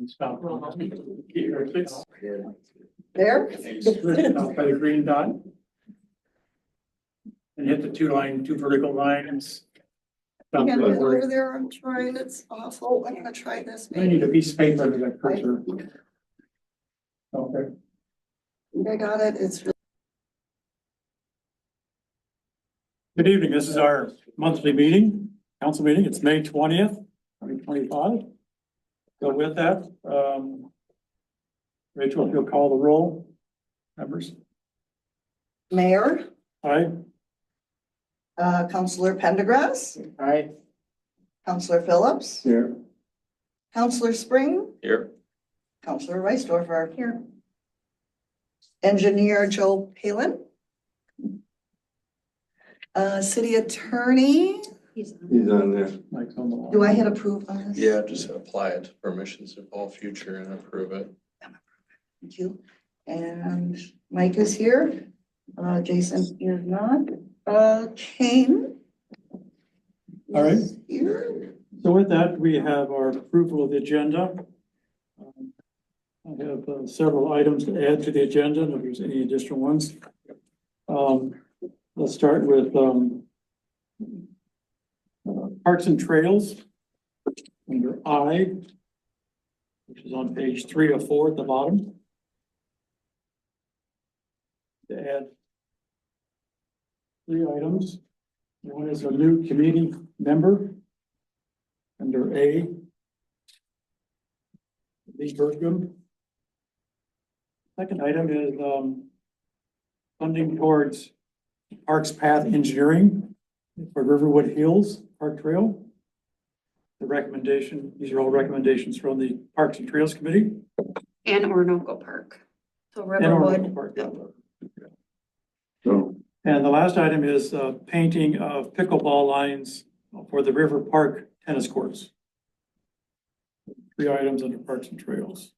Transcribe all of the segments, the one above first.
Stop. Keep your clicks. There? Stop by the green dot. And hit the two vertical lines. I Stop can't the get over word. there, I'm trying, it's awful, I'm gonna try this. I need a piece of paper to that cursor. Okay. I got it, it's. Good evening. This is our monthly meeting, council meeting. It's May 20th, 2025. So with that, Rachel, if you'll call the roll, members. Mayor, Aye. Counselor Pendergrass, Aye. Counselor Phillips, Here. Counselor Spring, Here. Counselor Weisdorfer here. Engineer Joe Palin. City Attorney, He's on there. Mike's on the line. do I hit approve on this? Yeah, just apply it to permissions of all future and approve it. Thank you. And Mike is here. Jason is not. Kane. All right. is here. So with that, we have our approval of the agenda. I have several items to add to the agenda, and if there's any additional ones. Let's start with Parks and Trails under I, which is on page 3 of 4 at the bottom. To add 3 items. One is a new committee member under A, Lee Bergum. Second item is funding towards Parks Path Engineering for Riverwood Hills Park Trail. The recommendation, these are all recommendations from the Parks and Trails Committee. And Orinoco Park. So and Orlando Riverwood. Park. Yep. So, and the last item is painting of pickleball lines for the River Park tennis courts. 3 items under Parks and Trails.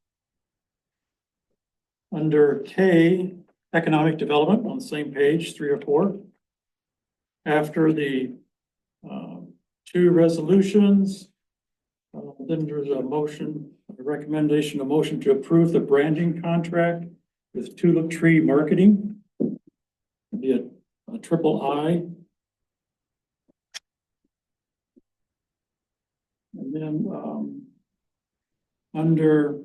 Under K, Economic Development on the same page, 3 or 4. After the 2 resolutions, then there's a motion, a recommendation, a motion to approve the branding contract with Tulip Tree Marketing. It'd be a triple I. And then under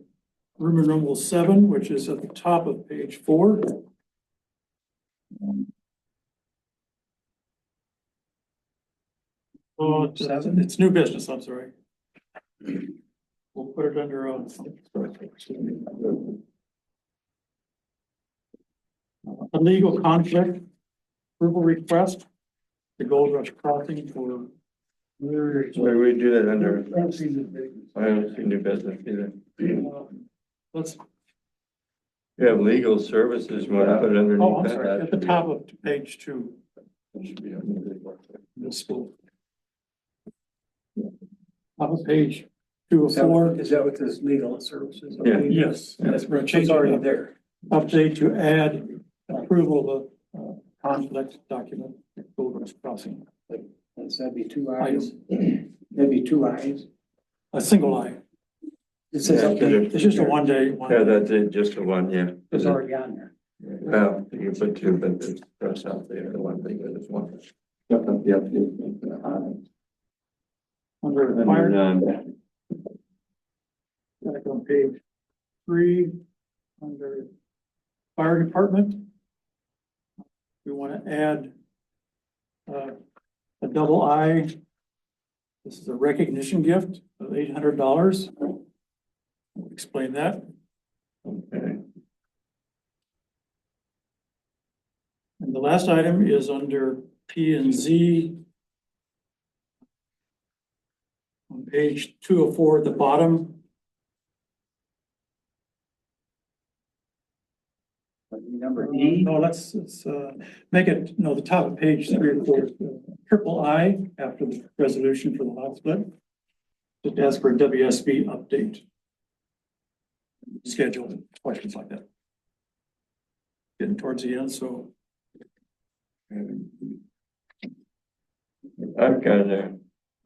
Roman numeral 7, which is at the top of page 4. Oh, it's new business, I'm sorry. We'll put it under a legal conflict approval request, the Gold Rush Crossing for. Where do we do that under? I haven't seen new business either. Let's, You have legal services, want to put it underneath? oh, I'm that? sorry, That at the should be- top of page 2, that should be underneath. this school. Top of page 2 of 4. Is that what this legal services? Yeah. Yes, yes, we're It's changing already it. there. Update to add approval of a conflict document, Gold Rush Crossing, That'd be 2 eyes. That'd be 2 eyes. a single I. It says Yeah, update. It's just a one-day Yeah, one. that's it, just the one, yeah. It's already on there. Well, you can put 2, but it's cross out there, the one thing that is one. Under fire, back on page 3, under fire department. We want to add a double I. This is a recognition gift of $800. Explain that. Okay. And the last item is under P and Z. On page 204 at the bottom. Number E. No, let's make it, no, the top of page 3 or 4, triple I after the resolution for the lot split. Just ask for a WSB update. Schedule, questions like that. Getting towards the end, so. I've got a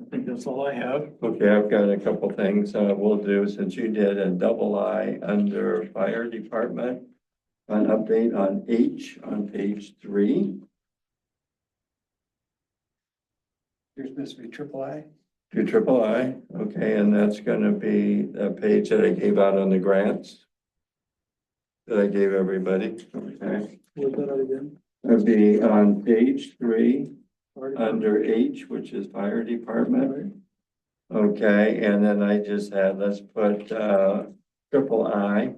I think that's all I have. Okay, I've got a couple things, we'll do, since you did a double I under fire department. An update on H on page 3. Here's supposed to be triple I. To triple I, okay, and that's gonna be the page that I gave out on the grants. That I gave everybody, okay? What was that again? It'd be on page 3, under H, which is fire department. Okay, and then I just had, let's put, triple I.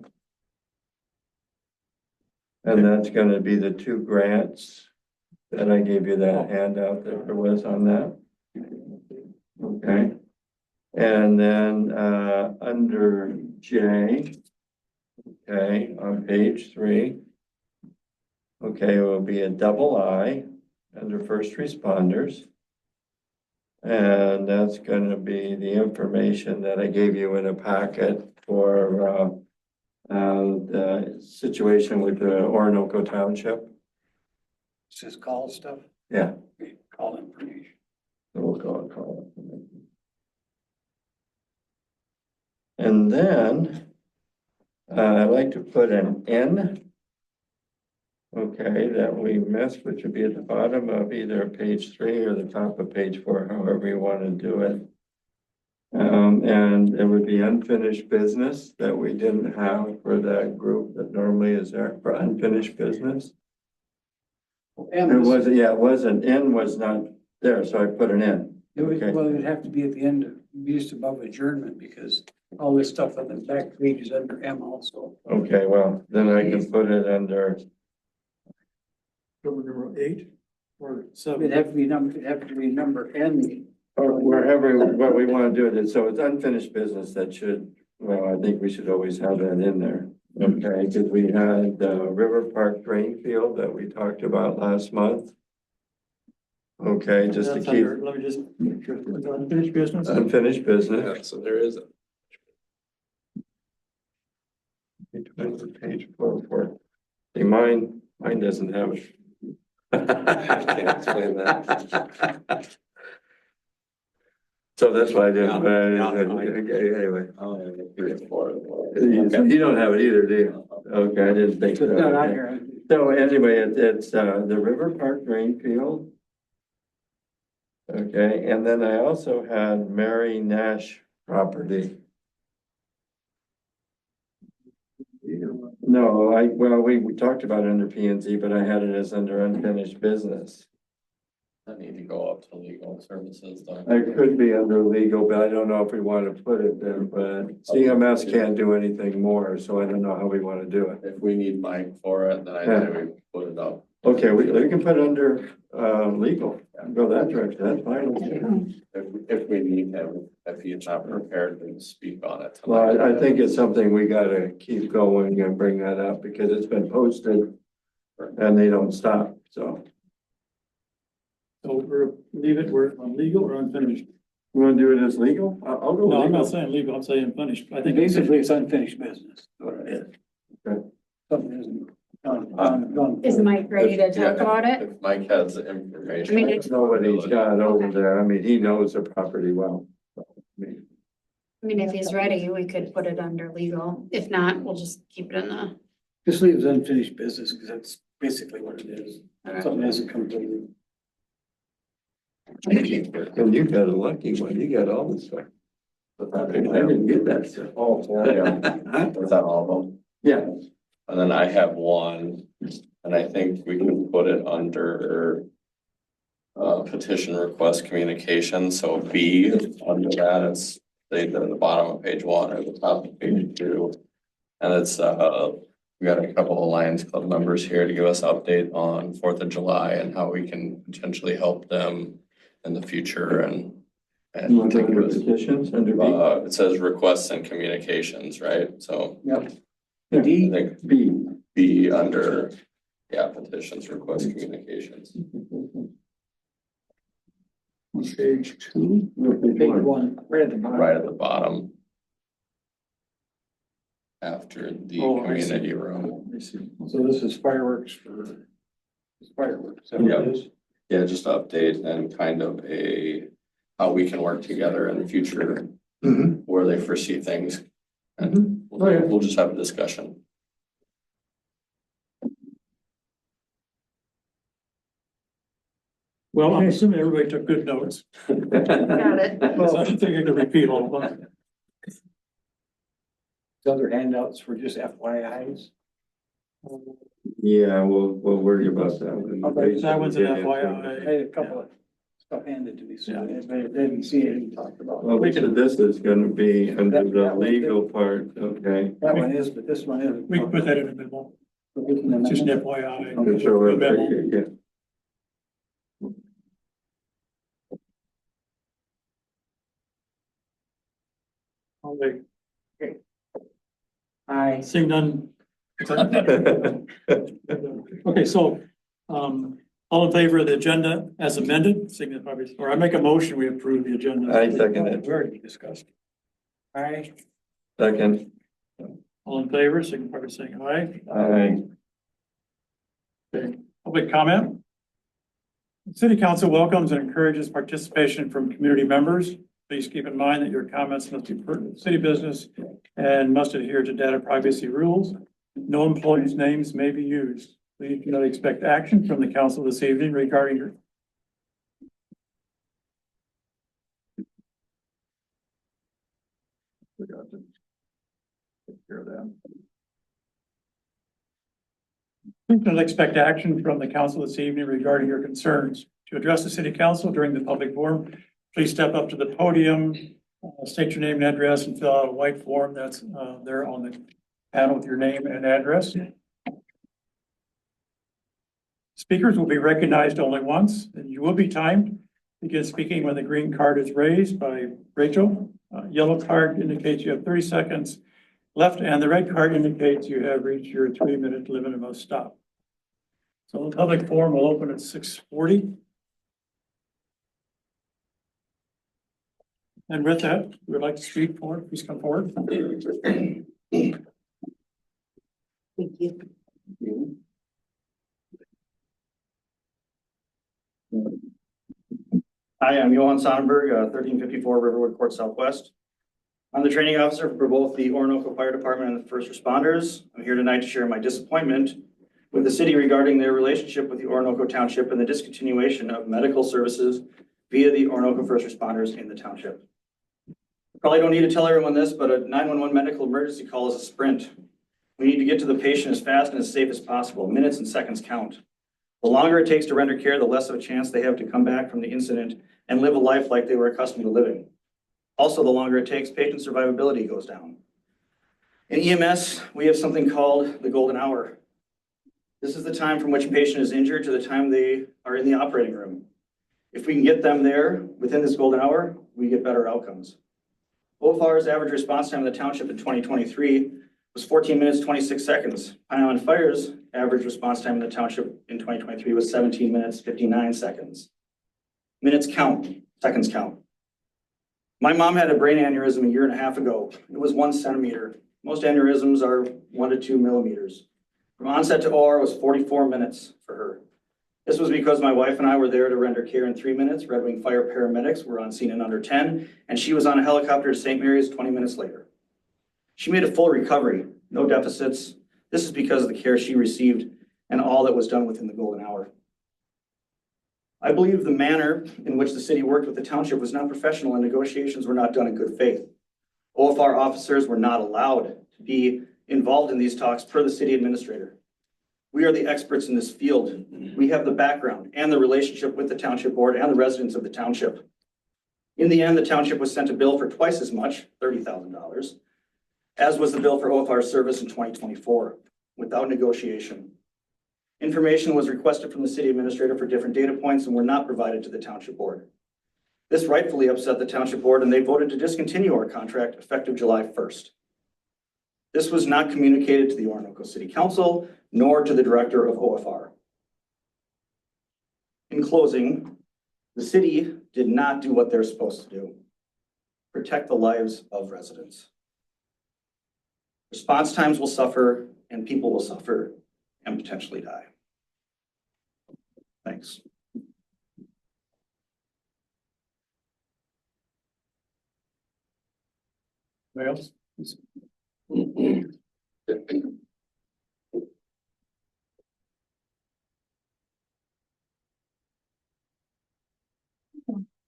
And that's gonna be the 2 grants that I gave you that handout that there was on that. Okay. And then, under J, okay, on page 3. Okay, it will be a double I under first responders. And that's gonna be the information that I gave you in a packet for, the situation with the Orinoco Township. It's just call stuff, Yeah. call information. We'll call it. And then, I'd like to put an N. Okay, that we missed, which would be at the bottom of either page 3 or the top of page 4, however you want to do it. And it would be unfinished business that we didn't have for that group that normally is there for unfinished business. It wasn't, yeah, it wasn't, N was not there, so I put an N. Okay. Well, it'd have to be at the end, just above adjournment, because all this stuff on the back page is under M also. Okay, well, then I can put it under, Number 8 or It'd 7? have to be number N. or wherever, what we want to do it, so it's unfinished business that should, well, I think we should always have that in there. Okay, because we had the River Park drain field that we talked about last month. Okay, just to That's keep under- Let me just make sure, it's unfinished business. unfinished business. Yeah, so there is. Page 4. See, mine doesn't have it. Can't explain that. So that's why I didn't, Yeah. okay, anyway. Oh, yeah, 3 and 4. You don't have it either, do you? Okay, I didn't think It's not on so. here. So anyway, it's the River Park drain field. Okay, and then I also had Mary Nash property. No, we talked about it under P and Z, but I had it as under unfinished business. I need to go up to legal services though. It could be under legal, but I don't know if we want to put it there, but CMS can't do anything more, so I don't know how we want to do it. If we need Mike for it, then I say we put it up. Okay, we can put it under, legal, go that direction, that's fine. If we need him, if he's not prepared to speak on it. Well, I think it's something we gotta keep going and bring that up because it's been posted and they don't stop, so. So leave it where it's on legal or unfinished? You wanna do it as legal? I'll go No, I'm not legal. saying legal, I'm saying finished. I think it's Basically, it's unfinished business. Okay. Something isn't done. Is Mike ready to talk about it? If Mike has the information. I mean, That's not what he's got over Okay. there. I mean, he knows the property well. I mean, I mean, if he's ready, we could put it under legal. If not, we'll just keep it in the. Just leave it as unfinished business, because that's basically what it is. Something hasn't completed. And you got a lucky one. You got all this stuff. I didn't get that stuff. Oh, yeah. Is that all of them? Yeah. And then I have one, and I think we can put it under petition request communication, so B, under that, it's stated at the bottom of page 1 or the top of page 2. And it's, we got a couple of Lions Club members here to give us an update on 4th of July and how we can potentially help them in the future and. You want to take your petitions under B? It says requests and communications, right? So. Yep. I D, think B. be under, yeah, petitions, request communications. page 2, page 1, right at the bottom. Right at the bottom. After the Oh, I see. community room. I see. So this is fireworks for, it's fireworks. So Yeah. it is. Yeah, just update and kind of a how we can work together in the future, Mhm. where they foresee things. And Oh, yeah. we'll just have a discussion. Well, I'm assuming everybody took good notes. Got it. So I don't think I can repeat all of them. These other handouts were just FYIs. Yeah, we'll worry about that one. Okay, that one's an I FYI. had a couple of stuff handed to me, so I didn't see it and talked about. Well, We can- this is gonna be under the That one. legal part, okay? That one is, but this one isn't. We can put that in the memo, just an FYI. So, Memo. yeah. All right. Aye. Seeing none. Okay, so, all in favor of the agenda as amended, signify by, or I make a motion, we approve the agenda. I second it. We already discussed. Aye. Second, All in favor, signify by saying aye. aye. Okay, public comment. City Council welcomes and encourages participation from community members. Please keep in mind that your comments must be pertinent to city business and must adhere to data privacy rules. No employees' names may be used. Please do not expect action from the council this evening regarding your forgot to take care of that. Please don't expect action from the council this evening regarding your concerns. To address the city council during the public forum, please step up to the podium, state your name and address, and fill out a white form that's there on the panel with your name and address. Speakers will be recognized only once, and you will be timed. Begin speaking when the green card is raised by Rachel. Yellow card indicates you have 30 seconds left, and the red card indicates you have reached your 3-minute limit and must stop. So the public forum will open at 6:40. And with that, we would like to speak forward. Please come forward. Thank you. Hi, I'm Johan Sonnenberg, 1354 Riverwood Court Southwest. I'm the training officer for both the Orinoco Fire Department and the first responders. I'm here tonight to share my disappointment with the city regarding their relationship with the Orinoco Township and the discontinuation of medical services via the Orinoco first responders in the township. Probably don't need to tell everyone this, but a 911 medical emergency call is a sprint. We need to get to the patient as fast and as safe as possible. Minutes and seconds count. The longer it takes to render care, the less of a chance they have to come back from the incident and live a life like they were accustomed to living. Also, the longer it takes, patient survivability goes down. In EMS, we have something called the golden hour. This is the time from which a patient is injured to the time they are in the operating room. If we can get them there within this golden hour, we get better outcomes. OFR's average response time in the township in 2023 was 14 minutes, 26 seconds. Pine Island Fire's average response time in the township in 2023 was 17 minutes, 59 seconds. Minutes count, seconds count. My mom had a brain aneurysm a 1.5 years ago. It was 1 centimeter. Most aneurysms are 1 to 2 millimeters. From onset to OR was 44 minutes for her. This was because my wife and I were there to render care in 3 minutes. Red Wing Fire paramedics were on scene in under 10, and she was on a helicopter to St. Mary's 20 minutes later. She made a full recovery, no deficits. This is because of the care she received and all that was done within the golden hour. I believe the manner in which the city worked with the township was not professional and negotiations were not done in good faith. OFR officers were not allowed to be involved in these talks per the city administrator. We are the experts in this field. We have the background and the relationship with the township board and the residents of the township. In the end, the township was sent a bill for twice as much, $30,000, as was the bill for OFR service in 2024, without negotiation. Information was requested from the city administrator for different data points and were not provided to the township board. This rightfully upset the township board and they voted to discontinue our contract effective July 1st. This was not communicated to the Orinoco City Council nor to the director of OFR. In closing, the city did not do what they're supposed to do: protect the lives of residents. Response times will suffer and people will suffer and potentially die. Thanks. Anybody else?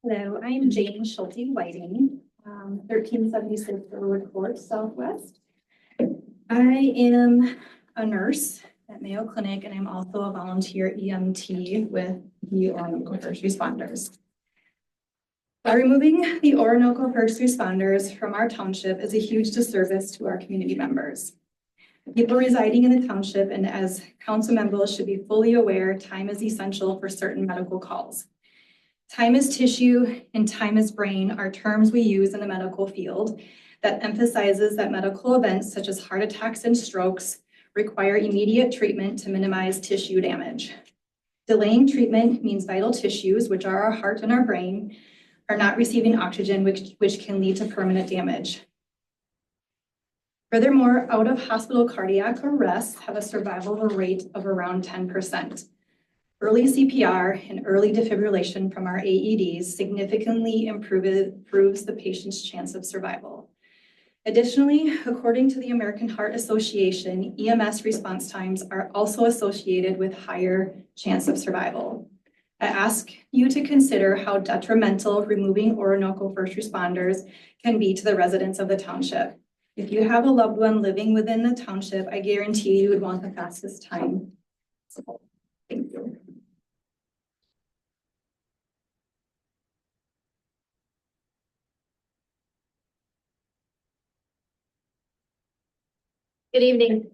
Hello, I am Jane Schulte Whiting, 1376 Berwood Court Southwest. I am a nurse at Mayo Clinic, and I'm also a volunteer EMT with the Orinoco First Responders. By removing the Orinoco First Responders from our township is a huge disservice to our community members. People residing in the township and as council members should be fully aware time is essential for certain medical calls. Time is tissue and time is brain are terms we use in the medical field that emphasizes that medical events such as heart attacks and strokes require immediate treatment to minimize tissue damage. Delaying treatment means vital tissues, which are our heart and our brain, are not receiving oxygen, which can lead to permanent damage. Furthermore, out-of-hospital cardiac arrests have a survival rate of around 10%. Early CPR and early defibrillation from our AEDs significantly improves the patient's chance of survival. Additionally, according to the American Heart Association, EMS response times are also associated with higher chance of survival. I ask you to consider how detrimental removing Orinoco First Responders can be to the residents of the township. If you have a loved one living within the township, I guarantee you would want the fastest time. So, thank you. Good evening.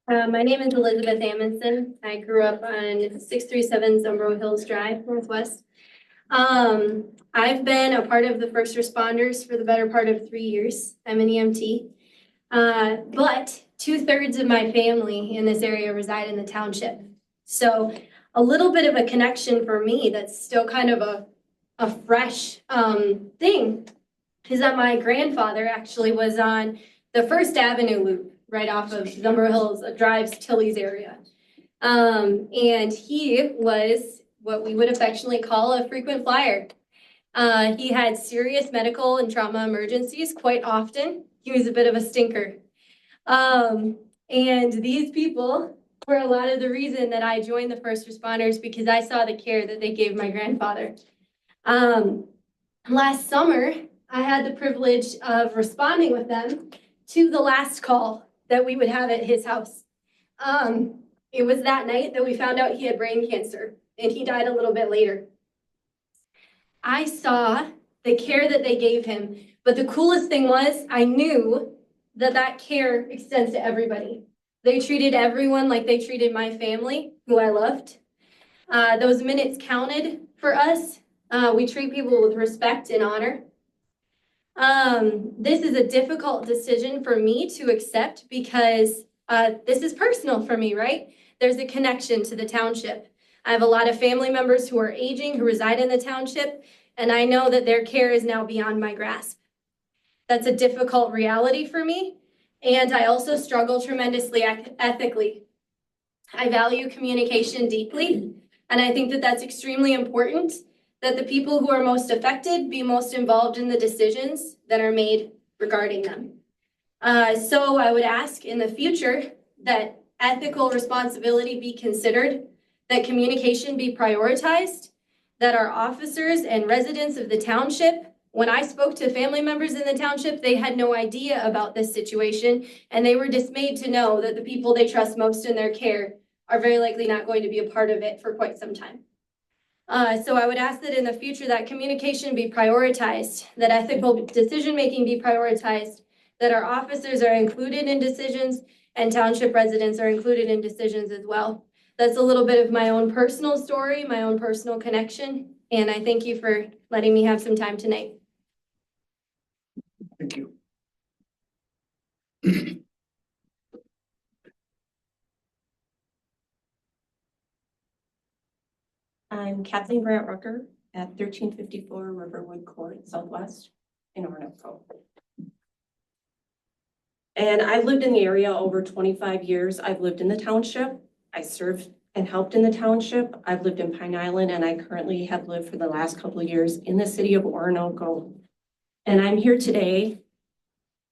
My name is Elizabeth Amundson. I grew up on 637 Zumbro Hills Drive, Northwest. I've been a part of the first responders for the better part of 3 years. I'm an EMT. But 2/3 of my family in this area reside in the township. So a little bit of a connection for me that's still kind of a fresh thing is that my grandfather actually was on the First Avenue loop right off of Zumbro Hills Drive's Tilly's area. And he was what we would affectionately call a frequent flyer. He had serious medical and trauma emergencies quite often. He was a bit of a stinker. And these people were a lot of the reason that I joined the first responders because I saw the care that they gave my grandfather. Last summer, I had the privilege of responding with them to the last call that we would have at his house. It was that night that we found out he had brain cancer and he died a little bit later. I saw the care that they gave him, but the coolest thing was I knew that that care extends to everybody. They treated everyone like they treated my family, who I loved. Those minutes counted for us. We treat people with respect and honor. This is a difficult decision for me to accept because this is personal for me, right? There's a connection to the township. I have a lot of family members who are aging, who reside in the township, and I know that their care is now beyond my grasp. That's a difficult reality for me, and I also struggle tremendously ethically. I value communication deeply, and I think that that's extremely important, that the people who are most affected be most involved in the decisions that are made regarding them. So I would ask in the future that ethical responsibility be considered, that communication be prioritized, that our officers and residents of the township, when I spoke to family members in the township, they had no idea about this situation, and they were dismayed to know that the people they trust most in their care are very likely not going to be a part of it for quite some time. So I would ask that in the future that communication be prioritized, that ethical decision-making be prioritized, that our officers are included in decisions and township residents are included in decisions as well. That's a little bit of my own personal story, my own personal connection, and I thank you for letting me have some time tonight. Thank you. I'm Kathleen Grant Rucker at 1354 Riverwood Court, Southwest in Orinoco. And I've lived in the area over 25 years. I've lived in the township. I served and helped in the township. I've lived in Pine Island, and I currently have lived for the last couple of years in the city of Orinoco. And I'm here today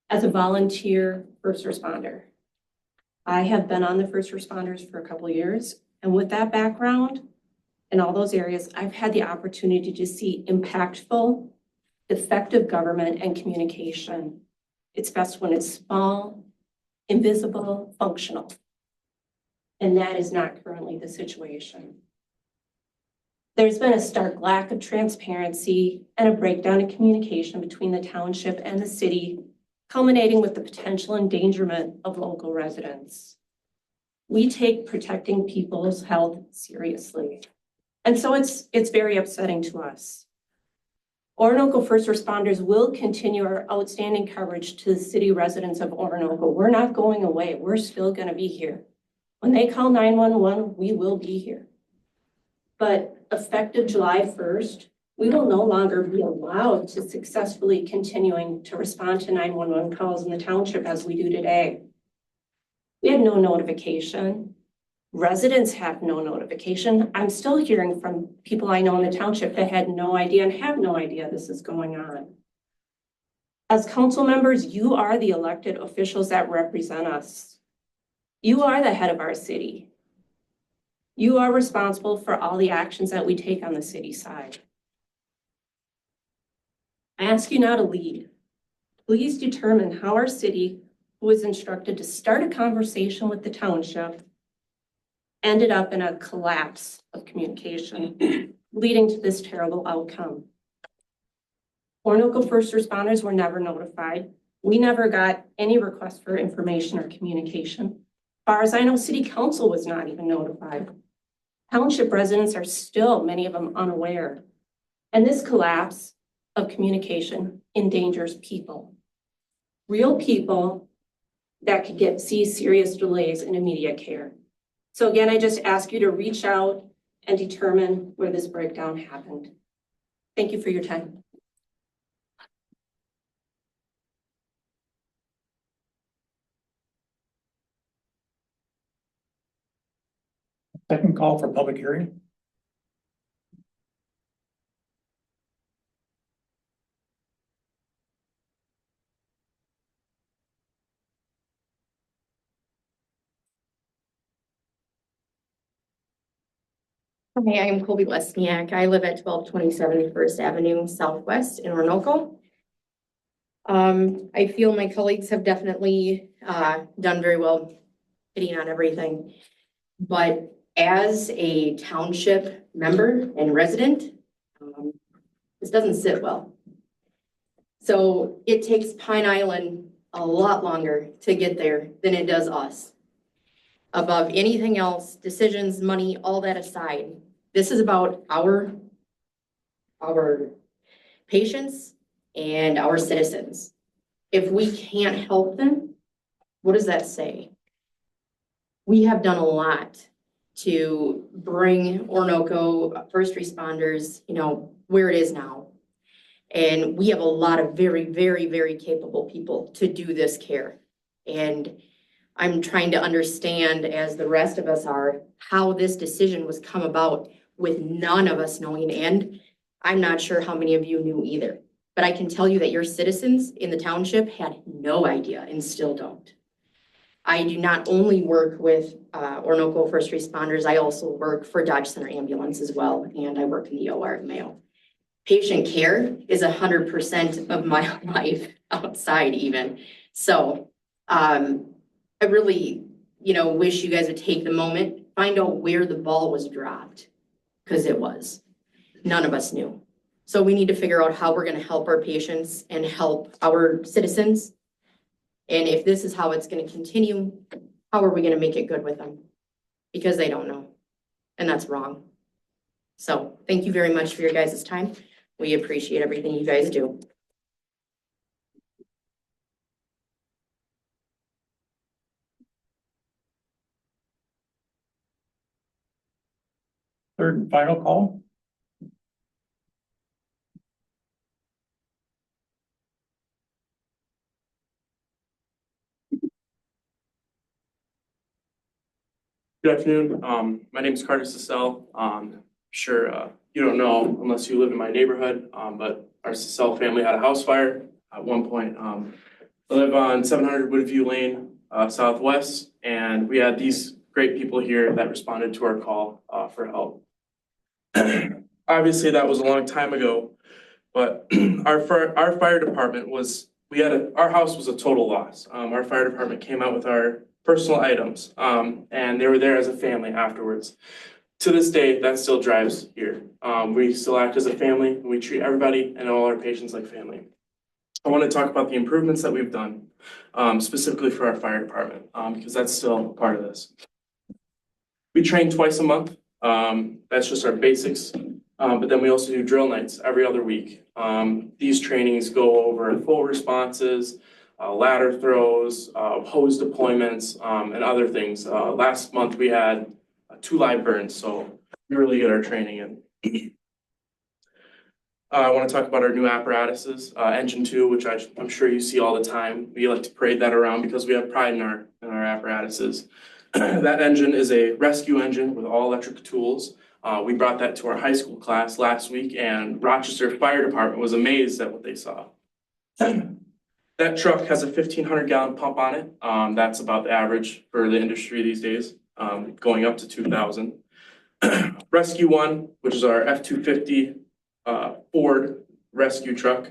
as a volunteer first responder. I have been on the first responders for a couple of years, and with that background in all those areas, I've had the opportunity to see impactful, effective government and communication. It's best when it's small, invisible, functional. And that is not currently the situation. There's been a stark lack of transparency and a breakdown in communication between the township and the city, culminating with the potential endangerment of local residents. We take protecting people's health seriously. And so it's very upsetting to us. Orinoco first responders will continue our outstanding coverage to the city residents of Orinoco. We're not going away. We're still going to be here. When they call 911, we will be here. But effective July 1st, we will no longer be allowed to successfully continuing to respond to 911 calls in the township as we do today. We had no notification. Residents have no notification. I'm still hearing from people I know in the township that had no idea and have no idea this is going on. As council members, you are the elected officials that represent us. You are the head of our city. You are responsible for all the actions that we take on the city side. I ask you now to lead. Please determine how our city, who was instructed to start a conversation with the township, ended up in a collapse of communication, leading to this terrible outcome. Orinoco first responders were never notified. We never got any request for information or communication. As far as I know, city council was not even notified. Township residents are still, many of them, unaware. And this collapse of communication endangers people. Real people that could see serious delays in immediate care. So again, I just ask you to reach out and determine where this breakdown happened. Thank you for your time. Second call for public hearing. Hi, I'm Colby Lesniak. I live at 1227 First Avenue Southwest in Orinoco. I feel my colleagues have definitely done very well hitting on everything. But as a township member and resident, this doesn't sit well. So it takes Pine Island a lot longer to get there than it does us. Above anything else, decisions, money, all that aside, this is about our patients and our citizens. If we can't help them, what does that say? We have done a lot to bring Orinoco first responders, where it is now. And we have a lot of very, very, very capable people to do this care. And I'm trying to understand, as the rest of us are, how this decision was come about with none of us knowing. And I'm not sure how many of you knew either. But I can tell you that your citizens in the township had no idea and still don't. I do not only work with Orinoco first responders, I also work for Dodge Center Ambulance as well, and I work in the OR at Mayo. Patient care is 100% of my life outside even. So I really, wish you guys would take the moment, find out where the ball was dropped, because it was. None of us knew. So we need to figure out how we're going to help our patients and help our citizens. And if this is how it's going to continue, how are we going to make it good with them? Because they don't know. And that's wrong. So thank you very much for your guys' time. We appreciate everything you guys do. Third and final call. Good afternoon. My name is Carter Cecil. Sure, you don't know unless you live in my neighborhood, but our Cecil family had a house fire at one point. I live on 700 Woodview Lane, Southwest, and we had these great people here that responded to our call for help. Obviously, that was a long time ago, but our fire department was, our house was a total loss. Our fire department came out with our personal items, and they were there as a family afterwards. To this day, that still drives here. We still act as a family, and we treat everybody and all our patients like family. I want to talk about the improvements that we've done, specifically for our fire department, because that's still part of this. We train twice a month. That's just our basics. But then we also do drill nights every other week. These trainings go over full responses, ladder throws, hose deployments, and other things. Last month we had 2 live burns, so we really get our training in. I want to talk about our new apparatuses, Engine 2, which I'm sure you see all the time. We like to parade that around because we have pride in our apparatuses. That engine is a rescue engine with all electric tools. We brought that to our high school class last week, and Rochester Fire Department was amazed at what they saw. That truck has a 1,500-gallon pump on it. That's about the average for the industry these days, going up to 2,000. Rescue 1, which is our F-250 Ford rescue truck,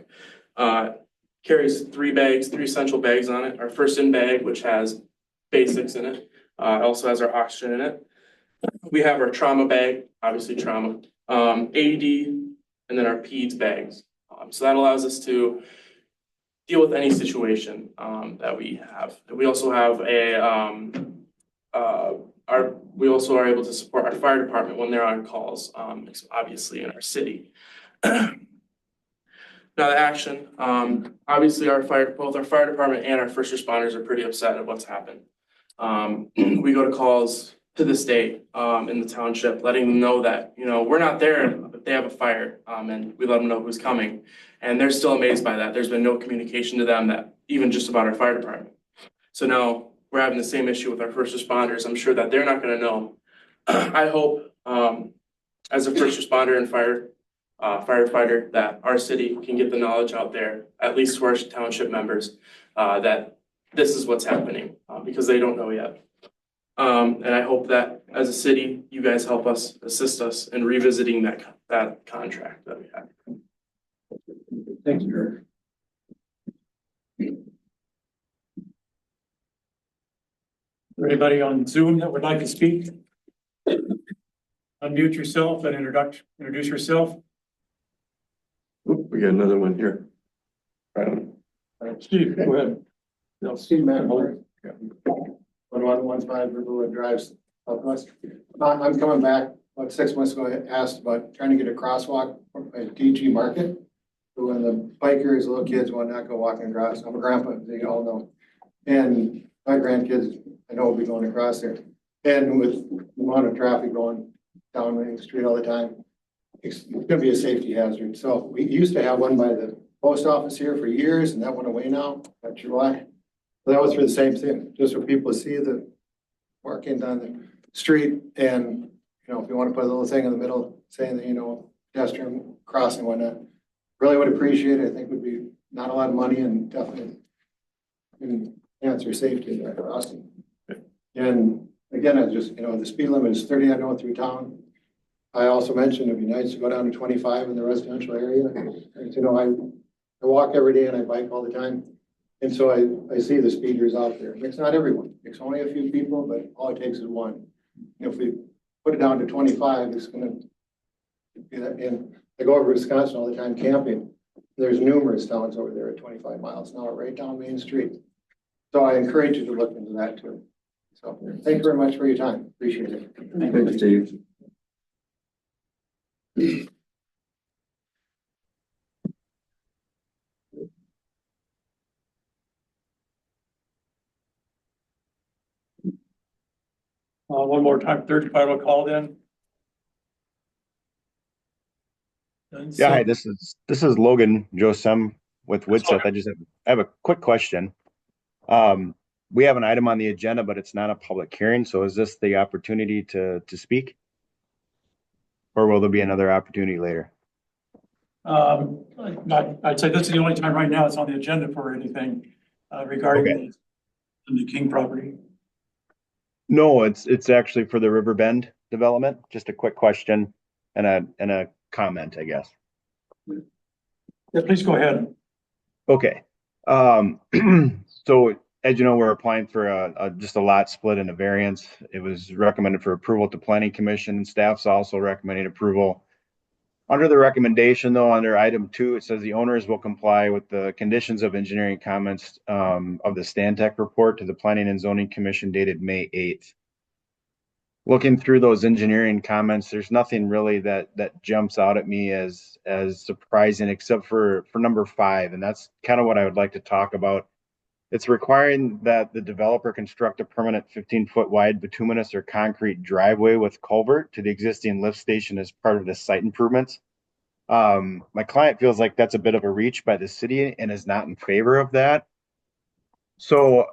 carries 3 essential bags on it. Our first in bag, which has basics in it, also has our oxygen in it. We have our trauma bag, obviously trauma, AED, and then our PEDS bags. So that allows us to deal with any situation that we have. We also have we also are able to support our fire department when they're on calls, obviously in our city. Now the action, obviously both our fire department and our first responders are pretty upset at what's happened. We go to calls to this day in the township, letting them know that, we're not there, but they have a fire, and we let them know who's coming. And they're still amazed by that. There's been no communication to them that even just about our fire department. So now we're having the same issue with our first responders. I'm sure that they're not going to know. I hope as a first responder and firefighter that our city can get the knowledge out there, at least to our township members, that this is what's happening because they don't know yet. And I hope that as a city, you guys help us, assist us in revisiting that contract that we had. Thanks, Eric. Anybody on Zoom that would like to speak? Unmute yourself and introduce yourself. We got another one here. Steve, go ahead. No, Steve Mann. 1115 Riverwood Drive, Southwest. I'm coming back about 6 months ago. I asked about trying to get a crosswalk at DG Market. So when the bikers, little kids want to not go walking across. I'm a grandpa, they all know. And my grandkids, I know will be going across there. And with the amount of traffic going down Main Street all the time, it's gonna be a safety hazard. So we used to have one by the post office here for years, and that went away now. Not sure why. But that was for the same thing, just for people to see the walking down the street, and if you want to put a little thing in the middle saying that pedestrian crossing and whatnot, really would appreciate it. I think would be not a lot of money and definitely can answer safety in that crossing. And again, I just the speed limit is 30 going through town. I also mentioned it'd be nice to go down to 25 in the residential area. I walk every day and I bike all the time. And so I see the speeders out there. It's not everyone. It's only a few people, but all it takes is one. If we put it down to 25, it's going to be that. And I go over to Wisconsin all the time camping. There's numerous towns over there at 25 miles an hour right down Main Street. So I encourage you to look into that too. So thank you very much for your time. Appreciate it. Thanks, Steve. One more time, third final call then. Yeah, hi, this is Logan Josem with Woodseth. I have a quick question. We have an item on the agenda, but it's not a public hearing. So is this the opportunity to speak? Or will there be another opportunity later? I'd say this is the only time right now it's on the agenda for anything. regarding the King property. No, it's actually for the Riverbend development. Just a quick question and a comment, I guess. Yeah, please go ahead. Okay. So as you know, we're applying for just a lot split and a variance. It was recommended for approval at the planning commission. Staff's also recommending approval. Under the recommendation though, under item 2, it says the owners will comply with the conditions of engineering comments of the Stantec report to the planning and zoning commission dated May 8th. Looking through those engineering comments, there's nothing really that jumps out at me as surprising except for number 5, and that's kind of what I would like to talk about. It's requiring that the developer construct a permanent 15-foot wide bituminous or concrete driveway with culvert to the existing lift station as part of the site improvements. My client feels like that's a bit of a reach by the city and is not in favor of that. So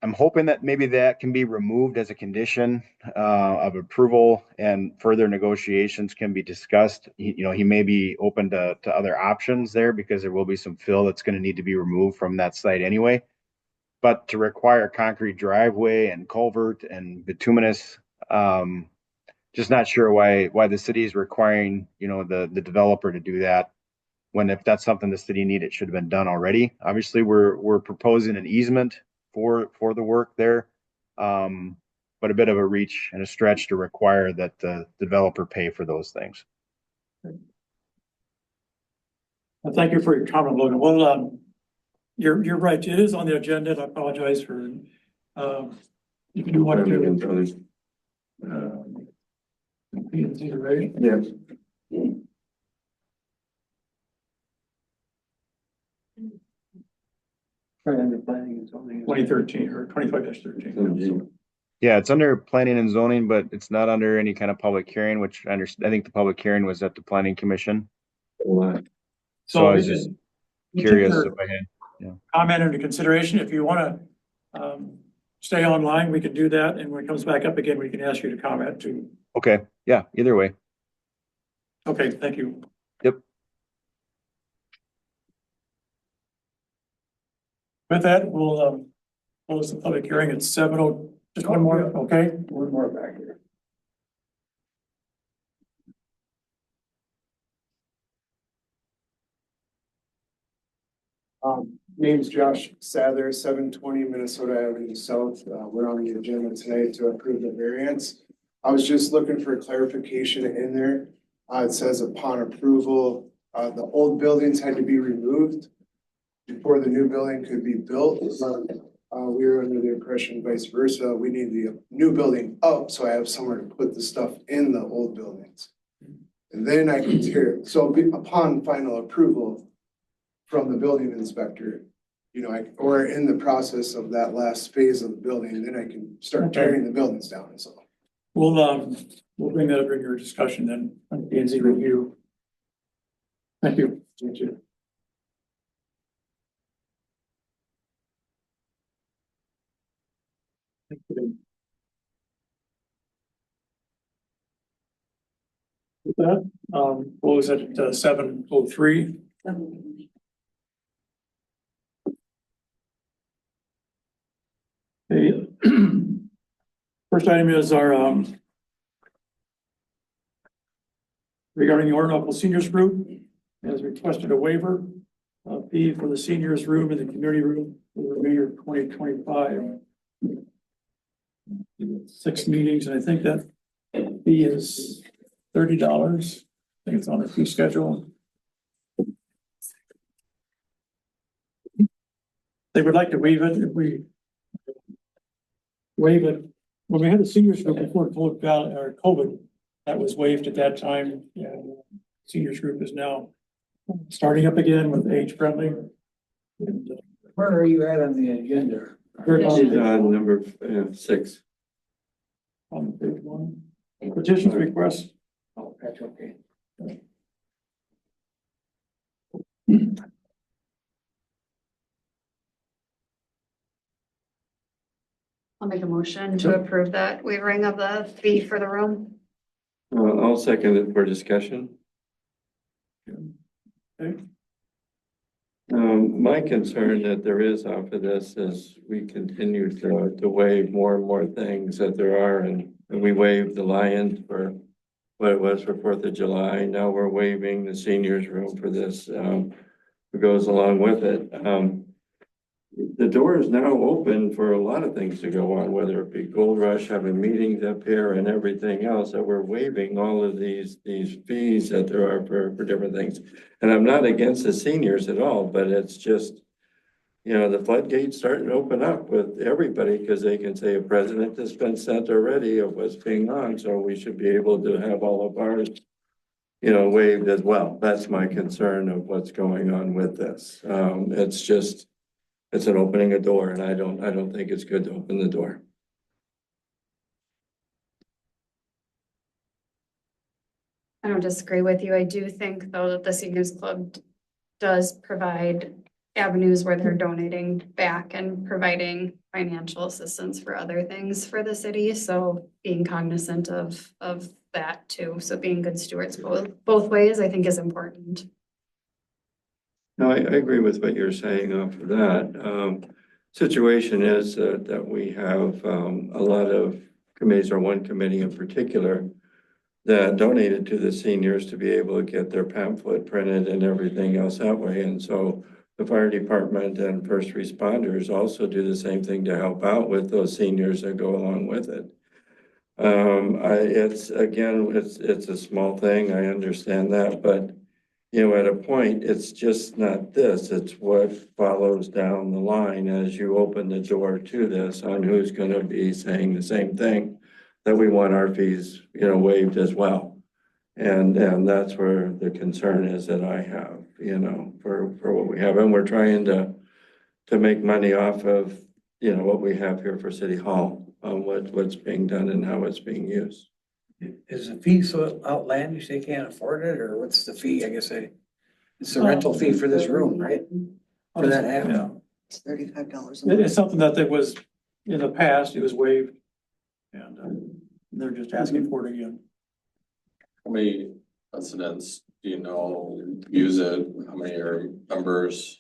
I'm hoping that maybe that can be removed as a condition of approval and further negotiations can be discussed. He may be open to other options there because there will be some fill that's going to need to be removed from that site anyway. But to require concrete driveway and culvert and bituminous, just not sure why the city is requiring, the developer to do that. When if that's something the city needed, it should have been done already. Obviously, we're proposing an easement for the work there, but a bit of a reach and a stretch to require that the developer pay for those things. Well, thank you for your comment, Logan. Well, you're right. It is on the agenda. And I apologize for if you want to. Right? Yes. 2013 or 25-13. Yeah, it's under planning and zoning, but it's not under any kind of public hearing, which I think the public hearing was at the planning commission. So I was just curious if I had comment into consideration. If you want to stay online, we can do that. And when it comes back up again, we can ask you to comment too. Okay. Yeah, either way. Okay, thank you. Yep. With that, we'll close the public hearing at 7:00. Just one more, okay? One more back here. Name's Josh Sather, 720 Minnesota Avenue South. We're on the agenda today to approve the variance. I was just looking for clarification in there. It says upon approval, the old buildings had to be removed before the new building could be built. We were under the impression vice versa. We need the new building up so I have somewhere to put the stuff in the old buildings. And then I can tear it. So upon final approval from the building inspector, or in the process of that last phase of the building, then I can start tearing the buildings down and so. We'll bring that up in your discussion then on P and Z review. Thank you. Thank you. Thank you. With that, close at 7:03. The first item is our regarding the Orinoco Seniors Group has requested a waiver fee for the seniors room and the community room for the remainder of 2025. 6 meetings, and I think that fee is $30. I think it's on the fee schedule. They would like to waive it if we waive it. When we had the seniors group before COVID, that was waived at that time. And seniors group is now starting up again with age friendly. And, Where are you at on the agenda? Number 6. on page 1, petitions request. Oh, that's okay. I'll make a motion to approve that waiving of the fee for the room. I'll second it for discussion. Okay. My concern that there is off of this is we continue to waive more and more things that there are, and we waived the Lions for what it was for 4th of July. Now we're waiving the seniors room for this, it goes along with it. The door is now open for a lot of things to go on, whether it be Gold Rush, having meetings up here and everything else, that we're waiving all of these fees that there are for different things. And I'm not against the seniors at all, but it's just, you know, the floodgates starting to open up with everybody because they can say a president has been sent already of what's being on, so we should be able to have all of ours, you know, waived as well. That's my concern of what's going on with this. It's just, it's an opening a door, and I don't think it's good to open the door. I don't disagree with you. I do think though that the Seniors Club does provide avenues where they're donating back and providing financial assistance for other things for the city. So being cognizant of that too. So being good stewards both ways, I think is important. No, I agree with what you're saying off of that. Situation is that we have a lot of committees, or one committee in particular, that donated to the seniors to be able to get their pamphlet printed and everything else that way. And so the fire department and first responders also do the same thing to help out with those seniors that go along with it. It's a small thing, I understand that, but you know, at a point, it's just not this, it's what follows down the line as you open the door to this on who's gonna be saying the same thing, that we want our fees, you know, waived as well. And that's where the concern is that I have, you know, for what we have. And we're trying to make money off of, you know, what we have here for City Hall, on what's being done and how it's being used. Is the fee so outlandish they can't afford it, or what's the fee? I guess it's the rental fee for this room, right? For that half. Yeah. It's $35. It's something that was, in the past, it was waived. And they're just asking for it again. How many residents do you know use it? How many are members?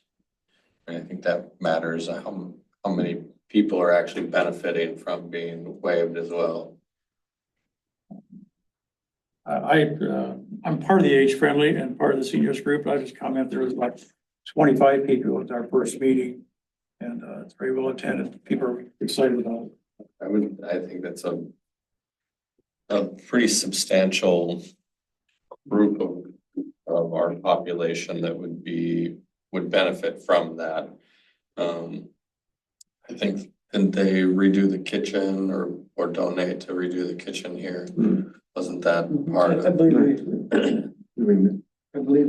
I think that matters. How many people are actually benefiting from being waived as well? I'm part of the age friendly and part of the seniors group. I just comment there was like 25 people at our first meeting. And it's very well attended. People are excited about it. I think that's a pretty substantial group of our population that would benefit from that. I think, didn't they redo the kitchen or donate to redo the kitchen here? Wasn't that part of? I believe.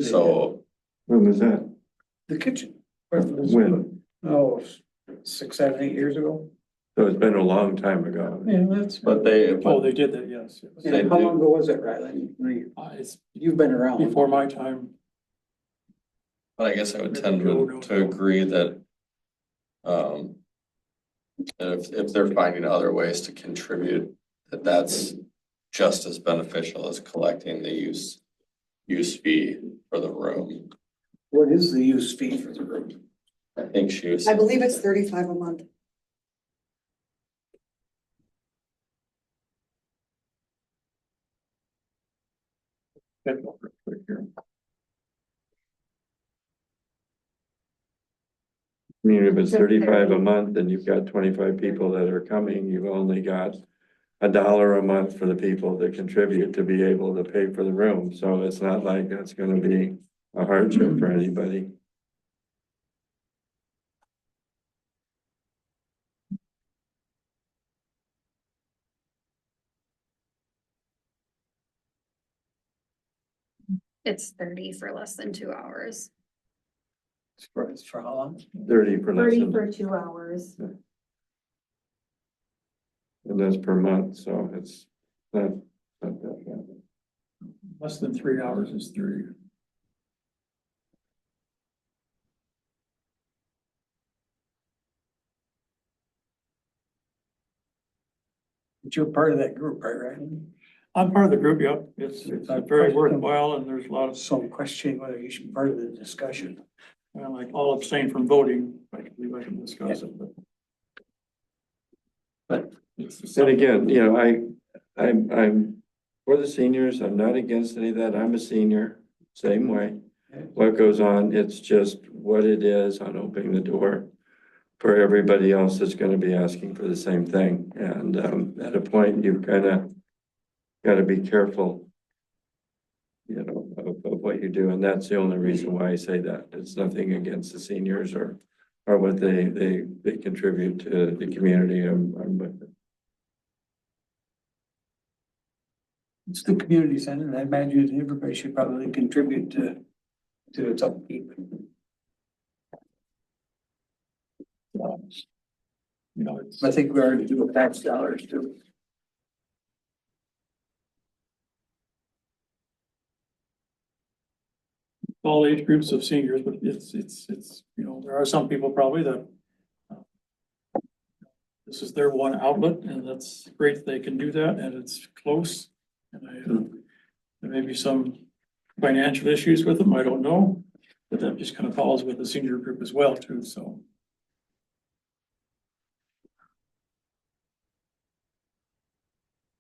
So. When was that? The kitchen. When? Oh, 6, 7, 8 years ago. So it's been a long time ago. Yeah, that's. But they did that, yes. And how long ago was it, Riley? It's You've been around. before my time. But I guess I would tend to agree that if they're finding other ways to contribute, that's just as beneficial as collecting the use fee for the room. What is the use fee for the room? I think she was. I believe it's $35 a month. I mean, if it's 35 a month and you've got 25 people that are coming, you've only got $1 a month for the people that contribute to be able to pay for the room. So it's not like that's gonna be a hardship for anybody. It's 30 for less than 2 hours. It's for how long? 30 per 30 lesson, for 2 hours. and that's per month, so it's not that bad. Less than 3 hours is 3. But you're part of that group, right? I'm part of the group, yep. It's very worthwhile and there's a lot of. So I'm questioning whether you should be part of the discussion. like all abstain from voting, I believe I can discuss it, but. And again, you know, I'm for the seniors. I'm not against any of that. I'm a senior, same way. What goes on, it's just what it is on opening the door for everybody else that's gonna be asking for the same thing. And at a point, you've gotta be careful, you know, of what you do. And that's the only reason why I say that. It's nothing against the seniors or what they contribute to the community. I'm with it. It's the community center, and I imagine everybody should probably contribute to its upkeep. You know, it's. I think we already do with tax dollars too. All age groups of seniors, but it's, you know, there are some people probably that this is their one outlet, and that's great that they can do that, and it's close. And there may be some financial issues with them, I don't know, but that just kind of falls with the senior group as well too, so.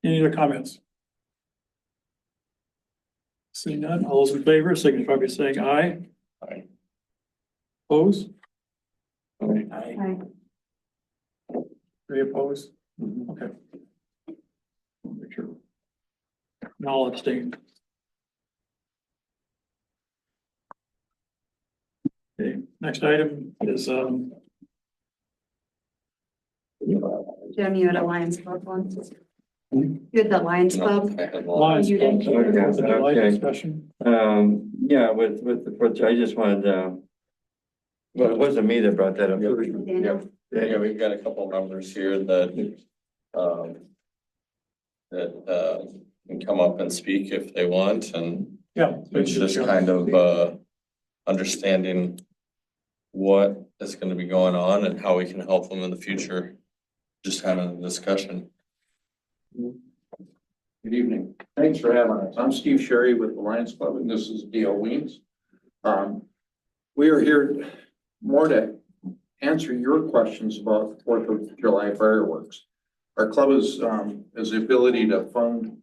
Any other comments? Seeing none, all those in favor, signify by saying aye. Aye. Oppose? Aye. Three opposed? Okay. Make sure. And I'll abstain. Okay, next item is, Jim, you had a Lions Club one. You had the Lions Club. I had one. Lions You did. Club, Okay, the July okay. discussion. Yeah, with I just wanted, well, it wasn't me that brought that up. Daniel. Yeah, we've got a couple members here that can come up and speak if they want, and Yeah. it's just kind of understanding what is gonna be going on and how we can help them in the future. Just having a discussion. Good evening. Thanks for having us. I'm Steve Sherry with the Lions Club, and this is D.L. Weems. We are here more to answer your questions about 4th of July fireworks. Our club has the ability to fund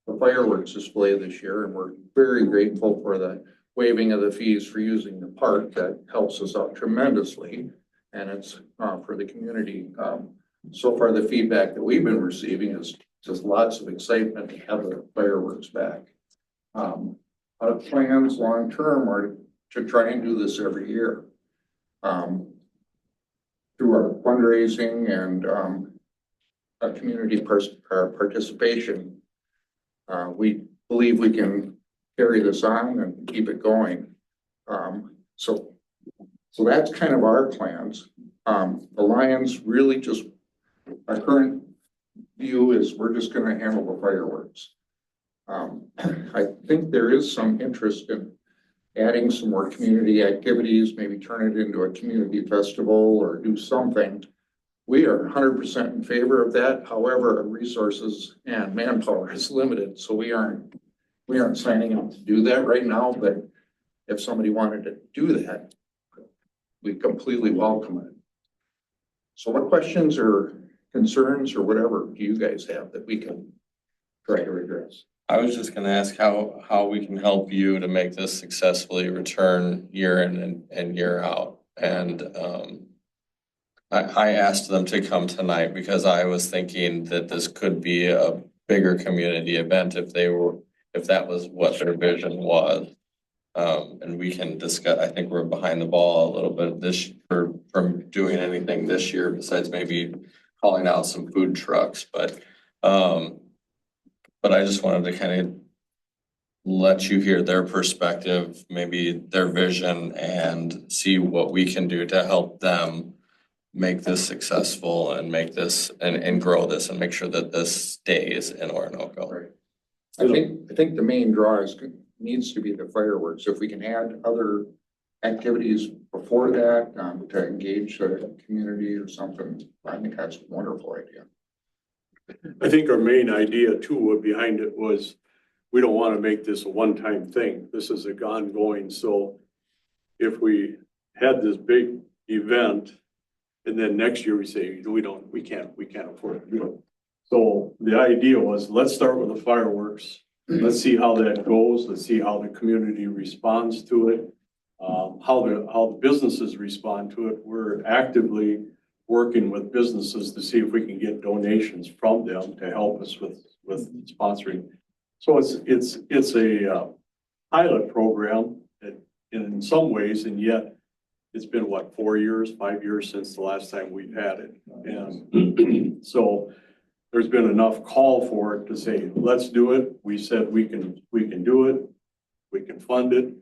the fireworks display this year, and we're very grateful for the waiving of the fees for using the park. That helps us out tremendously, and it's for the community. So far, the feedback that we've been receiving is just lots of excitement to have the fireworks back. Our plans long-term are to try and do this every year. Through our fundraising and our community participation, we believe we can carry this on and keep it going. So that's kind of our plans. The Lions really just, our current view is we're just gonna handle the fireworks. I think there is some interest in adding some more community activities, maybe turn it into a community festival or do something. We are 100% in favor of that. However, our resources and manpower is limited, so we aren't signing up to do that right now, but if somebody wanted to do that, we completely welcome it. So what questions or concerns or whatever do you guys have that we can try to address? I was just gonna ask how we can help you to make this successfully return year in and year out. And I asked them to come tonight because I was thinking that this could be a bigger community event if that was what their vision was. And we can discuss, I think we're behind the ball a little bit from doing anything this year besides maybe calling out some food trucks, but I just wanted to kind of let you hear their perspective, maybe their vision, and see what we can do to help them make this successful and make this and grow this and make sure that this stays in Orinoco. Right. I think the main draw needs to be the fireworks. If we can add other activities before that to engage the community or something, I think that's a wonderful idea. I think our main idea too behind it was we don't want to make this a one-time thing. This is ongoing. So if we had this big event. And then next year we say, we can't afford to do it. So the idea was, let's start with the fireworks. Let's see how that goes. Let's see how the community responds to it. How the businesses respond to it. We're actively working with businesses to see if we can get donations from them to help us with sponsoring. So it's a pilot program in some ways, and yet it's been what, 4 years, 5 years since the last time we've had it. And so there's been enough call for it to say, let's do it. We said we can do it. We can fund it.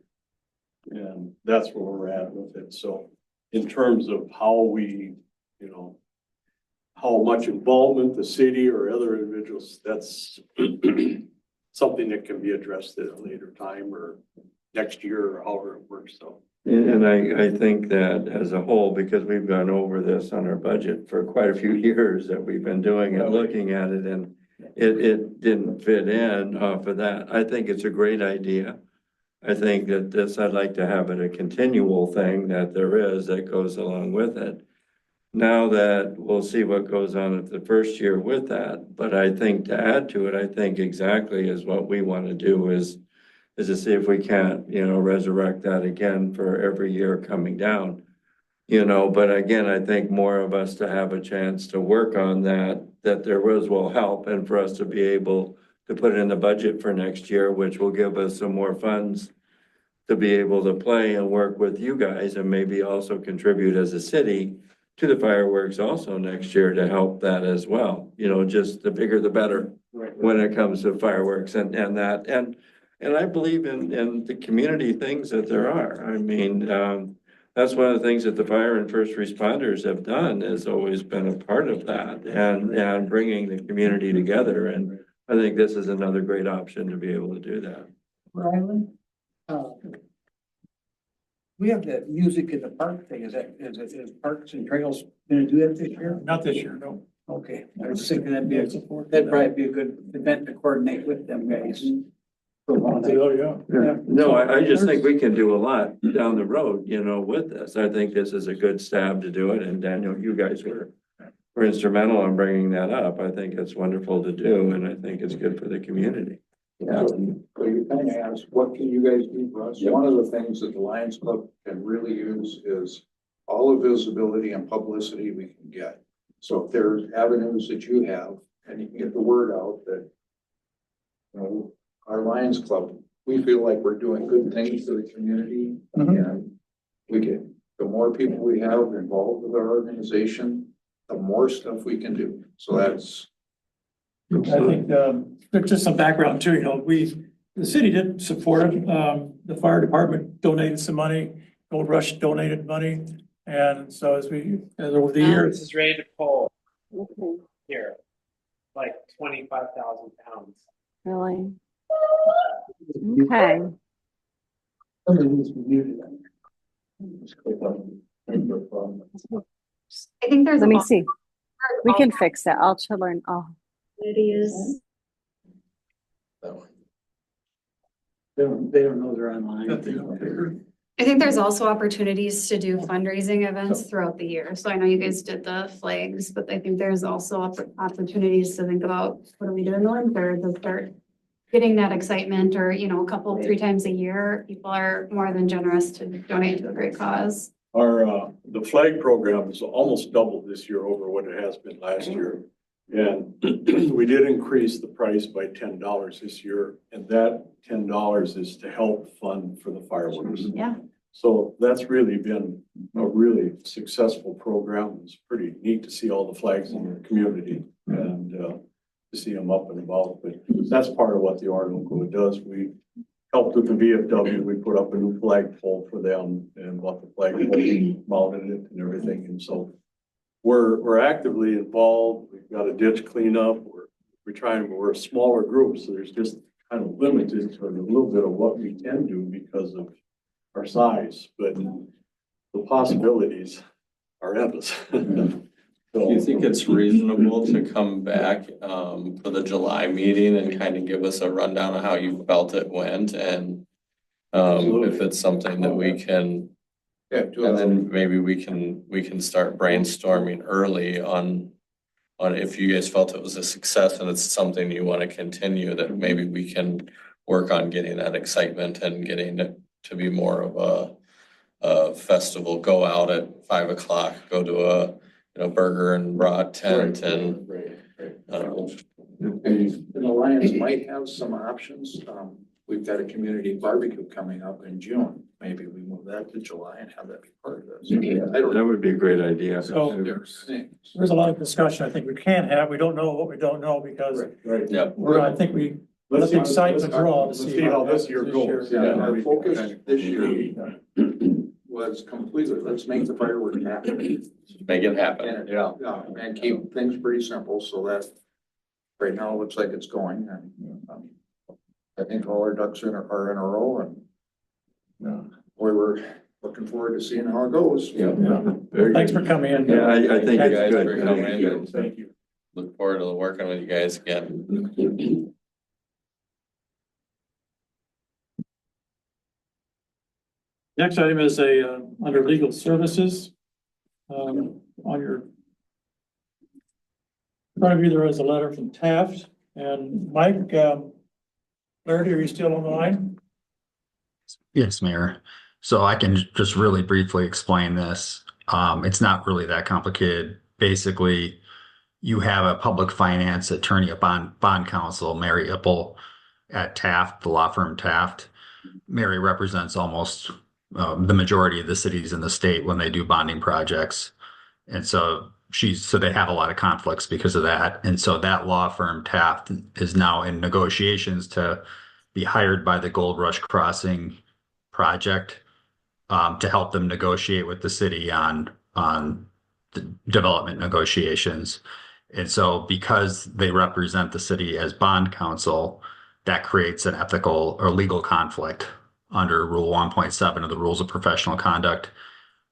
And that's where we're at with it. So in terms of how we, how much involvement the city or other individuals, that's something that can be addressed at a later time or next year or however it works. So. And I think that as a whole, because we've gone over this on our budget for quite a few years that we've been doing it, looking at it, and it didn't fit in off of that. I think it's a great idea. I think that I'd like to have it a continual thing that there is that goes along with it. Now that we'll see what goes on at the first year with that, but I think to add to it, I think exactly is what we want to do is to see if we can't, resurrect that again for every year coming down. But again, I think more of us to have a chance to work on that there will help, and for us to be able to put it in the budget for next year, which will give us some more funds to be able to play and work with you guys, and maybe also contribute as a city to the fireworks also next year to help that as well. Just the bigger the better when it comes to fireworks and that. And I believe in the community things that there are. I mean, that's one of the things that the fire and first responders have done, has always been a part of that, and bringing the community together. And I think this is another great option to be able to do that. Ryland, we have the music in the park thing. Is Parks and Trails gonna do that this year? Not this year, no. Okay, I was thinking that'd probably be a good event to coordinate with them guys. Oh, yeah. No, I just think we can do a lot down the road, with this. I think this is a good stab to do it. And Daniel, you guys were instrumental in bringing that up. I think it's wonderful to do, and I think it's good for the community. Yeah. So you kind of asked, what can you guys do for us? One of the things that the Lions Club can really use is all the visibility and publicity we can get. So if there's avenues that you have, and you can get the word out that, our Lions Club, we feel like we're doing good things for the community, and the more people we have involved with our organization, the more stuff we can do. So that's. I think, just some background too, the city did support it. The fire department donated some money, Gold Rush donated money. And so as over the years. This is ready to pull here, like 25,000 pounds. Really? Okay. I think there's. Let me see. We can fix it. I'll learn. Oh. It is. They don't know they're online. I think there's also opportunities to do fundraising events throughout the year. So I know you guys did the flags, but I think there's also opportunities to think about, what are we doing the winter to start getting that excitement, or, a couple, 3 times a year, people are more than generous to donate to a great cause. The flag program is almost doubled this year over what it has been last year. And we did increase the price by $10 this year, and that $10 is to help fund for the fireworks. Yeah. So that's really been a really successful program. It's pretty neat to see all the flags in the community and to see them up and about. But that's part of what the Orinoco does. We helped with the VFW. We put up a new flagpole for them and bought the flagpole, mounted it and everything. And so we're actively involved. We've got a ditch cleanup. We're a smaller group, so there's just kind of limited to a little bit of what we can do because of our size, but the possibilities are endless. Do you think it's reasonable to come back for the July meeting and kind of give us a rundown of how you felt it went, and if it's something that we can Yeah, do And then maybe we can start brainstorming early on if you guys felt it was a success and it's something you want to continue, that maybe we can work on getting that excitement and getting it to be more of a festival. Go out at 5 o'clock, go to a burger and brat tent and And the Lions might have some options. We've got a community barbecue coming up in June. Maybe we move that to July and have that be part of this. I don't That would be a great idea. So there's a lot of discussion I think we can have. We don't know what we don't know because Right. yeah. I think we, let the excitement draw to Let's see see how this year goes. Yeah, our focus this year was completely, let's make the fireworks happen. Make it happen. Yeah, and keep things pretty simple so that right now it looks like it's going and I think all our ducks are in a row and we're looking forward to seeing how it goes. Yeah. Thanks for coming in. Yeah, I think Thank you it's guys good. for coming. Thank you. Look forward to working with you guys again. Next item is under legal services. On your in front of you, there is a letter from Taft and Mike, Flaherty, are you still on the line? Yes, Mayor. So I can just really briefly explain this. It's not really that complicated. Basically, you have a public finance attorney, a bond counsel, Mary Ipple at Taft, the law firm Taft. Mary represents almost the majority of the cities in the state when they do bonding projects. And so they have a lot of conflicts because of that. And so that law firm Taft is now in negotiations to be hired by the Gold Rush Crossing project to help them negotiate with the city on the development negotiations. And so because they represent the city as bond counsel, that creates an ethical or legal conflict under Rule 1.7 of the Rules of Professional Conduct.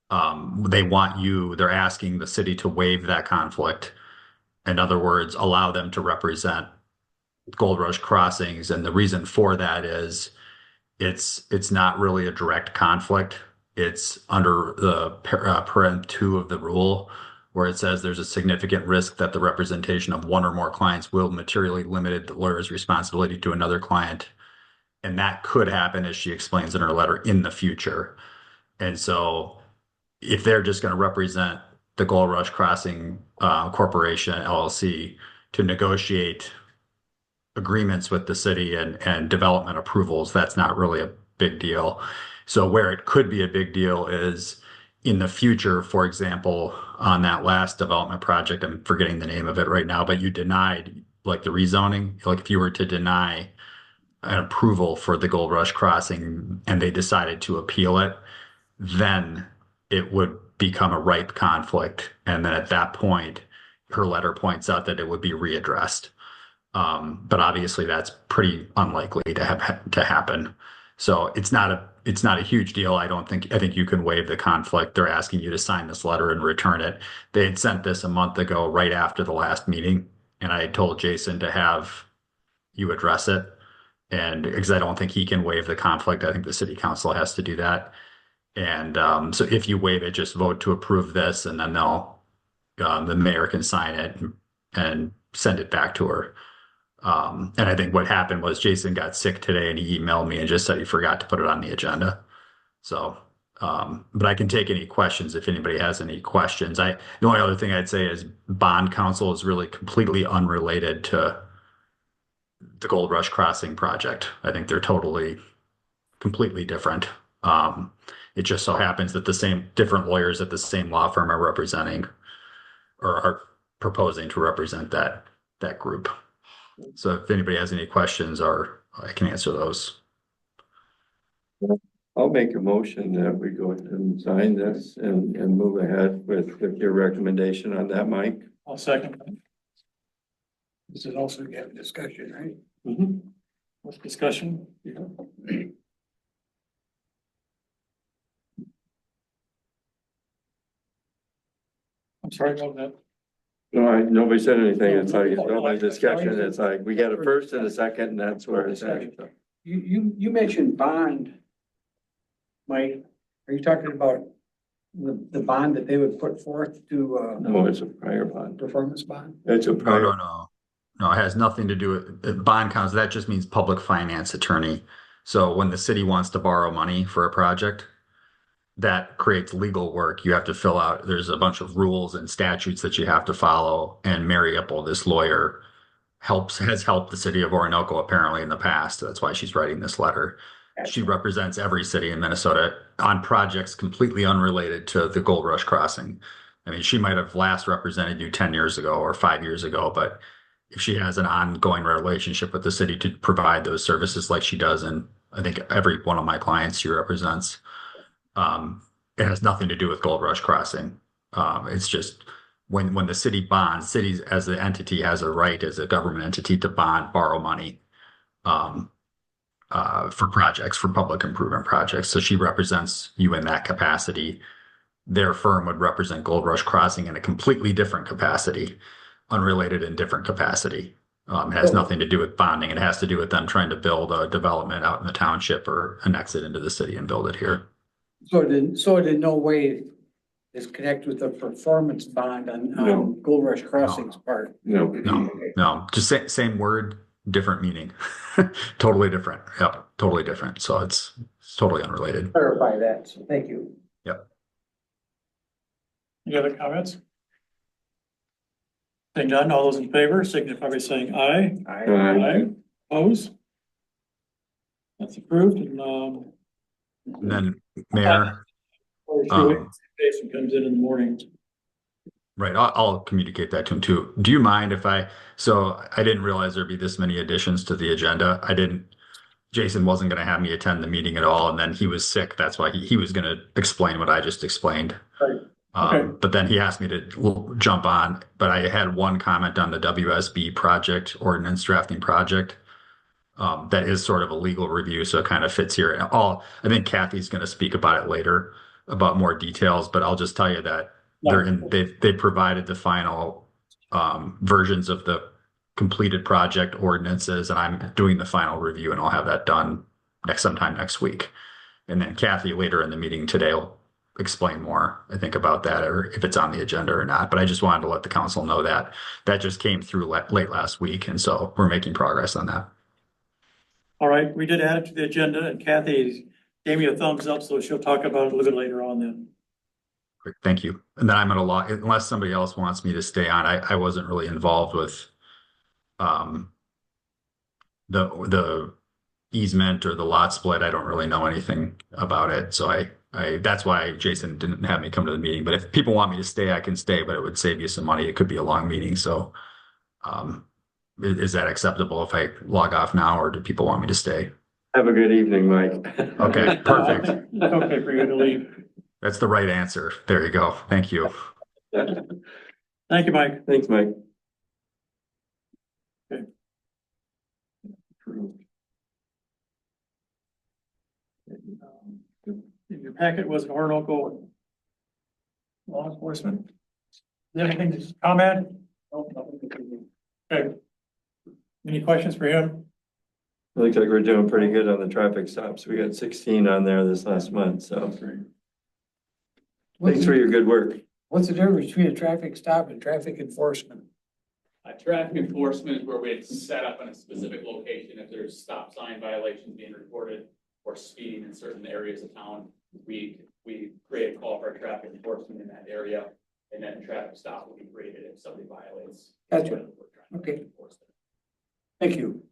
They're asking the city to waive that conflict. In other words, allow them to represent Gold Rush Crossings. And the reason for that is it's not really a direct conflict. It's under the parent 2 of the rule, where it says there's a significant risk that the representation of one or more clients will materially limit the lawyer's responsibility to another client. And that could happen, as she explains in her letter, in the future. And so if they're just going to represent the Gold Rush Crossing Corporation, LLC, to negotiate agreements with the city and development approvals, that's not really a big deal. So where it could be a big deal is in the future, for example, on that last development project, I'm forgetting the name of it right now, but you denied like the rezoning, like if you were to deny an approval for the Gold Rush Crossing and they decided to appeal it, then it would become a ripe conflict. And then at that point, her letter points out that it would be readdressed. But obviously that's pretty unlikely to happen. So it's not a huge deal. I think you can waive the conflict. They're asking you to sign this letter and return it. They had sent this a month ago, right after the last meeting. And I had told Jason to have you address it. And because I don't think he can waive the conflict, I think the city council has to do that. And so if you waive it, just vote to approve this, and then the mayor can sign it and send it back to her. And I think what happened was Jason got sick today and he emailed me and just said he forgot to put it on the agenda. So, but I can take any questions if anybody has any questions. The only other thing I'd say is bond counsel is really completely unrelated to the Gold Rush Crossing project. I think they're completely different. It just so happens that different lawyers at the same law firm are representing or are proposing to represent that group. So if anybody has any questions, or I can answer those. I'll make a motion that we go ahead and sign this and move ahead with your recommendation on that, Mike. I'll second. This is also a discussion, right? Mm-hmm. What's discussion? Yeah. I'm sorry about that. No, nobody said anything. It's like, it's no discussion. It's like, we got a first and a second, and that's where it's at. You mentioned bond. Mike, are you talking about the bond that they would put forth to, No, it's a prior bond. performance bond? It's a No, prior. no, it has nothing to do with bond counsel. That just means public finance attorney. So when the city wants to borrow money for a project, that creates legal work. You have to fill out, there's a bunch of rules and statutes that you have to follow. And Mary Ipple, this lawyer, has helped the city of Orinoco apparently in the past. That's why she's writing this letter. She represents every city in Minnesota on projects completely unrelated to the Gold Rush Crossing. I mean, she might have last represented you 10 years ago or 5 years ago, but if she has an ongoing relationship with the city to provide those services like she does, and I think every one of my clients she represents, it has nothing to do with Gold Rush Crossing. It's just when the city bonds, cities as an entity has a right as a government entity to borrow money for projects, for public improvement projects. So she represents you in that capacity. Their firm would represent Gold Rush Crossing in a completely different capacity, unrelated and different capacity. It has nothing to do with bonding. It has to do with them trying to build a development out in the township or annex it into the city and build it here. So it in no way is connected with the performance bond on Gold Rush Crossing's part. No, just same word, different meaning. Totally different. Yep, totally different. So it's totally unrelated. Clarify that, so thank you. Yep. Any other comments? Seeing none, all those in favor signify by saying aye. Aye. Oppose? That's approved and, And then Mayor, Jason comes in the morning. right, I'll communicate that to him too. Do you mind if so I didn't realize there'd be this many additions to the agenda. Jason wasn't going to have me attend the meeting at all. And then he was sick. That's why he was going to explain what I just explained. Right. Okay. But then he asked me to jump on, but I had one comment on the WSB project, ordinance drafting project. That is sort of a legal review, so it kind of fits here. And I think Kathy's going to speak about it later, about more details, but I'll just tell you that they provided the final versions of the completed project ordinances, and I'm doing the final review, and I'll have that done sometime next week. And then Kathy later in the meeting today will explain more, I think, about that, or if it's on the agenda or not. But I just wanted to let the council know that just came through late last week, and so we're making progress on that. All right, we did add it to the agenda and Kathy gave me a thumbs up, so she'll talk about it a little bit later on then. Great, thank you. And then I'm going to unless somebody else wants me to stay on, I wasn't really involved with the easement or the lot split. I don't really know anything about it. So that's why Jason didn't have me come to the meeting. But if people want me to stay, I can stay, but it would save you some money. It could be a long meeting. So is that acceptable if I log off now, or do people want me to stay? Have a good evening, Mike. Okay, perfect. It's okay for you to leave. That's the right answer. There you go. Thank you. Thank you, Mike. Thanks, Mike. Okay. Approved. In your packet was an Orinoco law enforcement. Is there anything to comment? Okay. Any questions for him? It looks like we're doing pretty good on the traffic stops. We got 16 on there this last month, so. Thanks for your good work. What's the difference between a traffic stop and traffic enforcement? Traffic enforcement is where we set up in a specific location. If there's stop sign violations being reported or speeding in certain areas of town, we create a call for traffic enforcement in that area, and then a traffic stop will be created if somebody violates. Gotcha. Okay. Thank you.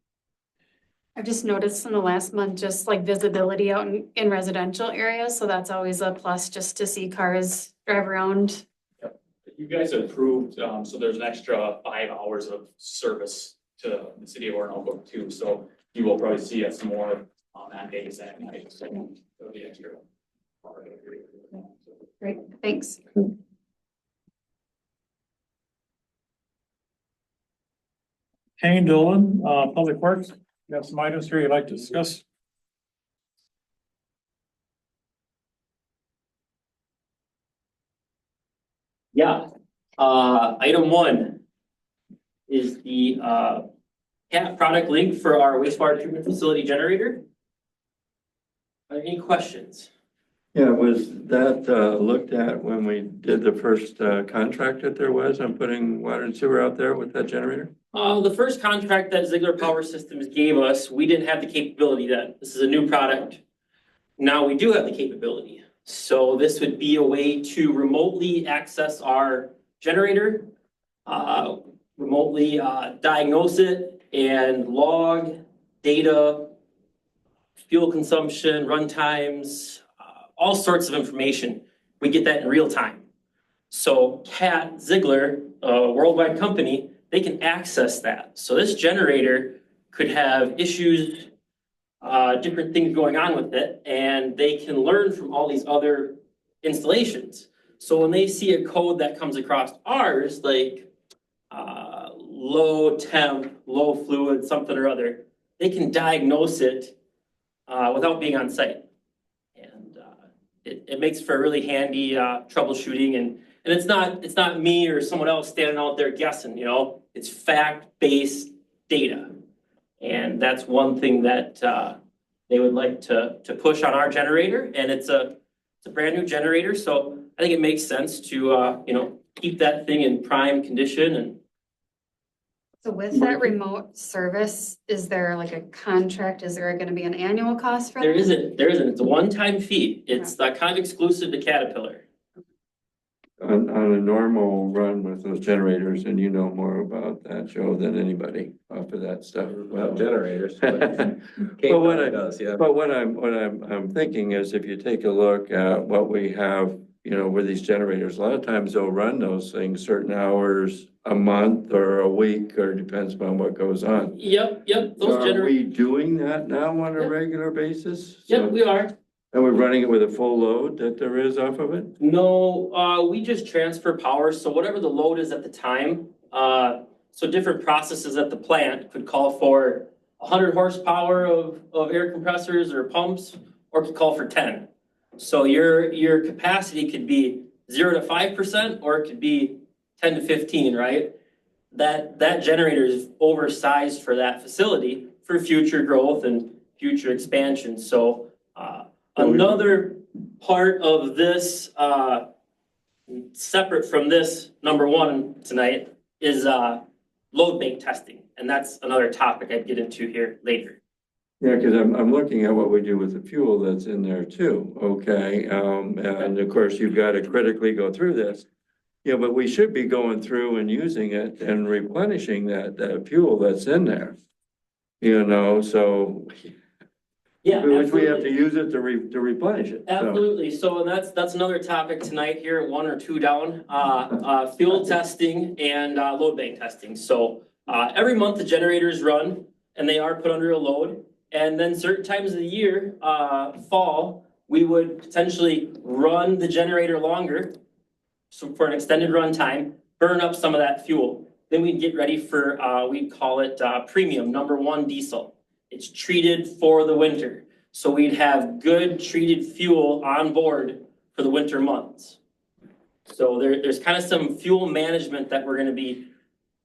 I've just noticed in the last month, just like visibility out in residential areas, so that's always a plus, just to see cars drive around. You guys approved, so there's an extra 5 hours of service to the city of Orinoco too, so you will probably see us more on days and nights, so it'll be extra. Great, thanks. Kane Dolan, Public Works. You have some items here you'd like to discuss? Yeah, item 1 is the CAT product link for our wastewater treatment facility generator. Are there any questions? Yeah, was that looked at when we did the first contract that there was on putting water and sewer out there with that generator? The first contract that Ziegler Power Systems gave us, we didn't have the capability then. This is a new product. Now we do have the capability. So this would be a way to remotely access our generator, remotely diagnose it and log data, fuel consumption, run times, all sorts of information. We get that in real time. So Cat Ziegler, a worldwide company, they can access that. So this generator could have issues, different things going on with it, and they can learn from all these other installations. So when they see a code that comes across ours, like low temp, low fluid, something or other, they can diagnose it without being on site. And it makes for a really handy troubleshooting, and it's not me or someone else standing out there guessing, you know, it's fact-based data. And that's one thing that they would like to push on our generator, and it's a brand new generator, so I think it makes sense to you know, keep that thing in prime condition. And So with that remote service, is there like a contract? Is there gonna be an annual cost for that? there isn't, it's a one-time fee. It's kind of exclusive to Caterpillar. On a normal run with those generators, and you know more about that, Joe, than anybody off of that stuff. Well, generators. But what I'm thinking is if you take a look at what we have, you know, with these generators, a lot of times they'll run those things certain hours a month or a week, or depends upon what goes on. Yep, So those are generators. we doing that now on a regular basis? Yep, we are. And we're running it with a full load that there is off of it? No, we just transfer power, so whatever the load is at the time, so different processes at the plant could call for 100 horsepower of air compressors or pumps, or could call for 10. So your capacity could be 0 to 5%, or it could be 10 to 15, right? That generator is oversized for that facility for future growth and future expansion, so another part of this, separate from this number one tonight, is load bank testing. And that's another topic I'd get into here later. Yeah, because I'm looking at what we do with the fuel that's in there too, okay? And of course, you've got to critically go through this. Yeah, but we should be going through and using it and replenishing that fuel that's in there. You know, so. Yeah, Which we have to use it to replenish it. So. Absolutely. So that's another topic tonight here at 1 or 2 down, fuel testing and load bank testing. So every month the generators run and they are put under a load. And then certain times of the year, fall, we would potentially run the generator longer. So for an extended run time, burn up some of that fuel. Then we'd get ready for, we'd call it premium, number 1 diesel. It's treated for the winter. So we'd have good treated fuel on board for the winter months. So there's kind of some fuel management that we're gonna be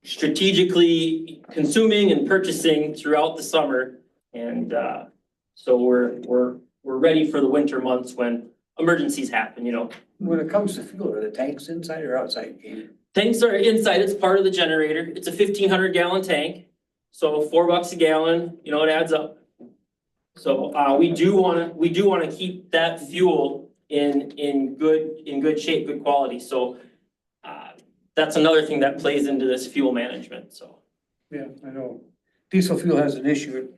strategically consuming and purchasing throughout the summer. And so we're ready for the winter months when emergencies happen, you know. When it comes to fuel, are the tanks inside or outside? Tanks are inside, it's part of the generator. It's a 1,500 gallon tank. So $4 a gallon, you know, it adds up. So we do wanna keep that fuel in good shape, good quality. So that's another thing that plays into this fuel management, so. Yeah, I know. Diesel fuel has an issue.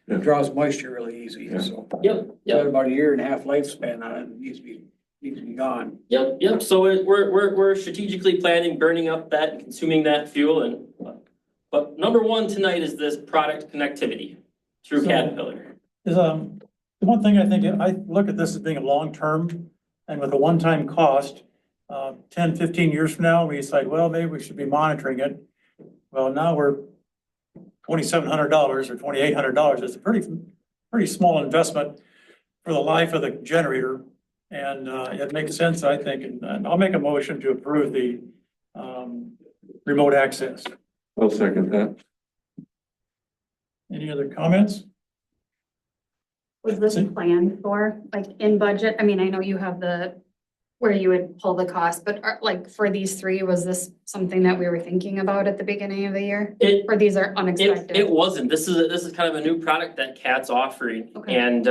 It draws moisture really easy, so. Yep. Got about a 1.5 year lifespan on it. It needs to be gone. Yep. So we're strategically planning burning up that and consuming that fuel, and but number 1 tonight is this product connectivity through Caterpillar. Is the one thing I think, I look at this as being a long-term and with a one-time cost. 10, 15 years from now, we decide, well, maybe we should be monitoring it. Well, now we're $2,700 or $2,800. It's a pretty small investment for the life of the generator. And it makes sense, I think, and I'll make a motion to approve the remote access. I'll second that. Any other comments? Was this planned for, like, in budget? I mean, I know you have where you would pull the cost, but like for these three, was this something that we were thinking about at the beginning of the year? Or these are unexpected? It wasn't. This is kind of a new product that CAT's offering. Okay. And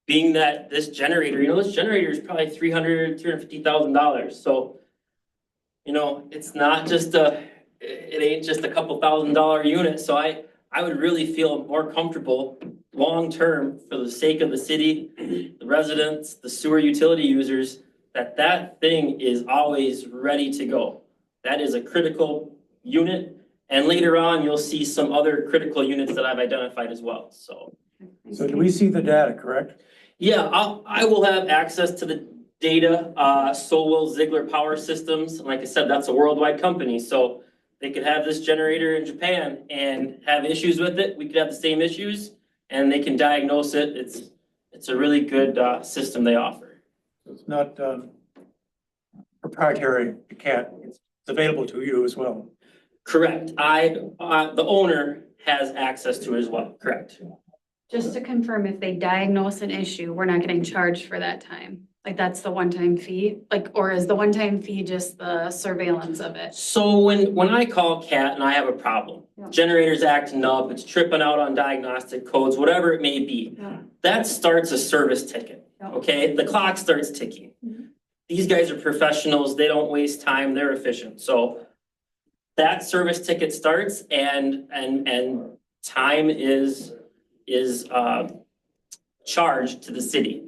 being that this generator, this generator is probably $350,000. So, it's not just it ain't just a couple $1,000 unit. So I would really feel more comfortable long-term for the sake of the city, the residents, the sewer utility users, that thing is always ready to go. That is a critical unit. And later on, you'll see some other critical units that I've identified as well, so. So do we see the data, correct? Yeah, I will have access to the data, so will Ziegler Power Systems. And like I said, that's a worldwide company, so they could have this generator in Japan and have issues with it. We could have the same issues and they can diagnose it. It's a really good system they offer. It's not proprietary, it's available to you as well. Correct. The owner has access to it as well, correct. Just to confirm, if they diagnose an issue, we're not getting charged for that time? Like that's the one-time fee? Or is the one-time fee just the surveillance of it? So when I call CAT and I have a problem, generator's acting up, it's tripping out on diagnostic codes, whatever it may be, that starts a service ticket, okay? The clock starts ticking. These guys are professionals, they don't waste time, they're efficient. So that service ticket starts and time is charged to the city.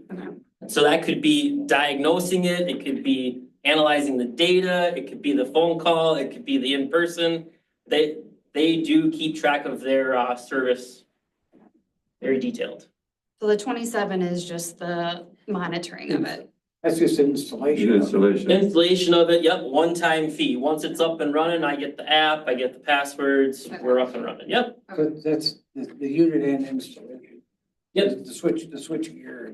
So that could be diagnosing it, it could be analyzing the data, it could be the phone call, it could be the in-person. They do keep track of their service very detailed. So the 27 is just the monitoring of it? That's just installation. Installation of it, yep, one-time fee. Once it's up and running, I get the app, I get the passwords, we're up and running, yep. So that's the unit and installation. Yep. The switch gear.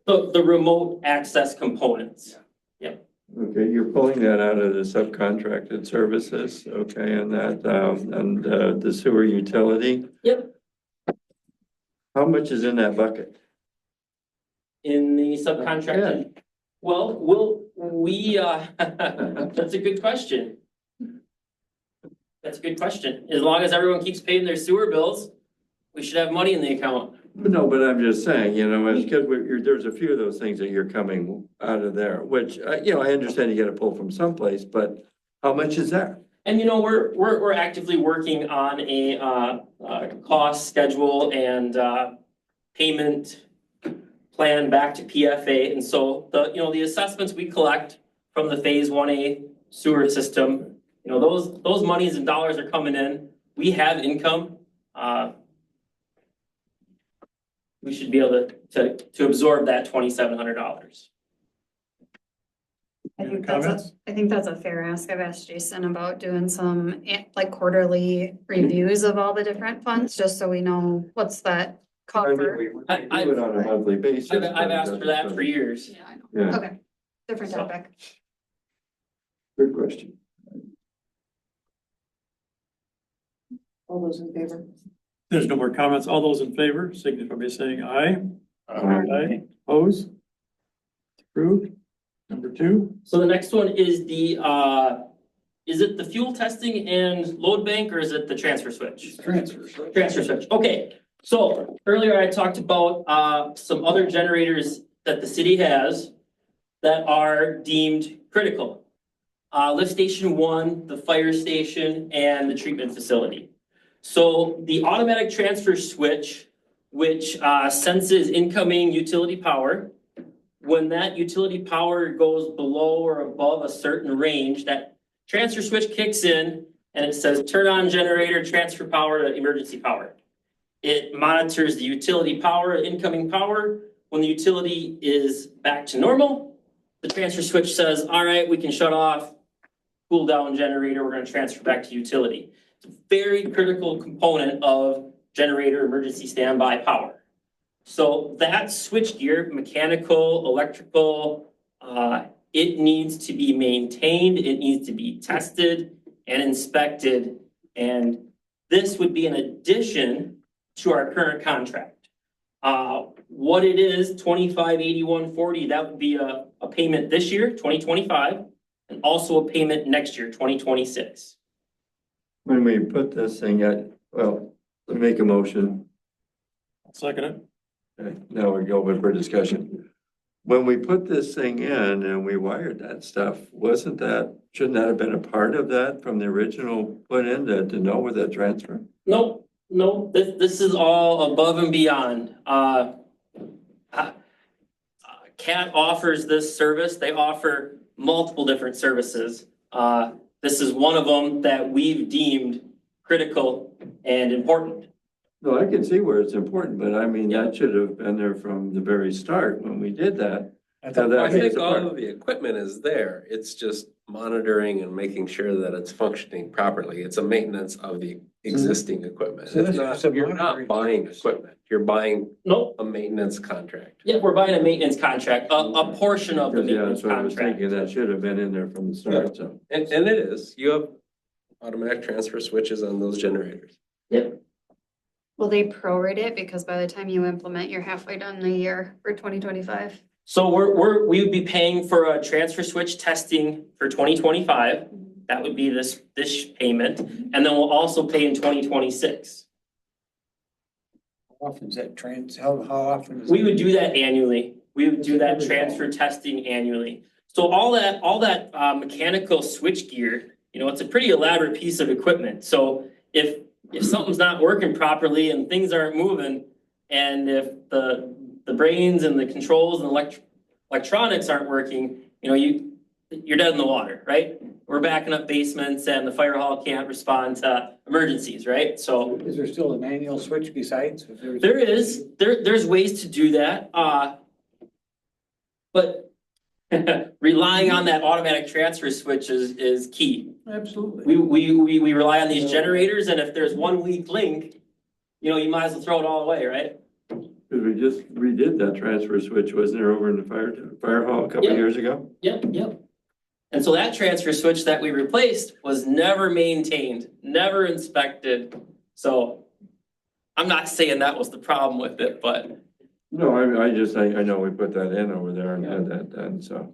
The remote access components. Yep. Okay, you're pulling that out of the subcontracted services, okay, and that, and the sewer utility? Yep. How much is in that bucket? In the subcontracted? Well, that's a good question. That's a good question. As long as everyone keeps paying their sewer bills, we should have money in the account. No, but I'm just saying, it's because there's a few of those things that you're coming out of there, which, I understand you gotta pull from someplace, but how much is that? And we're actively working on a cost schedule and payment plan back to PFA. And so the assessments we collect from the Phase 1A sewer system, those monies and dollars are coming in. We have income. We should be able to absorb that $2,700. I think that's a fair ask. I've asked Jason about doing some like quarterly reviews of all the different funds, just so we know what's that cover. We do it on a monthly basis. I've asked for that for years. Yeah, I know. Yeah. Okay, different topic. Good question. All those in favor? There's no more comments. All those in favor, signify by saying aye. Aye. Oppose? Approved. Number 2. So the next one is is it the fuel testing and load bank, or is it the transfer switch? Transfer switch, okay. So earlier I talked about some other generators that the city has that are deemed critical. Lift station 1, the fire station, and the treatment facility. So the automatic transfer switch, which senses incoming utility power, when that utility power goes below or above a certain range, that transfer switch kicks in and it says, turn on generator, transfer power to emergency power. It monitors the utility power, incoming power. When the utility is back to normal, the transfer switch says, all right, we can shut off, cool down generator, we're gonna transfer back to utility. It's a very critical component of generator emergency standby power. So that switchgear, mechanical, electrical, it needs to be maintained, it needs to be tested and inspected. And this would be an addition to our current contract. what it is, 258140, that would be a payment this year, 2025, and also a payment next year, 2026. When we put this thing at, well, let me make a motion. Second it. Okay, now we go over for discussion. When we put this thing in and we wired that stuff, shouldn't that have been a part of that from the original put in to know where that transfer? No, this is all above and beyond. CAT offers this service. They offer multiple different services. This is one of them that we've deemed critical and important. No, I can see where it's important, but I mean, that should have been there from the very start when we did that. I think all of the equipment is there. It's just monitoring and making sure that it's functioning properly. It's a maintenance of the existing equipment. So It's this not, is a you're not monitoring buying equipment. You're buying Nope. a maintenance contract. Yeah, we're buying a maintenance contract, a portion of the Yeah, maintenance that's what I was contract. thinking. That should have been in there from the start, so. And it is. You have automatic transfer switches on those generators. Yep. Will they prorate it? Because by the time you implement, you're halfway done the year for 2025. So we would be paying for a transfer switch testing for 2025. That would be this payment, and then we'll also pay in 2026. How often is that how often is? We would do that annually. We would do that transfer testing annually. So all that mechanical switch gear, it's a pretty elaborate piece of equipment. So if something's not working properly and things aren't moving, and if the brains and the controls and electronics aren't working, you're dead in the water, right? We're backing up basements and the fire hall can't respond to emergencies, right? So Is there still a manual switch besides? there's ways to do that, but relying on that automatic transfer switch is key. Absolutely. We rely on these generators, and if there's one weak link, you might as well throw it all away, right? Cause we just redid that transfer switch, wasn't there, over in the fire hall a couple of Yeah. years ago? Yep. And so that transfer switch that we replaced was never maintained, never inspected. So I'm not saying that was the problem with it, but No, I know we put that in over there and had that done, so.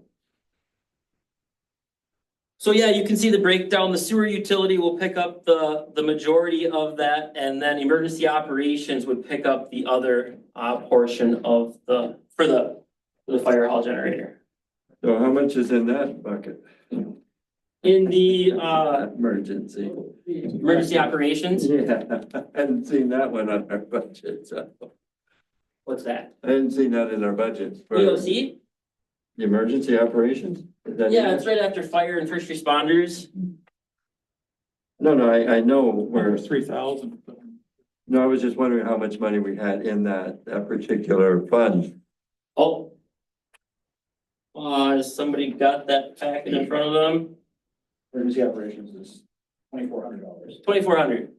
so yeah, you can see the breakdown. The sewer utility will pick up the majority of that, and then emergency operations would pick up the other portion of the fire hall generator. So how much is in that bucket? In the Emergency. emergency operations, Yeah, I hadn't seen that one on our budget, so. what's that? I hadn't seen that in our budget. for EOC? The emergency operations? Is that in Yeah, there? it's right after fire and first responders. No, I know where, 3,000. no, I was just wondering how much money we had in that particular fund. Oh. Somebody got that packet in front of them? Emergency operations is $2,400. 2,400.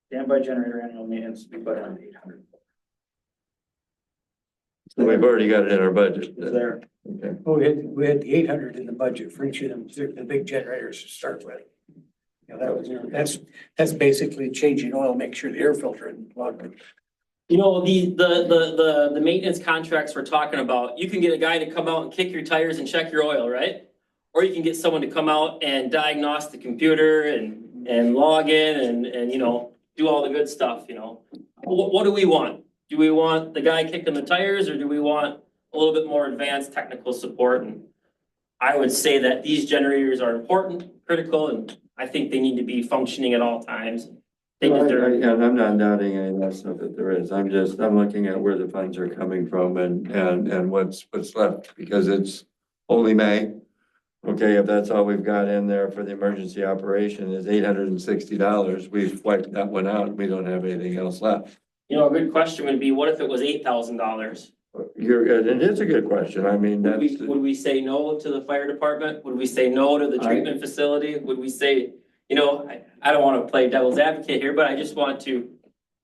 Standby generator annual maintenance, we put on 800. So we've already got it in our budget. It's there. Okay. Oh, we had the 800 in the budget for each of them, the big generators to start with. That's basically changing oil, make sure the air filter isn't clogged. The maintenance contracts we're talking about, you can get a guy to come out and kick your tires and check your oil, right? Or you can get someone to come out and diagnose the computer and log in and do all the good stuff, What do we want? Do we want the guy kicking the tires, or do we want a little bit more advanced technical support? And I would say that these generators are important, critical, and I think they need to be functioning at all times. They deserve. And I'm not doubting any of that stuff that there is. I'm looking at where the funds are coming from and what's left, because it's only May. Okay, if that's all we've got in there for the emergency operation is $860, we've wiped that one out. We don't have anything else left. A good question would be, what if it was $8,000? It is a good question. I mean, that's. Would we say no to the fire department? Would we say no to the treatment facility? Would we say, I don't want to play devil's advocate here, but I just want to.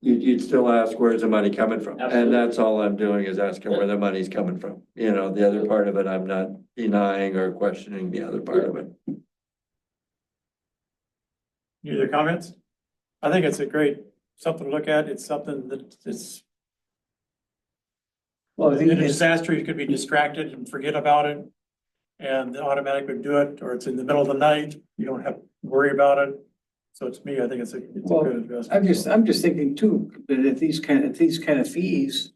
You'd still ask, where's the money coming from? Absolutely. And that's all I'm doing is asking where the money's coming from. The other part of it, I'm not denying or questioning the other part of it. Any other comments? I think it's something to look at. It's something that it's Well, In a disaster, you could be distracted and forget about it. And the automatic would do it, or it's in the middle of the night, you don't have to worry about it. So to me, I think it's a Well, good investment. I'm just thinking too, that if these kind of fees,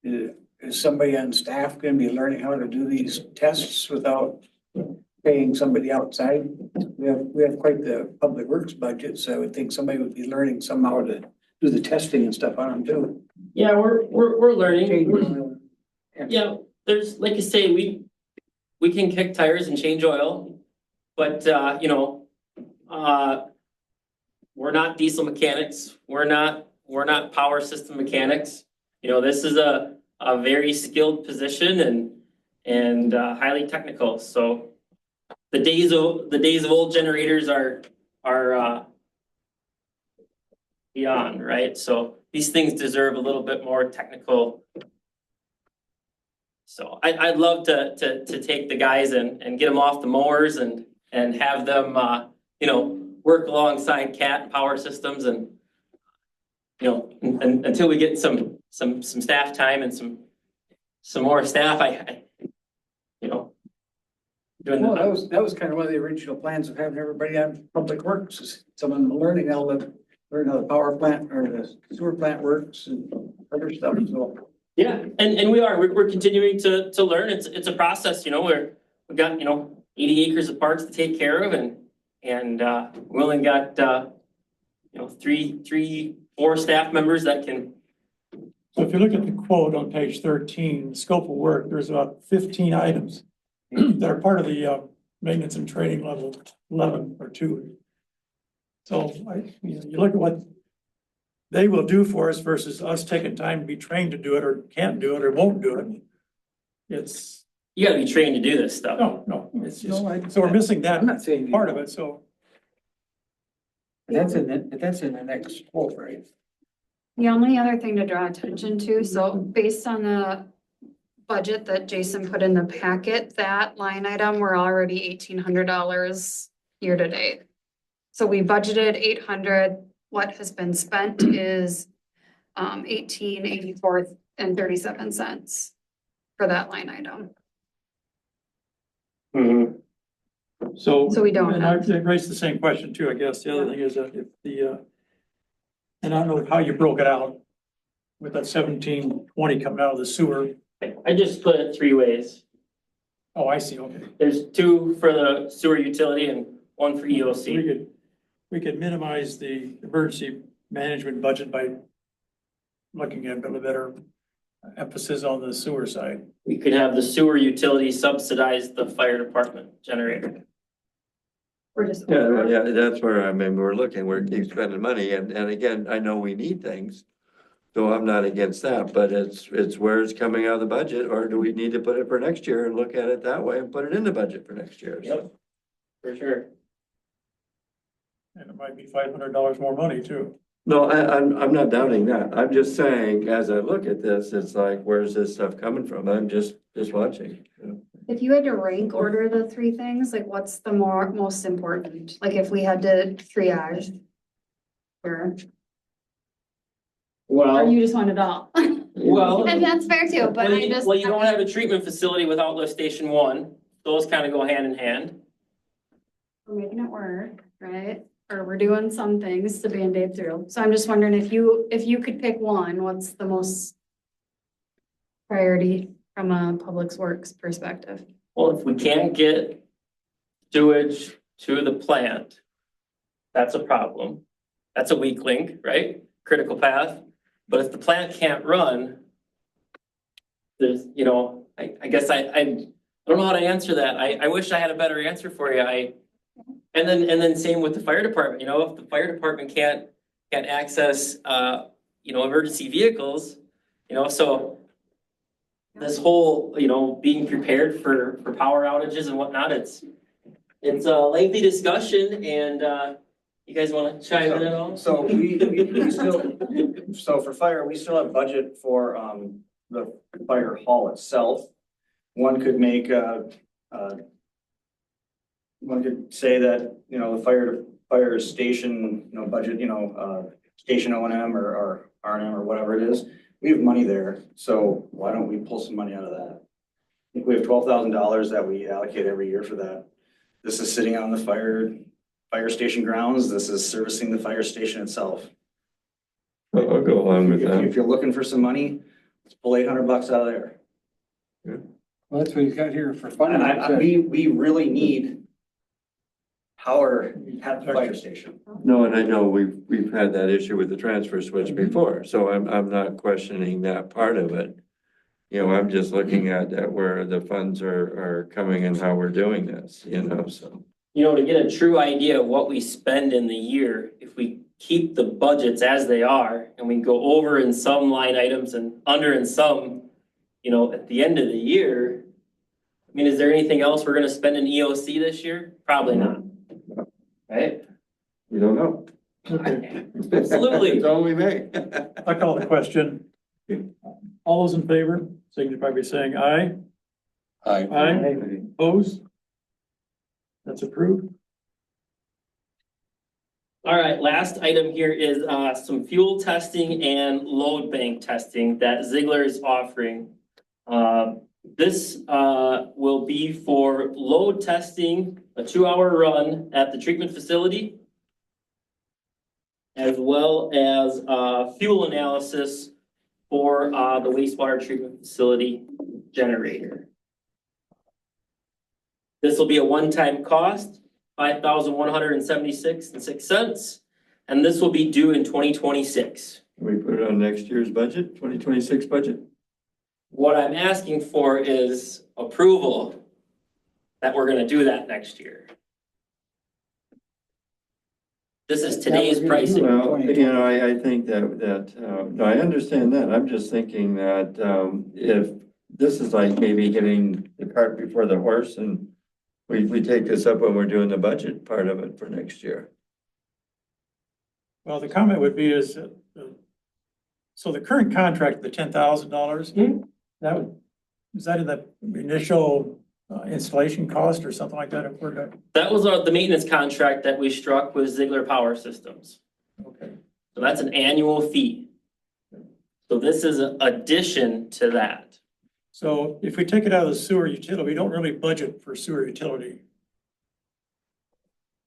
is somebody on staff gonna be learning how to do these tests without paying somebody outside? We have quite the public works budget, so I would think somebody would be learning somehow to do the testing and stuff on them too. Yeah, we're learning. Yeah, there's, like you say, we can kick tires and change oil, but, you know, we're not diesel mechanics. We're not power system mechanics. You know, this is a very skilled position and highly technical. So the days of old generators are beyond, right? So these things deserve a little bit more technical. So I'd love to take the guys and get them off the mowers and have them, you know, work alongside CAT and power systems and, you know, until we get some staff time and some more staff, I you know. Well, that was kind of one of the original plans of having everybody on public works, is someone learning how the power plant or the sewer plant works and other stuff, so. Yeah, and we're continuing to learn. It's a process, you know, we've got, you know, 80 acres of parks to take care of and we only got, you know, 4 staff members that can. So if you look at the quote on page 13, scope of work, there's about 15 items that are part of the maintenance and training level 11 or 2. So you look at what they will do for us versus us taking time to be trained to do it or can't do it or won't do it. It's. You gotta be trained to do this stuff. No, it's just, so we're missing that I'm not saying part of it, so. That's in the next quote, right? The only other thing to draw attention to, so based on the budget that Jason put in the packet, that line item, we're already $1,800 year to date. So we budgeted 800, what has been spent is 1884 and 37 cents for that line item. So. So we don't And I have- raised the same question too, I guess. The other thing is that if and I don't know how you broke it out with that 1720 coming out of the sewer. I just split it 3 ways. Oh, I see, okay. There's 2 for the sewer utility and 1 for EOC. We could minimize the emergency management budget by looking at a better emphasis on the sewer side. We could have the sewer utility subsidize the fire department generator. We're just. Yeah, that's where, I mean, we're looking, we're keep spending money, and again, I know we need things. So I'm not against that, but it's where it's coming out of the budget, or do we need to put it for next year and look at it that way and put it in the budget for next year? Yep, for sure. And it might be $500 more money too. No, I'm not doubting that. I'm just saying, as I look at this, it's like, where's this stuff coming from? I'm just watching. If you had to rank order the 3 things, like what's the most important? Like if we had to triage. Or Well, you just want it all? well. And that's fair too, but Well, I just. you don't have a treatment facility without lift station 1. Those kind of go hand in hand. We're making it work, right? Or we're doing some things to Band-Aid through. So I'm just wondering if you could pick one, what's the most priority from a public works perspective? Well, if we can't get sewage to the plant, that's a problem. That's a weak link, right? Critical path. But if the plant can't run, there's, you know, I guess I don't know how to answer that. I wish I had a better answer for you. And then same with the fire department, you know, if the fire department can't access, you know, emergency vehicles, you know, so this whole, you know, being prepared for power outages and whatnot, it's a lengthy discussion and, you guys want to chime in at all? So we still, so for fire, we still have budget for, the fire hall itself. One could make, one could say that, you know, the fire station, you know, budget, you know, station O&M or R&M or whatever it is, we have money there, so why don't we pull some money out of that? I think we have $12,000 that we allocate every year for that. This is sitting on the fire station grounds. This is servicing the fire station itself. I'll go along with that. If you're looking for some money, let's pull $800 out of there. Well, that's what he's got here for fun. And we really need power at the fire station. No, and I know we've had that issue with the transfer switch before, so I'm not questioning that part of it. You know, I'm just looking at where the funds are coming and how we're doing this, you know, so. You know, to get a true idea of what we spend in the year, if we keep the budgets as they are and we go over in some line items and under in some, you know, at the end of the year, I mean, is there anything else we're gonna spend in EOC this year? Probably not. Right? You don't know. Absolutely. It's all we make. I call the question. All those in favor, signify by saying aye. Aye. Aye. Opposed? That's approved. All right, last item here is some fuel testing and load bank testing that Ziegler is offering. This will be for load testing, a 2-hour run at the treatment facility, as well as fuel analysis for the wastewater treatment facility generator. This will be a one-time cost, $5,176.06, and this will be due in 2026. Can we put it on next year's budget, 2026 budget? What I'm asking for is approval that we're gonna do that next year. This is today's pricing. Well, you know, I think that, no, I understand that. I'm just thinking that, if this is like maybe getting the cart before the horse and we take this up when we're doing the budget part of it for next year. Well, the comment would be is, so the current contract, the $10,000, is that in the initial installation cost or something like that? If we're to, That was the maintenance contract that we struck with Ziegler Power Systems. okay. So that's an annual fee. So this is an addition to that. So if we take it out of the sewer utility, we don't really budget for sewer utility.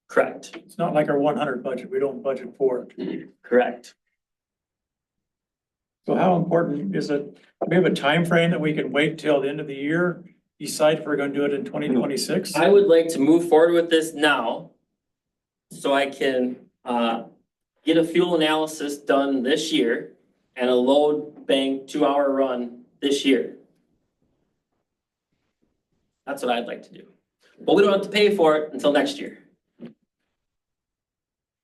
Correct. It's not like our 100 budget. We don't budget for it. Correct. So how important is it? Do we have a time frame that we can wait till the end of the year, decide if we're going to do it in 2026? I would like to move forward with this now, so I can get a fuel analysis done this year and a load bank 2-hour run this year. That's what I'd like to do. But we don't have to pay for it until next year.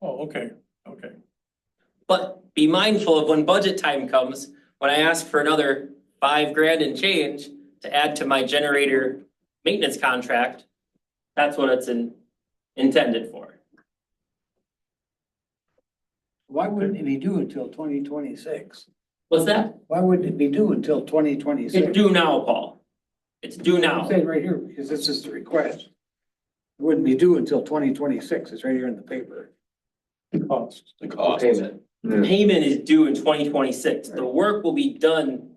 Oh, okay, okay. But be mindful of when budget time comes, when I ask for another $5,000 and change to add to my generator maintenance contract, that's what it's intended for. Why wouldn't it be due until 2026? What's that? Why wouldn't it be due until 2026? It's due now, Paul. It's due now. I'm saying right here, because this is the request. It wouldn't be due until 2026. It's right here in the paper. The cost. The cost. Payment. The payment is due in 2026. The work will be done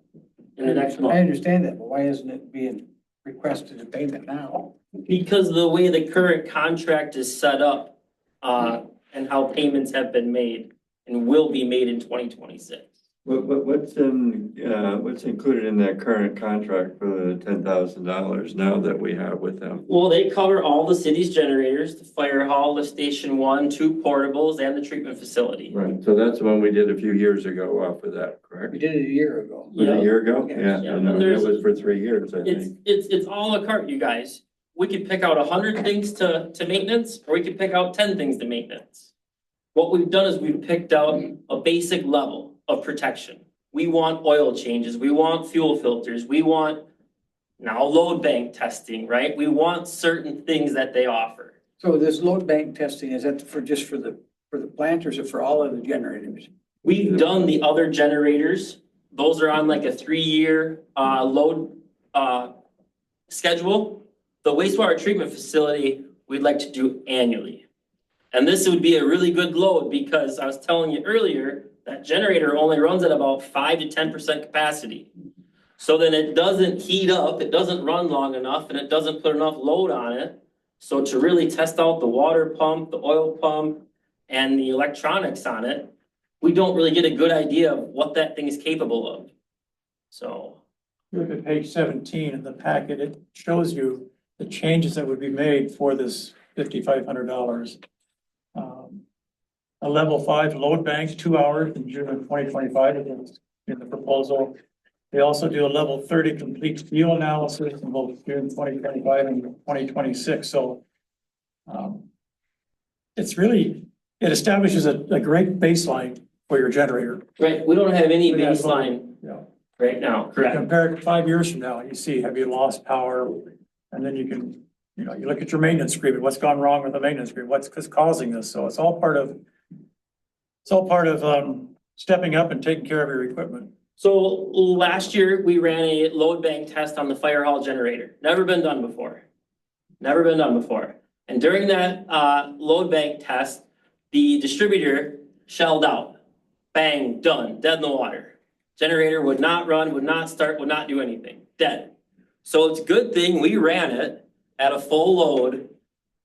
in the next I month. understand that, but why isn't it being requested a payment now? Because of the way the current contract is set up, and how payments have been made and will be made in 2026. What's included in that current contract for the $10,000 now that we have with them? Well, they cover all the city's generators, the fire hall, the station 1, 2 portables, and the treatment facility. Right, so that's the one we did a few years ago off of that, correct? We did it a year ago. Was it a year ago? Yeah. Yeah, and it was for 3 years, I think. It's all a cart, you guys. We could pick out 100 things to maintenance, or we could pick out 10 things to maintenance. What we've done is we've picked out a basic level of protection. We want oil changes, we want fuel filters, we want now load bank testing, right? We want certain things that they offer. So this load bank testing, is that for just for the plant or is it for all of the generators? We've done the other generators. Those are on like a 3-year load schedule. The wastewater treatment facility, we'd like to do annually. And this would be a really good load because I was telling you earlier, that generator only runs at about 5 to 10% capacity. So then it doesn't heat up, it doesn't run long enough, and it doesn't put enough load on it. So to really test out the water pump, the oil pump, and the electronics on it, we don't really get a good idea of what that thing is capable of. So, Look at page 17 in the packet, it shows you the changes that would be made for this $5,500. A level 5 load bank, 2 hours in June of 2025 in the proposal. They also do a level 30 complete fuel analysis in both June 2025 and 2026. So it's really, it establishes a great baseline for your generator. right, we don't have any It has baseline Yeah. right now, correct? Compare it 5 years from now, you see, have you lost power? And then you can, you look at your maintenance agreement, what's gone wrong with the maintenance agreement, what's causing this? So it's all part of stepping up and taking care of your equipment. So last year, we ran a load bank test on the fire hall generator. Never been done before. Never been done before. And during that load bank test, the distributor shelled out. Bang, done, dead in the water. Generator would not run, would not start, would not do anything, dead. So it's a good thing we ran it at a full load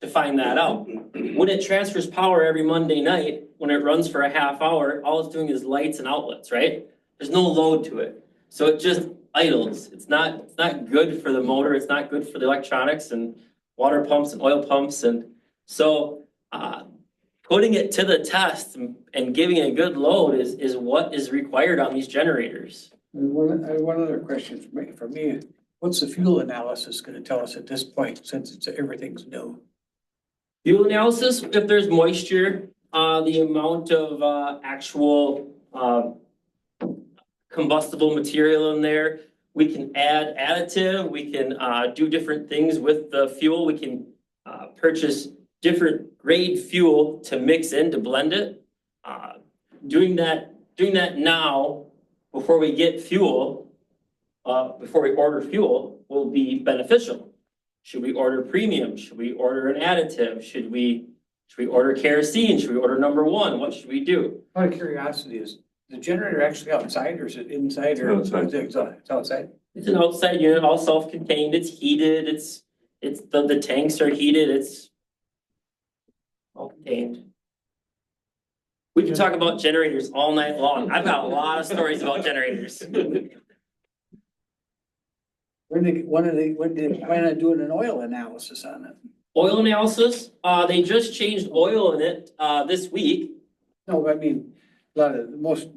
to find that out. When it transfers power every Monday night, when it runs for a half hour, all it's doing is lights and outlets, right? There's no load to it. So it just idles. It's not good for the motor. It's not good for the electronics and water pumps and oil pumps. And so putting it to the test and giving it a good load is what is required on these generators. One other question for me, what's the fuel analysis gonna tell us at this point, since everything's new? Fuel analysis, if there's moisture, the amount of actual combustible material in there. We can add additive, we can do different things with the fuel. We can purchase different grade fuel to mix in, to blend it. Doing that now, before we get fuel, before we order fuel, will be beneficial. Should we order premium? Should we order an additive? Should we order kerosene? Should we order number 1? What should we do? Out of curiosity, is the generator actually outside or is it inside or? Outside. It's outside. It's an outside unit, all self-contained, it's heated, it's the tanks are heated, it's all contained. We can talk about generators all night long. I've got a lot of stories about generators. When did they plan on doing an oil analysis on it? Oil analysis, they just changed oil in it, this week. No, I mean, a lot of, most,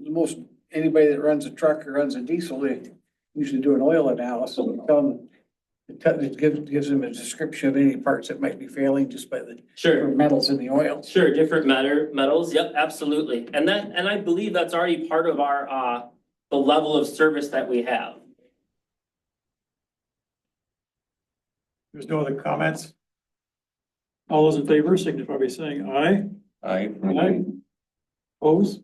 anybody that runs a truck or runs a diesel, they usually do an oil analysis and tell them, it gives them a description of any parts that might be failing just by the Sure. metals in the oil. Sure, different metals, yep, absolutely. And I believe that's already part of our, the level of service that we have. There's no other comments? All those in favor signify by saying aye. Aye. Opposed?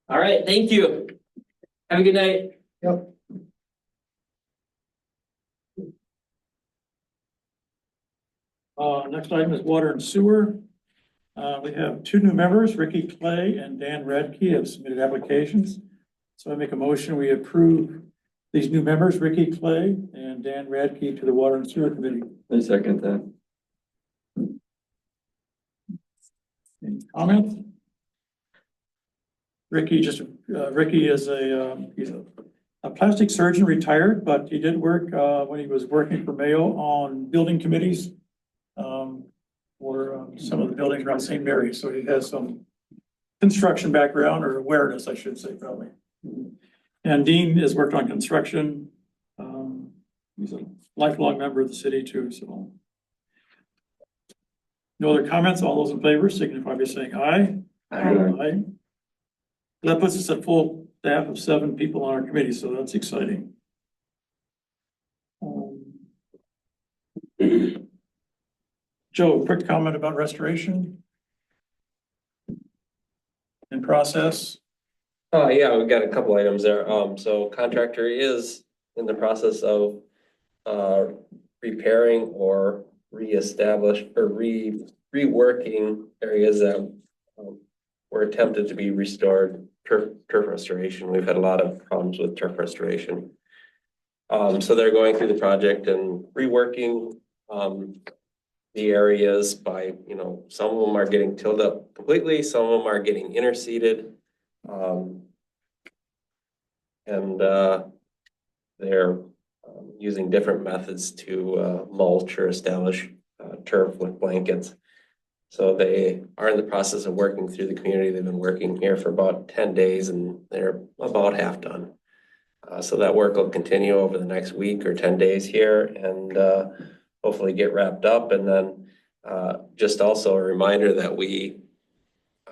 All right, thank you. Have a good night. Yep. Next item is water and sewer. We have 2 new members, Ricky Clay and Dan Radke have submitted applications. So I make a motion, we approve these new members, Ricky Clay and Dan Radke, to the Water and Sewer Committee. I second that. Any comments? Ricky is he's a plastic surgeon, retired, but he did work, when he was working for Mayo on building committees. For some of the buildings around St. Mary's, so he has some construction background or awareness, I should say, probably. And Dean has worked on construction. He's a lifelong member of the city too, so. No other comments? All those in favor signify by saying aye. Aye. That puts us at full staff of 7 people on our committee, so that's exciting. Joe, quick comment about restoration in process. Yeah, we've got a couple items there. So contractor is in the process of repairing or reestablish or reworking areas that were attempted to be restored, turf restoration. We've had a lot of problems with turf restoration. So they're going through the project and reworking the areas by, you know, some of them are getting tilled up completely, some of them are getting interseeded. And they're using different methods to mulch or establish turf with blankets. So they are in the process of working through the community. They've been working here for about 10 days and they're about half done. So that work will continue over the next week or 10 days here and hopefully get wrapped up. And then just also a reminder that we,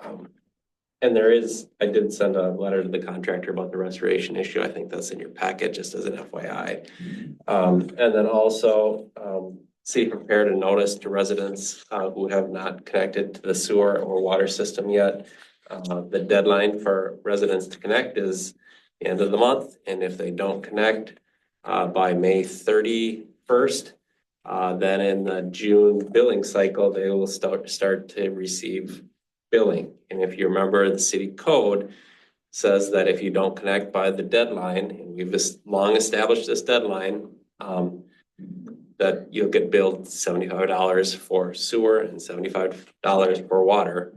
and I did send a letter to the contractor about the restoration issue. I think that's in your packet just as an FYI. And then also see prepare to notice to residents who have not connected to the sewer or water system yet. The deadline for residents to connect is the end of the month. And if they don't connect by May 31st, then in the June billing cycle, they will start to receive billing. And if you remember, the city code says that if you don't connect by the deadline, and we've long established this deadline, that you'll get billed $75 for sewer and $75 for water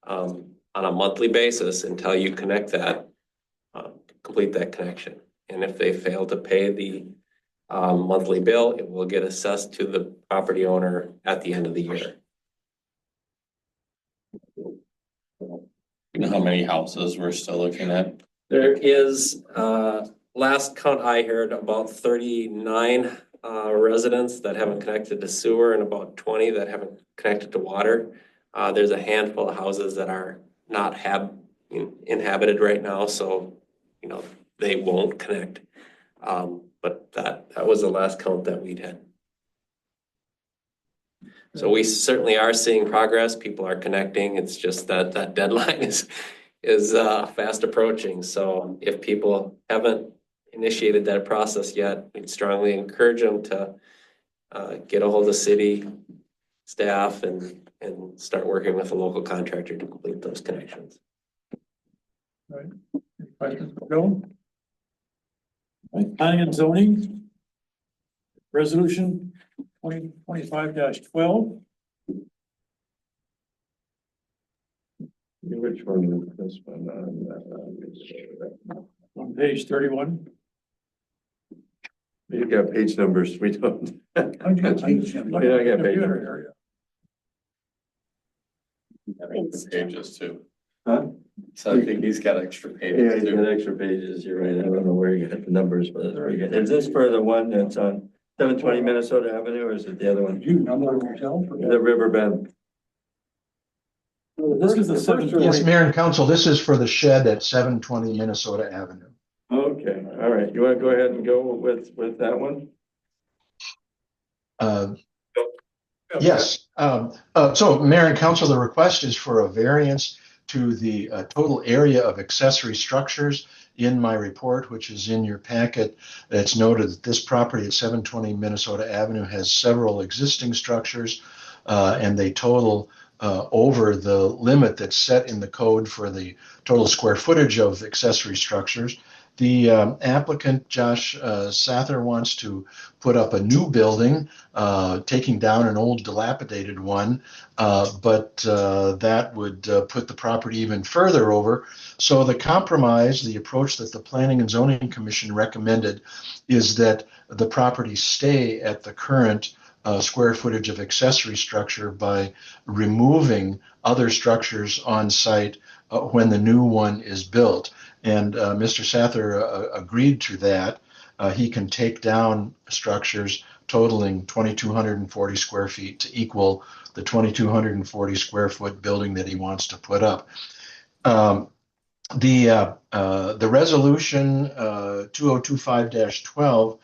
on a monthly basis until you connect that, complete that connection. And if they fail to pay the monthly bill, it will get assessed to the property owner at the end of the year. You know how many houses we're still looking at? There is, last count I heard, about 39 residents that haven't connected to sewer and about 20 that haven't connected to water. There's a handful of houses that are not inhabited right now, so you know they won't connect. But that was the last count that we'd had. So we certainly are seeing progress. People are connecting. It's just that that deadline is fast approaching. So if people haven't initiated that process yet, we'd strongly encourage them to get a hold of city staff and start working with a local contractor to complete those connections. Right. Any questions for Bill? Right. Planning and zoning. Resolution 2025-12. Which one is this one On page 31. You got page numbers, we don't. I got page numbers. Yeah, I got page numbers. Pages too. Huh? So I think he's got extra pages. Yeah, he's got extra pages, you're right, I don't know where you got the numbers, but that's very good. Is this for the one that's on 720 Minnesota Avenue, or is it the other one? You number yourself? The Riverbend. This is the 720. Yes, Mayor and Council, this is for the shed at 720 Minnesota Avenue. Okay, all right, you want to go ahead and go with that one? Yes, so Mayor and Council, the request is for a variance to the total area of accessory structures. In my report, which is in your packet, it's noted that this property at 720 Minnesota Avenue has several existing structures, and they total over the limit that's set in the code for the total square footage of accessory structures. The applicant, Josh Sather, wants to put up a new building, taking down an old dilapidated one, but that would put the property even further over. So the compromise, the approach that the Planning and Zoning Commission recommended, is that the property stay at the current square footage of accessory structure by removing other structures on site when the new one is built. And Mr. Sather agreed to that. He can take down structures totaling 2,240 square feet to equal the 2,240 square foot building that he wants to put up. The resolution 2025-12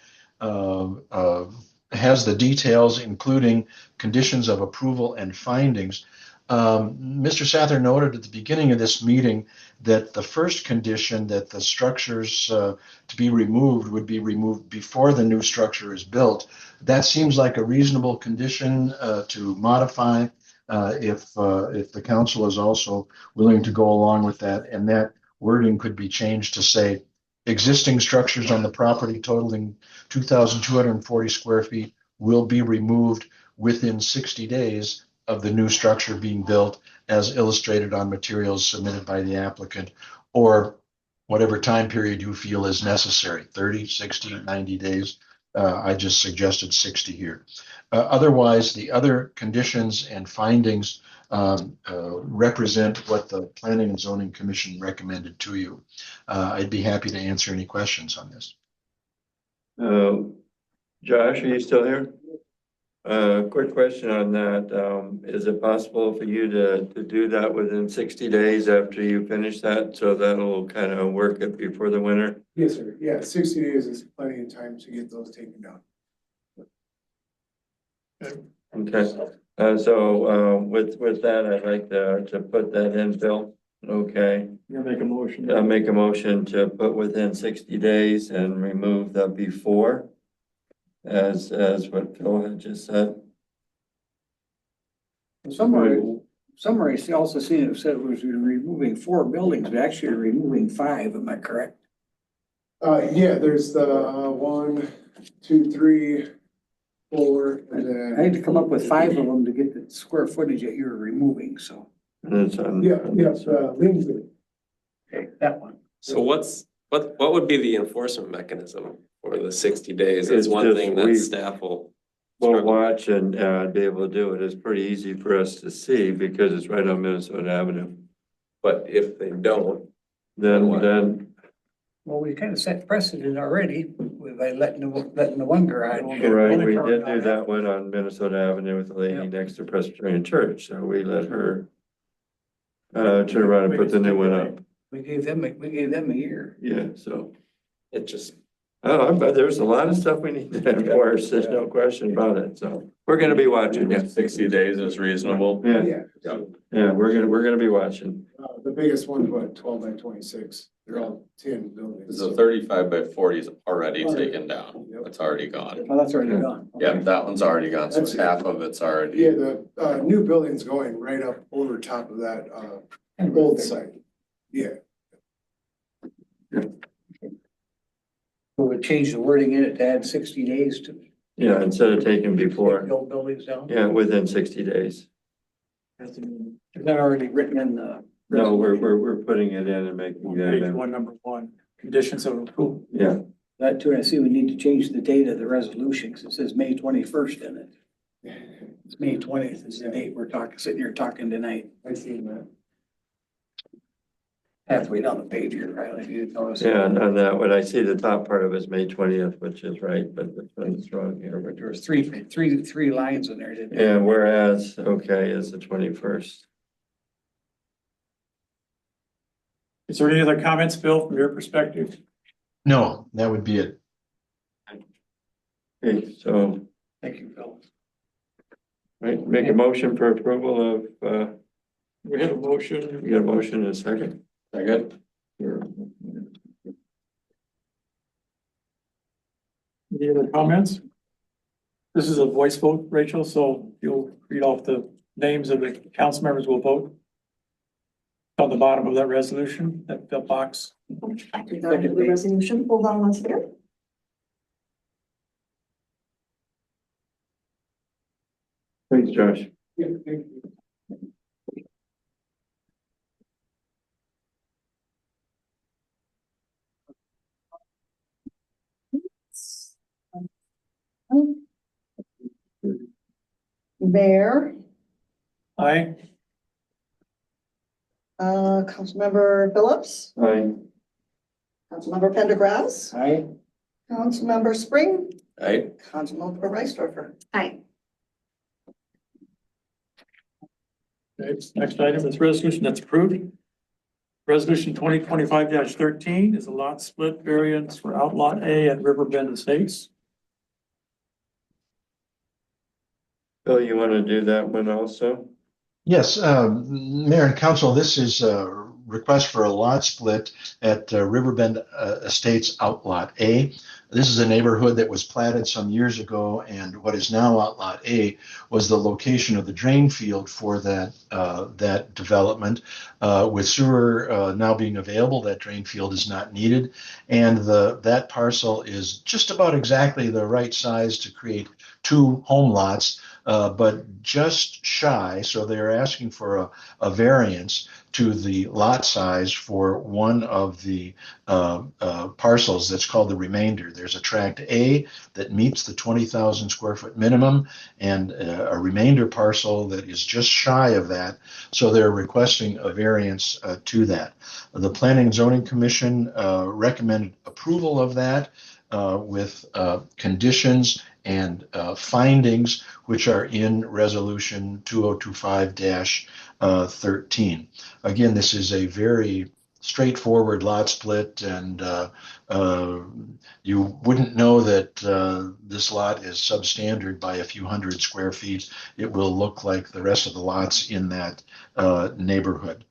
has the details, including conditions of approval and findings. Mr. Sather noted at the beginning of this meeting that the first condition, that the structures to be removed would be removed before the new structure is built. That seems like a reasonable condition to modify if the council is also willing to go along with that. And that wording could be changed to say, existing structures on the property totaling 2,240 square feet will be removed within 60 days of the new structure being built as illustrated on materials submitted by the applicant, or whatever time period you feel is necessary, 30, 60, 90 days. I just suggested 60 here. Otherwise, the other conditions and findings represent what the Planning and Zoning Commission recommended to you. I'd be happy to answer any questions on this. Josh, are you still here? Quick question on that. Is it possible for you to do that within 60 days after you finish that? So that'll kind of work it before the winter? Yes, sir. Yeah, 60 days is plenty of time to get those taken down. Okay, so with that, I'd like to put that in, Phil. Okay. You're gonna make a motion. I'll make a motion to put within 60 days and remove the before, as what Phil had just said. Summary also seen it said it was removing 4 buildings, but actually removing 5, am I correct? Yeah, there's the 1, 2, 3, 4, and then. I had to come up with 5 of them to get the square footage that you were removing, so. That's on. Lindsay. Okay, that one. So what would be the enforcement mechanism for the 60 days? That's It's one just thing that staff will. We'll watch and be able to do it. It's pretty easy for us to see because it's right on Minnesota Avenue. But if they don't, Then Well, we kind of set precedent already by letting the one garage. right, we did do that one on Minnesota Avenue with the lady next to Presbyterian Church, so we let her turn around and put the new one up. We gave them a year. Yeah, so, it just, but there's a lot of stuff we need to enforce, there's no question about it, so we're gonna be watching. Yeah, 60 days is reasonable. Yeah, yeah, we're gonna be watching. The biggest one's what, 12 by 26. They're all 10 buildings. The 35 by 40 is already taken down. It's already gone. Oh, that's already gone. Yeah, that one's already gone, so half of it's already. Yeah, the new building's going right up over top of that old site. Yeah. We would change the wording in it to add 60 days to. Yeah, instead of taking before, Build buildings down. yeah, within 60 days. Is that already written in the? No, we're putting it in and making Page that, 1, number 1, conditions of approval. yeah. That too, and I see we need to change the date of the resolution, because it says May 21st in it. It's May 20th is the date we're sitting here talking tonight. I seen that. Halfway down the page here, right? If you didn't notice. Yeah, and on that, what I see the top part of is May 20th, which is right, but this one's wrong here, but There was three lines in there, didn't there? yeah, whereas, okay, is the 21st. Is there any other comments, Bill, from your perspective? No, that would be it. Okay, so, Thank you, Phil. right, make a motion for approval of, We have a motion. we got a motion in a second. Second. Any other comments? This is a voice vote, Rachel, so you'll read off the names of the council members will vote on the bottom of that resolution, that box. The resolution, hold on one second. Thanks, Josh. Yeah, thank you. Bear, Aye. Councilmember Phillips, Aye. Councilmember Pendergrass, Aye. Councilmember Spring, Aye. Councilmember Reisdorfer. Aye. Okay, next item is resolution that's approved. Resolution 2025-13 is a lot split variance for Outlot A at Riverbend Estates. Bill, you want to do that one also? Yes, Mayor and Council, this is a request for a lot split at Riverbend Estates Outlot A. This is a neighborhood that was platted some years ago, and what is now Outlot A was the location of the drain field for that development. With sewer now being available, that drain field is not needed, and that parcel is just about exactly the right size to create two home lots. But just shy, so they're asking for a variance to the lot size for one of the parcels that's called the remainder. There's a tract A that meets the 20,000 square foot minimum and a remainder parcel that is just shy of that. So they're requesting a variance to that. The Planning and Zoning Commission recommended approval of that with conditions and findings which are in resolution 2025-13. Again, this is a very straightforward lot split, and you wouldn't know that this lot is substandard by a few hundred square feet. It will look like the rest of the lots in that neighborhood.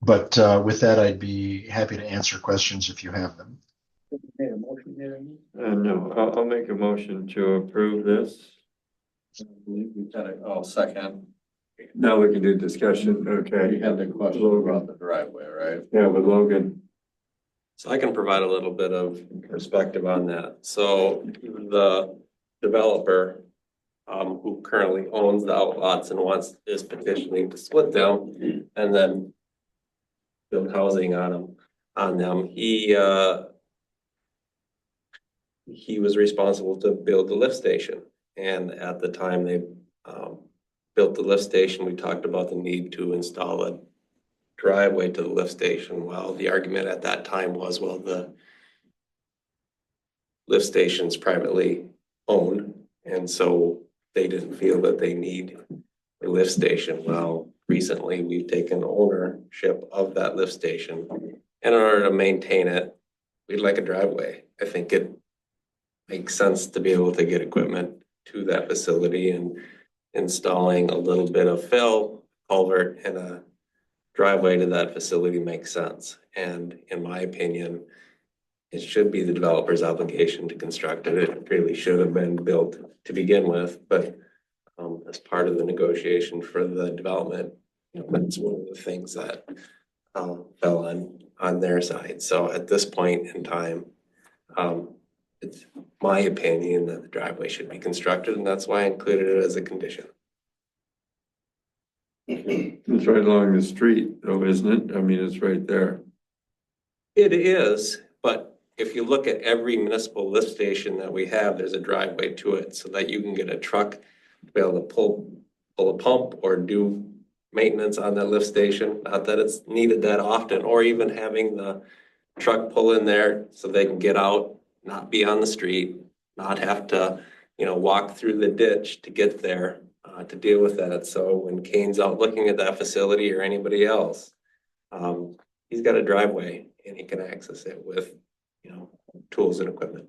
But with that, I'd be happy to answer questions if you have them. No, I'll make a motion to approve this. I believe we had a second. Now we can do discussion, okay. You had the question about the driveway, right? Yeah, with Logan. So I can provide a little bit of perspective on that. So the developer who currently owns the outlots and is petitioning to split them and then build housing on them. He was responsible to build the lift station. And at the time they built the lift station, we talked about the need to install a driveway to the lift station. Well, the argument at that time was, well, the lift station's privately owned, and so they didn't feel that they need a lift station. Well, recently we've taken ownership of that lift station. And in order to maintain it, we'd like a driveway. I think it makes sense to be able to get equipment to that facility, and installing a little bit of fill, culvert, and a driveway to that facility makes sense. And in my opinion, it should be the developer's obligation to construct it. It really should have been built to begin with, but as part of the negotiation for the development, that's one of the things that fell on their side. So at this point in time, it's my opinion that the driveway should be constructed, and that's why I included it as a condition. It's right along the street though, isn't it? I mean, it's right there. It is, but if you look at every municipal lift station that we have, there's a driveway to it so that you can get a truck to be able to pull a pump or do maintenance on that lift station. Not that it's needed that often, or even having the truck pull in there so they can get out, not be on the street, not have to, walk through the ditch to get there, to deal with that. So when Kane's out looking at that facility or anybody else, he's got a driveway and he can access it with, tools and equipment.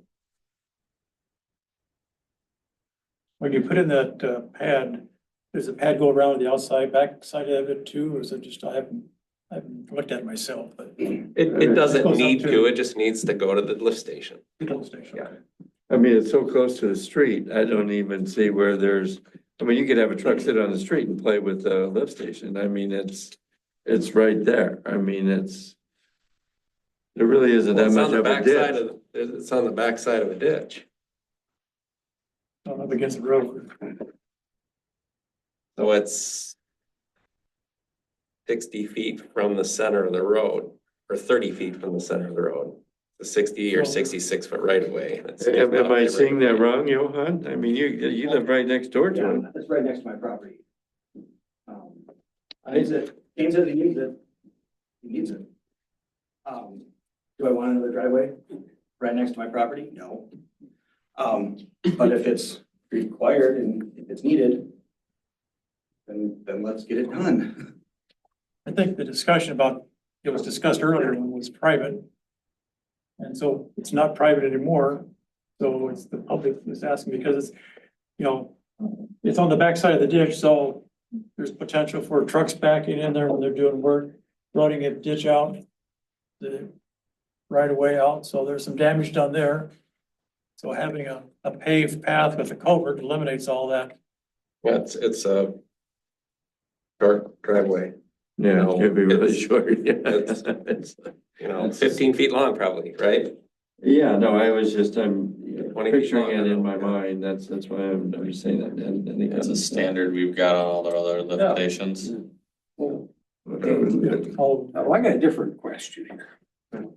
When you put in that pad, does the pad go around the outside, back side of it too, or is it just, I haven't looked at it myself, but. It doesn't goes up need to, it just needs to go to the lift station. Lift station, okay. I mean, it's so close to the street. I don't even see where you could have a truck sit on the street and play with the lift station. I mean, it's right there. I mean, there really isn't that It's much on the of a back side ditch. it's on the back side of a ditch. Up against the road. So it's 60 feet from the center of the road, or 30 feet from the center of the road. The 60 or 66 foot right away. Am I seeing that wrong, Johan? I mean, you live right next door to it. It's right next to my property. I use it, Kane says he needs it. He needs it. Do I want another driveway right next to my property? No. But if it's required and if it's needed, then let's get it done. I think the discussion about, it was discussed earlier when it was private. And so it's not private anymore. So it's the public is asking because it's, it's on the backside of the ditch. So there's potential for trucks backing in there when they're doing work, running a ditch out the right of way out, so there's some damage done there. So having a paved path with a culvert eliminates all that. Yeah, it's a short driveway. Yeah, No, it could be really it's- short, yeah. It's, you know, 15 feet long probably, right? Yeah, no, I was just, I'm 20 feet picturing long. it in my mind, that's why I'm saying that. And It's a standard we've got on all the other lift stations. Oh, I got a different question here.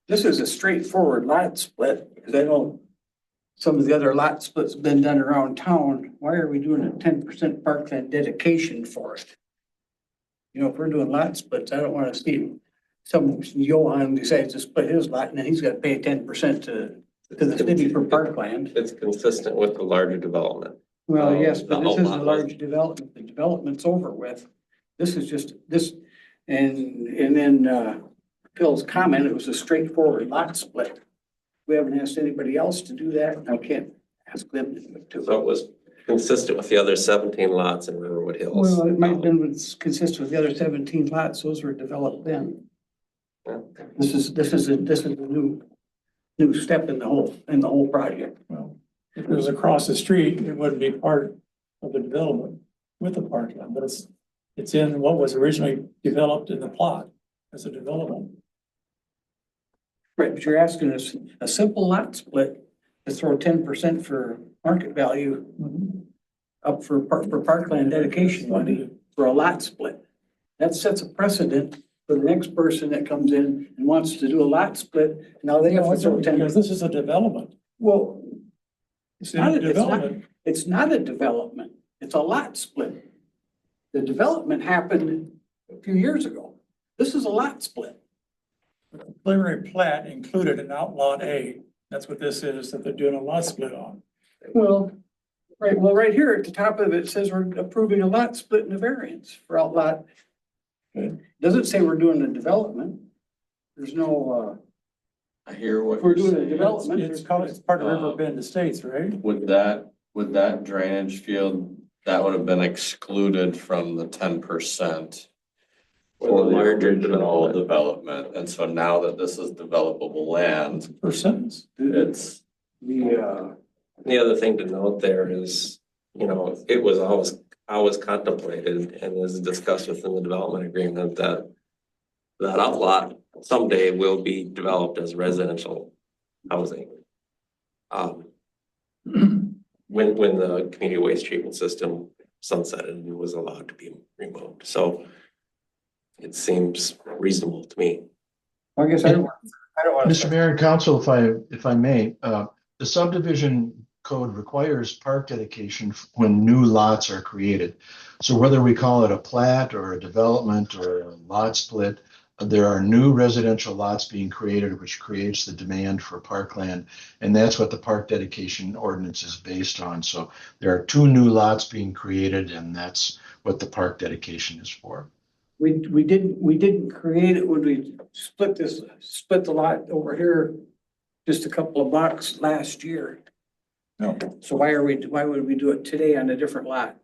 This is a straightforward lot split, because I know some of the other lot splits have been done around town. Why are we doing a 10% parkland dedication for it? You know, if we're doing lot splits, I don't wanna see some Johan decides to split his lot and then he's gotta pay 10% to the city for parkland. It's consistent with the larger development. Well, yes, The but this is a outlaw large development. The development's over with. This is just this, and then Phil's comment, it was a straightforward lot split. We haven't asked anybody else to do that. I can't ask them to do it too. So it was consistent with the other 17 lots in Riverwood Hills. Well, it might have been consistent with the other 17 lots. Those were developed then. Yeah. This is a new step in the whole project. Well, if it was across the street, it wouldn't be part of the development with the parking lot, but it's in what was originally developed in the plot as a development. Right, but you're asking us a simple lot split to throw 10% for market value up for parkland dedication money for a lot split. That sets a precedent for the next person that comes in and wants to do a lot split. Now they have to throw 10. Because this is a development. Well, It's not a development. it's not a development. It's a lot split. The development happened a few years ago. This is a lot split. Preliminary plat included an outlot A. That's what this is, that they're doing a lot split on. Well, right here at the top of it says we're approving a lot split and a variance for outlot. Doesn't say we're doing a development. There's no, I hear what if we're you're doing a saying. development. It's called, it's part of River Bend Estates, right? Would that drainage field, that would have been excluded from the 10%? For the larger original development, and so now that this is developable land, Per sentence. it's. The, The other thing to note there is, you know, it was always contemplated and is discussed within the development agreement that that outlot someday will be developed as residential housing. When the community waste treatment system sunsetted and was allowed to be removed, so it seems reasonable to me. I guess I don't want Mr. Mayor and Council, if I may, the subdivision code requires park dedication when new lots are created. So whether we call it a plat or a development or a lot split, there are new residential lots being created, which creates the demand for parkland. And that's what the park dedication ordinance is based on. So there are 2 new lots being created, and that's what the park dedication is for. We didn't create it when we split the lot over here just a couple of blocks last year. No, So why would we do it today on a different lot?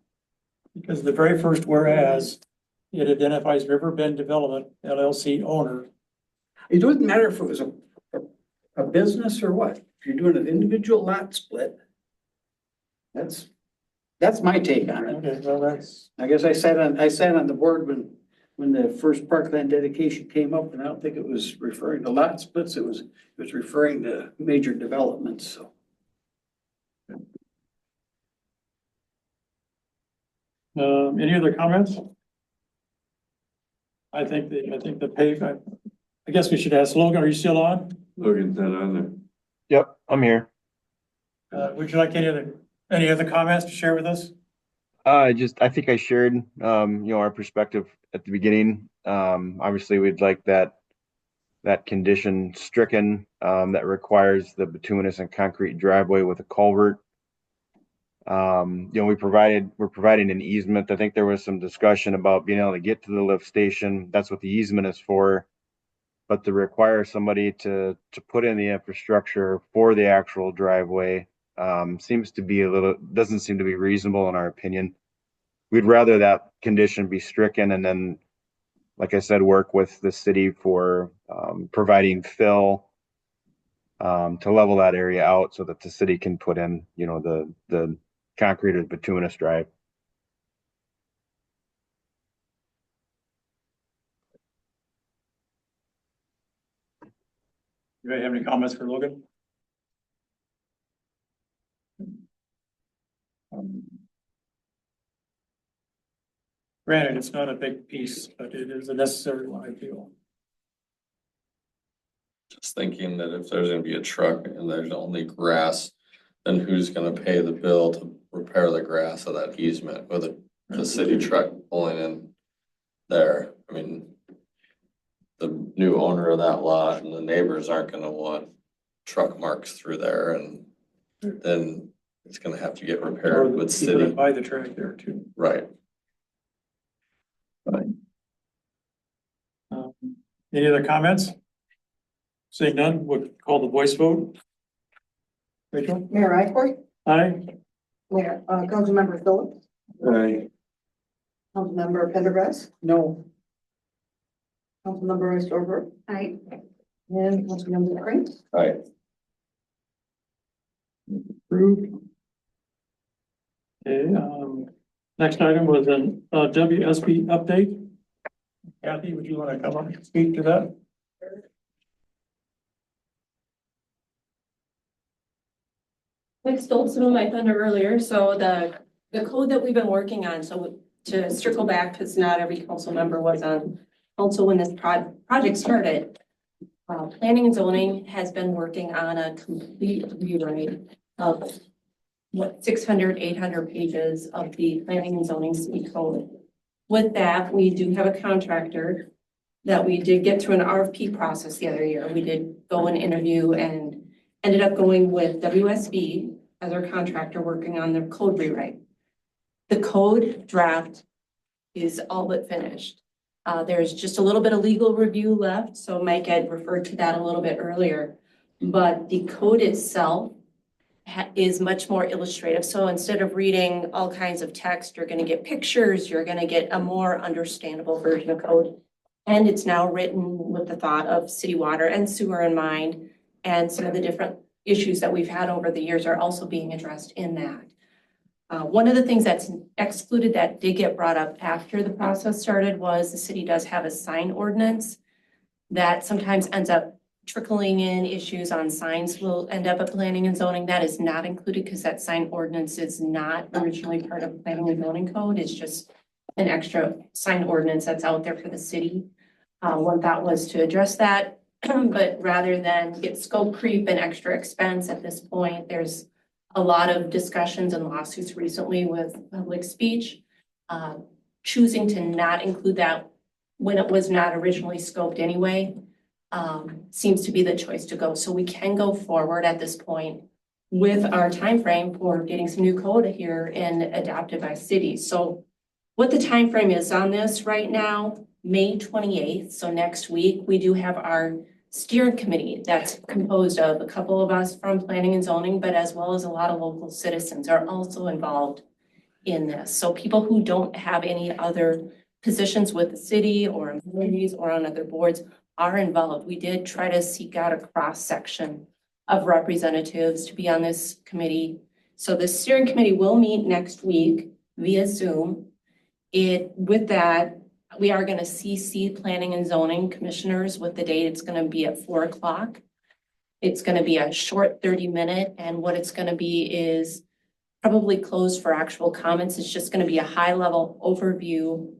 because the very first whereas, it identifies River Bend Development LLC owner. It doesn't matter if it was a business or what. If you're doing an individual lot split, that's my take on it. Okay, well, that's, I guess I sat on the board when the first parkland dedication came up, and I don't think it was referring to lot splits. It was referring to major developments, so. any other comments? I think the pave, I guess we should ask Logan, are you still on? Logan's not on there. Yep, I'm here. Would you like any other comments to share with us? I think I shared, our perspective at the beginning. Obviously, we'd like that condition stricken, that requires the bituminous and concrete driveway with a culvert. We're providing an easement. I think there was some discussion about being able to get to the lift station. That's what the easement is for. But to require somebody to put in the infrastructure for the actual driveway, doesn't seem to be reasonable in our opinion. we'd rather that condition be stricken and then, like I said, work with the city for providing fill to level that area out so that the city can put in, you know, the concrete or bituminous drive. You have any comments for Logan? Granted, it's not a big piece, but it is a necessary one, I feel. Just thinking that if there's gonna be a truck and there's only grass, then who's gonna pay the bill to repair the grass of that easement with the city truck pulling in there? I mean, the new owner of that lot and the neighbors aren't gonna want truck marks through there, and then it's gonna have to get Or repaired with the people that city. buy the track there too. Right. Any other comments? Seeing none, would call the voice vote. Rachel? Mayor Ikorst, Aye. Mayor, Councilmember Phillips, Aye. Councilmember Pendergrass, No. Councilmember Rice-Dorfer, I, and Councilmember Spring. Right. Approved. Okay, next item was an WSB update. Kathy, would you want to come up and speak to that? Like stole some of my thunder earlier, so the code that we've been working on, so to circle back, because not every council member was on council when this project started. Planning and zoning has been working on a complete rewrite of 600, 800 pages of the planning and zoning city code. With that, we do have a contractor that we did get through an RFP process the other year. We did go and interview and ended up going with WSB as our contractor working on the code rewrite. The code draft is all but finished. There's just a little bit of legal review left, so Mike had referred to that a little bit earlier. But the code itself is much more illustrative. So instead of reading all kinds of text, you're gonna get pictures, you're gonna get a more understandable version of code. And it's now written with the thought of city water and sewer in mind. And some of the different issues that we've had over the years are also being addressed in that. One of the things that's excluded that did get brought up after the process started was the city does have a sign ordinance that sometimes ends up trickling in issues on signs will end up at planning and zoning. That is not included because that sign ordinance is not originally part of planning and zoning code. It's just an extra sign ordinance that's out there for the city. One thought was to address that, but rather than get scope creep and extra expense at this point, there's a lot of discussions and lawsuits recently with public speech, choosing to not include that when it was not originally scoped anyway, seems to be the choice to go. So we can go forward at this point with our time frame for getting some new code here and adopted by cities. So what the time frame is on this right now, May 28th, so next week, we do have our steering committee that's composed of a couple of us from planning and zoning, but as well as a lot of local citizens are also involved in this. So people who don't have any other positions with the city or employees or on other boards are involved. We did try to seek out a cross section of representatives to be on this committee. So the steering committee will meet next week via Zoom. With that, we are going to CC planning and zoning commissioners with the date. It's going to be at 4 o'clock. It's going to be a short 30-minute, and what it's going to be is probably closed for actual comments. It's just going to be a high-level overview.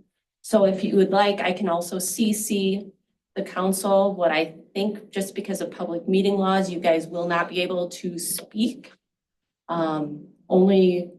So if you would like, I can also CC the council. What I think, just because of public meeting laws, you guys will not be able to speak. Only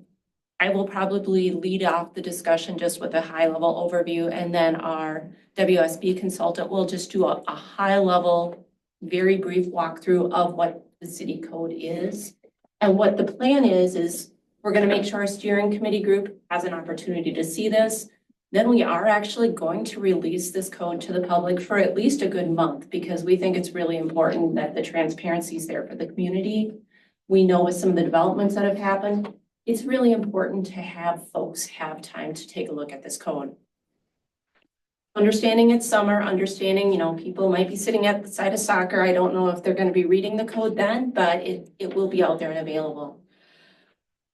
I will probably lead off the discussion just with a high level overview, and then our WSB consultant will just do a high level, very brief walkthrough of what the city code is. And what the plan is we're going to make sure our steering committee group has an opportunity to see this. Then we are actually going to release this code to the public for at least a good month, because we think it's really important that the transparency is there for the community. We know with some of the developments that have happened, it's really important to have folks have time to take a look at this code. Understanding it's summer, understanding, people might be sitting at the side of soccer. I don't know if they're gonna be reading the code then, but it will be out there and available.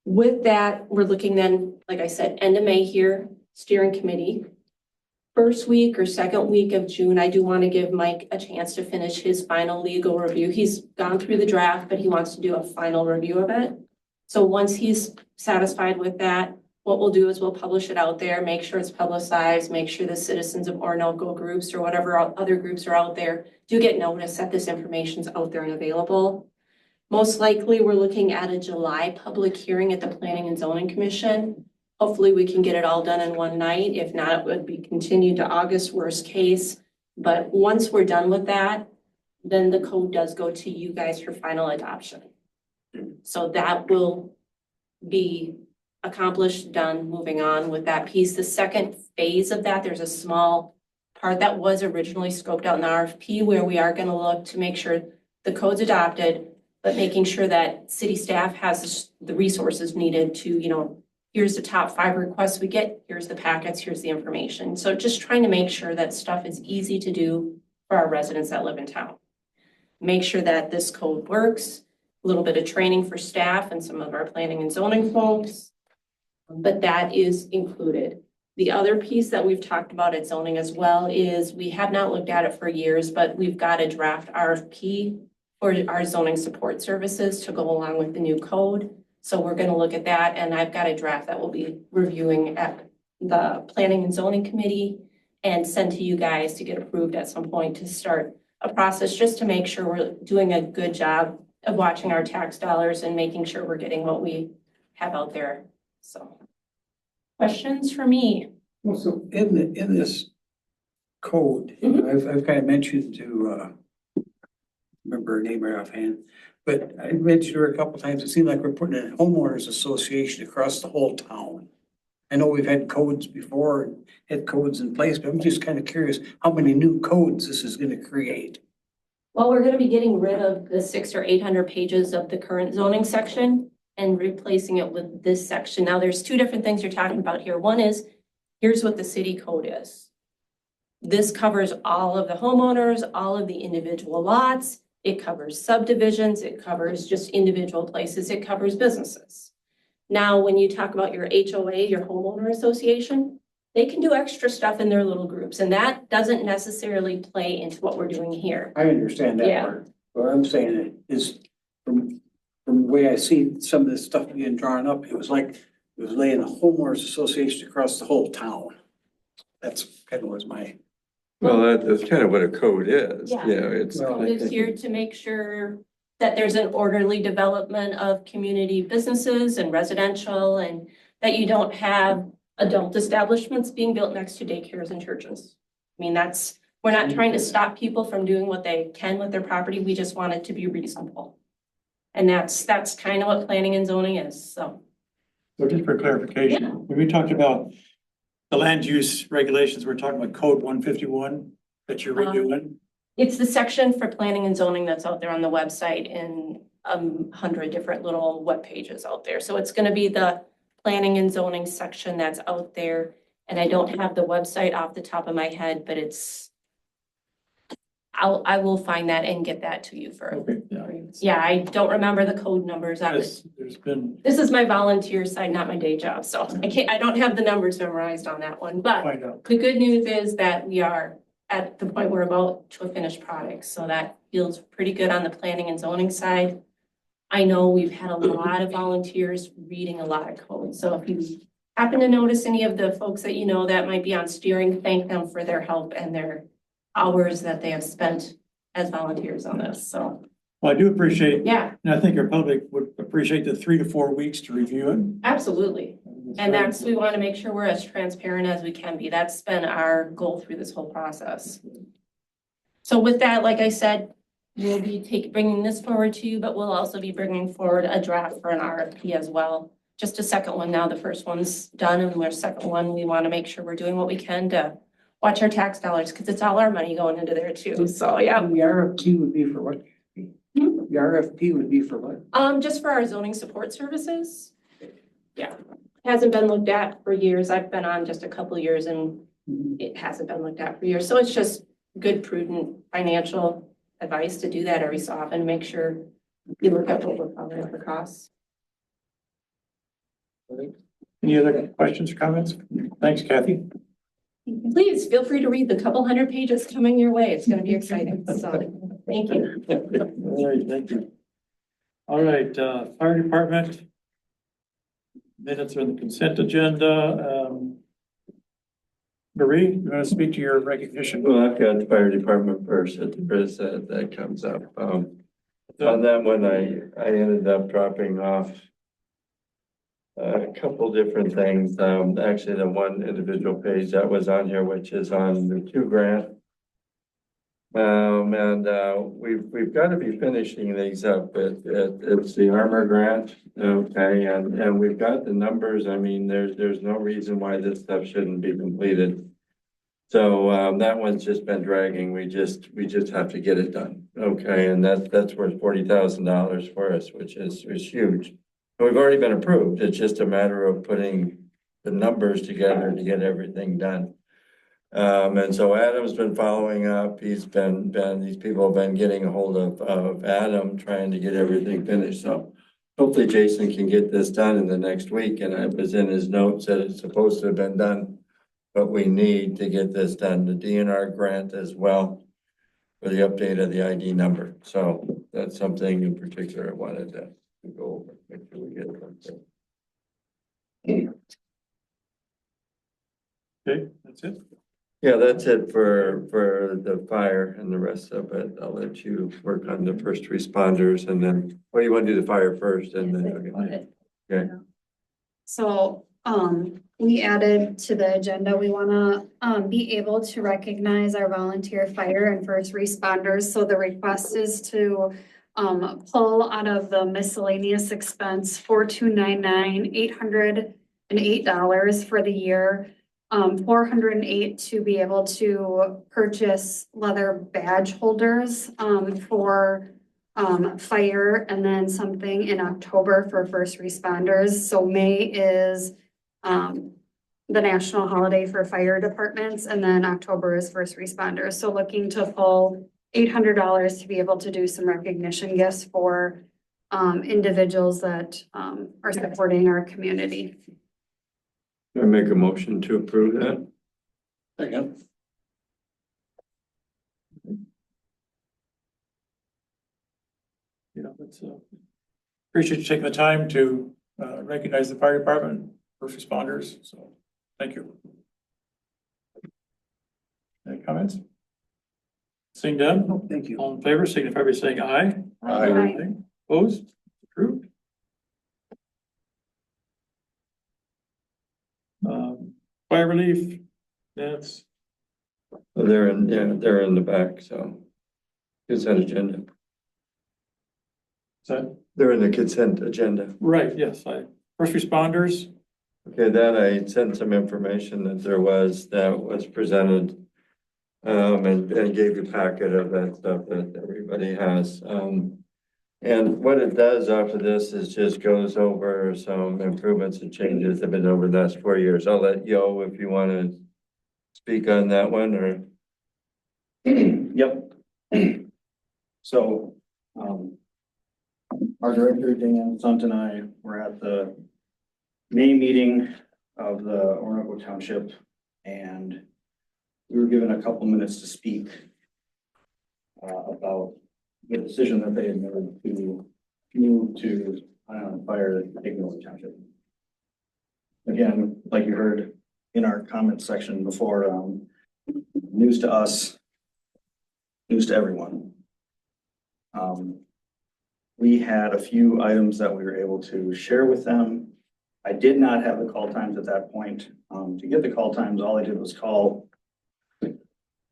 With that, we're looking then, like I said, end of May here, steering committee. First week or second week of June, I do want to give Mike a chance to finish his final legal review. He's gone through the draft, but he wants to do a final review of it. So once he's satisfied with that, what we'll do is we'll publish it out there, make sure it's publicized, make sure the citizens of Orinoco groups or whatever other groups are out there do get notice that this information's out there and available. Most likely, we're looking at a July public hearing at the Planning and Zoning Commission. Hopefully, we can get it all done in one night. If not, it would be continued to August, worst case. But once we're done with that, then the code does go to you guys for final adoption. So that will be accomplished, done, moving on with that piece. The second phase of that, there's a small part that was originally scoped out in the RFP where we are going to look to make sure the code's adopted, but making sure that city staff has the resources needed to, here's the top 5 requests we get, here's the packets, here's the information. So just trying to make sure that stuff is easy to do for our residents that live in town. Make sure that this code works, a little bit of training for staff and some of our planning and zoning folks, but that is included. The other piece that we've talked about at zoning as well is we have not looked at it for years, but we've got a draft RFP for our zoning support services to go along with the new code. So we're going to look at that, and I've got a draft that we'll be reviewing at the Planning and Zoning Committee and send to you guys to get approved at some point to start a process just to make sure we're doing a good job of watching our tax dollars and making sure we're getting what we have out there. So, questions for me? Well, so in this code, I've kind of mentioned to remember her name right offhand. But I mentioned her a couple times, it seemed like we're putting a homeowners association across the whole town. I know we've had codes before, had codes in place, but I'm just kind of curious how many new codes this is gonna create. Well, we're gonna be getting rid of the 600 or 800 pages of the current zoning section and replacing it with this section. Now, there's 2 different things you're talking about here. One is, here's what the city code is. This covers all of the homeowners, all of the individual lots. It covers subdivisions, it covers just individual places, it covers businesses. Now, when you talk about your HOA, your homeowner association, they can do extra stuff in their little groups, and that doesn't necessarily play into what we're doing here. I understand that part. What I'm saying is from the way I see some of this stuff being drawn up, it was like it was laying a homeowners association across the whole town. That's kind of was my. Well, that's kind of what a code is. Yeah. It's. It's here to make sure that there's an orderly development of community businesses and residential, and that you don't have adult establishments being built next to daycares and churches. I mean, we're not trying to stop people from doing what they can with their property. We just want it to be reasonable. And that's kind of what planning and zoning is, so. So just for clarification, when we talked about the land use regulations, we're talking about code 151 that you're redoing. It's the section for planning and zoning that's out there on the website in 100 different little web pages out there. So it's going to be the planning and zoning section that's out there. And I don't have the website off the top of my head, but I will find that and get that to you for. Okay, yeah, I don't remember the code numbers. There's been. This is my volunteer side, not my day job. So I don't have the numbers memorized on that one, but the good news is that we are at the point we're about to a finished product. So that feels pretty good on the planning and zoning side. I know we've had a lot of volunteers reading a lot of code. So if you happen to notice any of the folks that you know that might be on steering, thank them for their help and their hours that they have spent as volunteers on this. So. Well, I do appreciate. Yeah. And I think our public would appreciate the 3 to 4 weeks to review it. Absolutely. And we want to make sure we're as transparent as we can be. That's been our goal through this whole process. So with that, like I said, we'll be bringing this forward to you, but we'll also be bringing forward a draft for an RFP as well. Just a second one now. The first one's done, and our second one, we want to make sure we're doing what we can to watch our tax dollars, because it's all our money going into there too. So yeah. The RFP would be for what? The RFP would be for what? Just for our zoning support services. hasn't been looked at for years. I've been on just a couple years and it hasn't been looked at for years. So it's just good, prudent financial advice to do that every so often, make sure you look at what we're covering for costs. Any other questions or comments? Thanks, Kathy. Please feel free to read the couple hundred pages coming your way. It's going to be exciting. So thank you. All right, thank you. All right, fire department. Minutes are in the consent agenda. Marie, you want to speak to your recognition? Well, I've got the fire department first at the risk that comes up. On that one, I ended up dropping off a couple different things. Actually, the one individual page that was on here, which is on the 2 grant. We've got to be finishing these up. It's the armor grant, okay, and we've got the numbers. I mean, there's no reason why this stuff shouldn't be completed. So that one's just been dragging. We just have to get it done, okay, and that's worth $40,000 for us, which is huge. And we've already been approved. It's just a matter of putting the numbers together to get everything done. And so Adam's been following up. These people have been getting a hold of Adam, trying to get everything finished. So hopefully Jason can get this done in the next week. And it was in his notes that it's supposed to have been done, but we need to get this done. The DNR grant as well for the update of the ID number. So that's something in particular I wanted to go over, make sure we get it. Okay, that's it. Yeah, that's it for the fire, and the rest of it, I'll let you work on the first responders, and then, or you want to do the fire first and then, okay. So, we added to the agenda, we wanna, be able to recognize our volunteer fire and first responders. So the request is to, pull out of the miscellaneous expense 4299, $808 for the year. 408 to be able to purchase leather badge holders, for, fire, and then something in October for first responders. So May is, the national holiday for fire departments, and then October is first responders. So looking to pull $800 to be able to do some recognition gifts for, individuals that, are supporting our community. I make a motion to approve that. Second. Let's appreciate you taking the time to recognize the fire department, first responders. So thank you. Any comments? Seeing done? Thank you. All in favor, signify by saying aye. Aye. Opposed? Approved. Fire relief, that's. They're in the back, so. Consent agenda. So, They're in the consent agenda. right, yes, first responders, Okay, that I sent some information that was presented. And gave you a packet of that stuff that everybody has. And what it does after this is just goes over some improvements and changes that have been over the last 4 years. I'll let Yo, if you want to speak on that one, or. Yep. So, our director, Dan Sunt, and I were at the May meeting of the Orinoco Township, and we were given a couple minutes to speak about the decision that they had made to move to fire Ignore Township. Again, like you heard in our comment section before, news to us, news to everyone. We had a few items that we were able to share with them. I did not have the call times at that point. To get the call times, all I did was call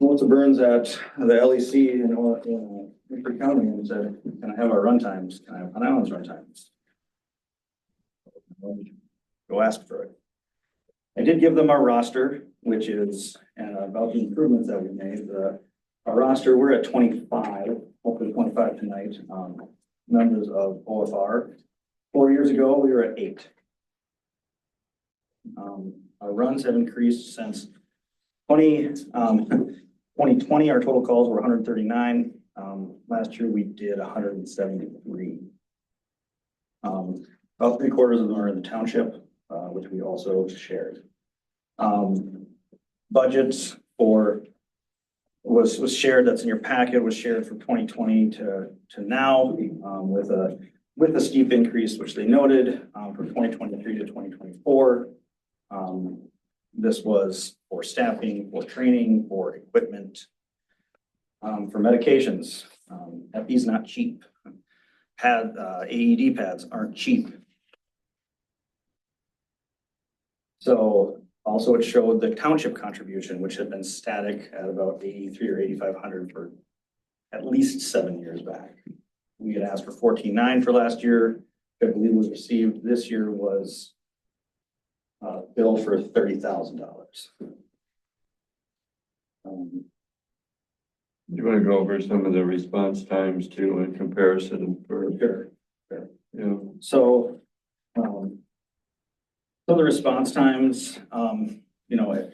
Melissa Burns at the LEC in Winfrey County and said, can I have our run times? Can I have Pine Island's run times? Go ask for it. I did give them our roster, which is about the improvements that we made. Our roster, we're at 25, hopefully 25 tonight, members of OFR. 4 years ago, we were at 8. Our runs have increased since 2020, our total calls were 139. Last year we did 173. About 3/4 of them are in the township, which we also shared. Budgets was shared, that's in your packet, was shared from 2020 to now, with a steep increase, which they noted, from 2023 to 2024. This was for staffing, for training, for equipment, for medications. Epi's not cheap. AED pads aren't cheap. So also it showed the township contribution, which had been static at about 83 or 8,500 for at least 7 years back. We had asked for 14,900 for last year. I believe was received this year was bill for $30,000. You want to go over some of the response times too in comparison for? Sure. Yeah. So, the response times, you know,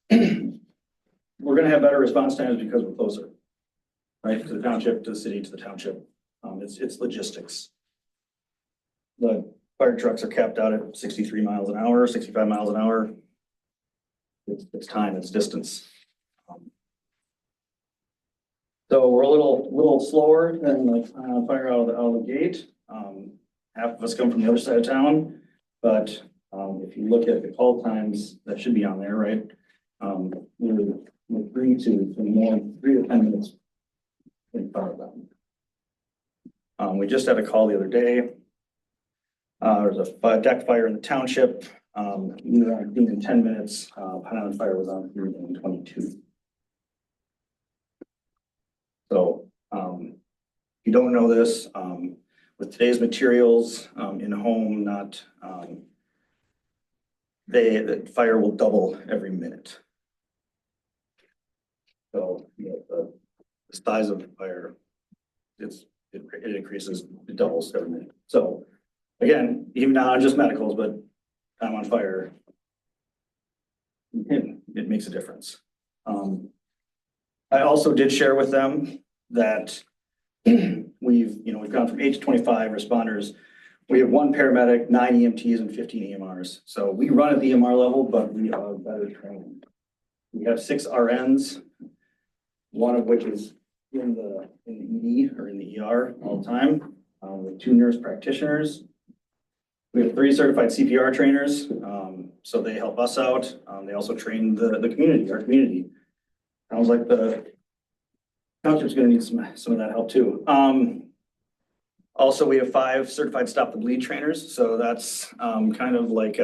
we're gonna have better response times because we're closer, right? To the township, to the city, to the township. It's logistics. The fire trucks are capped out at 63 miles an hour, 65 miles an hour. It's time, it's distance. So we're a little slower than like fire out of the gate. Half of us come from the other side of town, but if you look at the call times, that should be on there, right? We're 3 to 10 minutes in front of them. We just had a call the other day. There's a deck fire in the township. We were on in 10 minutes. Pine Island Fire was on in 22. So if you don't know this, with today's materials in home, not the fire will double every minute. So you know, the size of the fire, it increases, it doubles every minute. So again, even not just medicals, but time on fire, it makes a difference. I also did share with them that we've gone from 8 to 25 responders. We have 1 paramedic, 9 EMTs, and 15 EMRs. So we run at the EMR level, but we are better trained. We have 6 RNs, one of which is in the ED or in the ER all the time, with 2 nurse practitioners. We have 3 certified CPR trainers, so they help us out. They also train the community, our community. Sounds like the township's gonna need some of that help too. Also, we have 5 certified Stop the Bleed trainers. So that's kind of like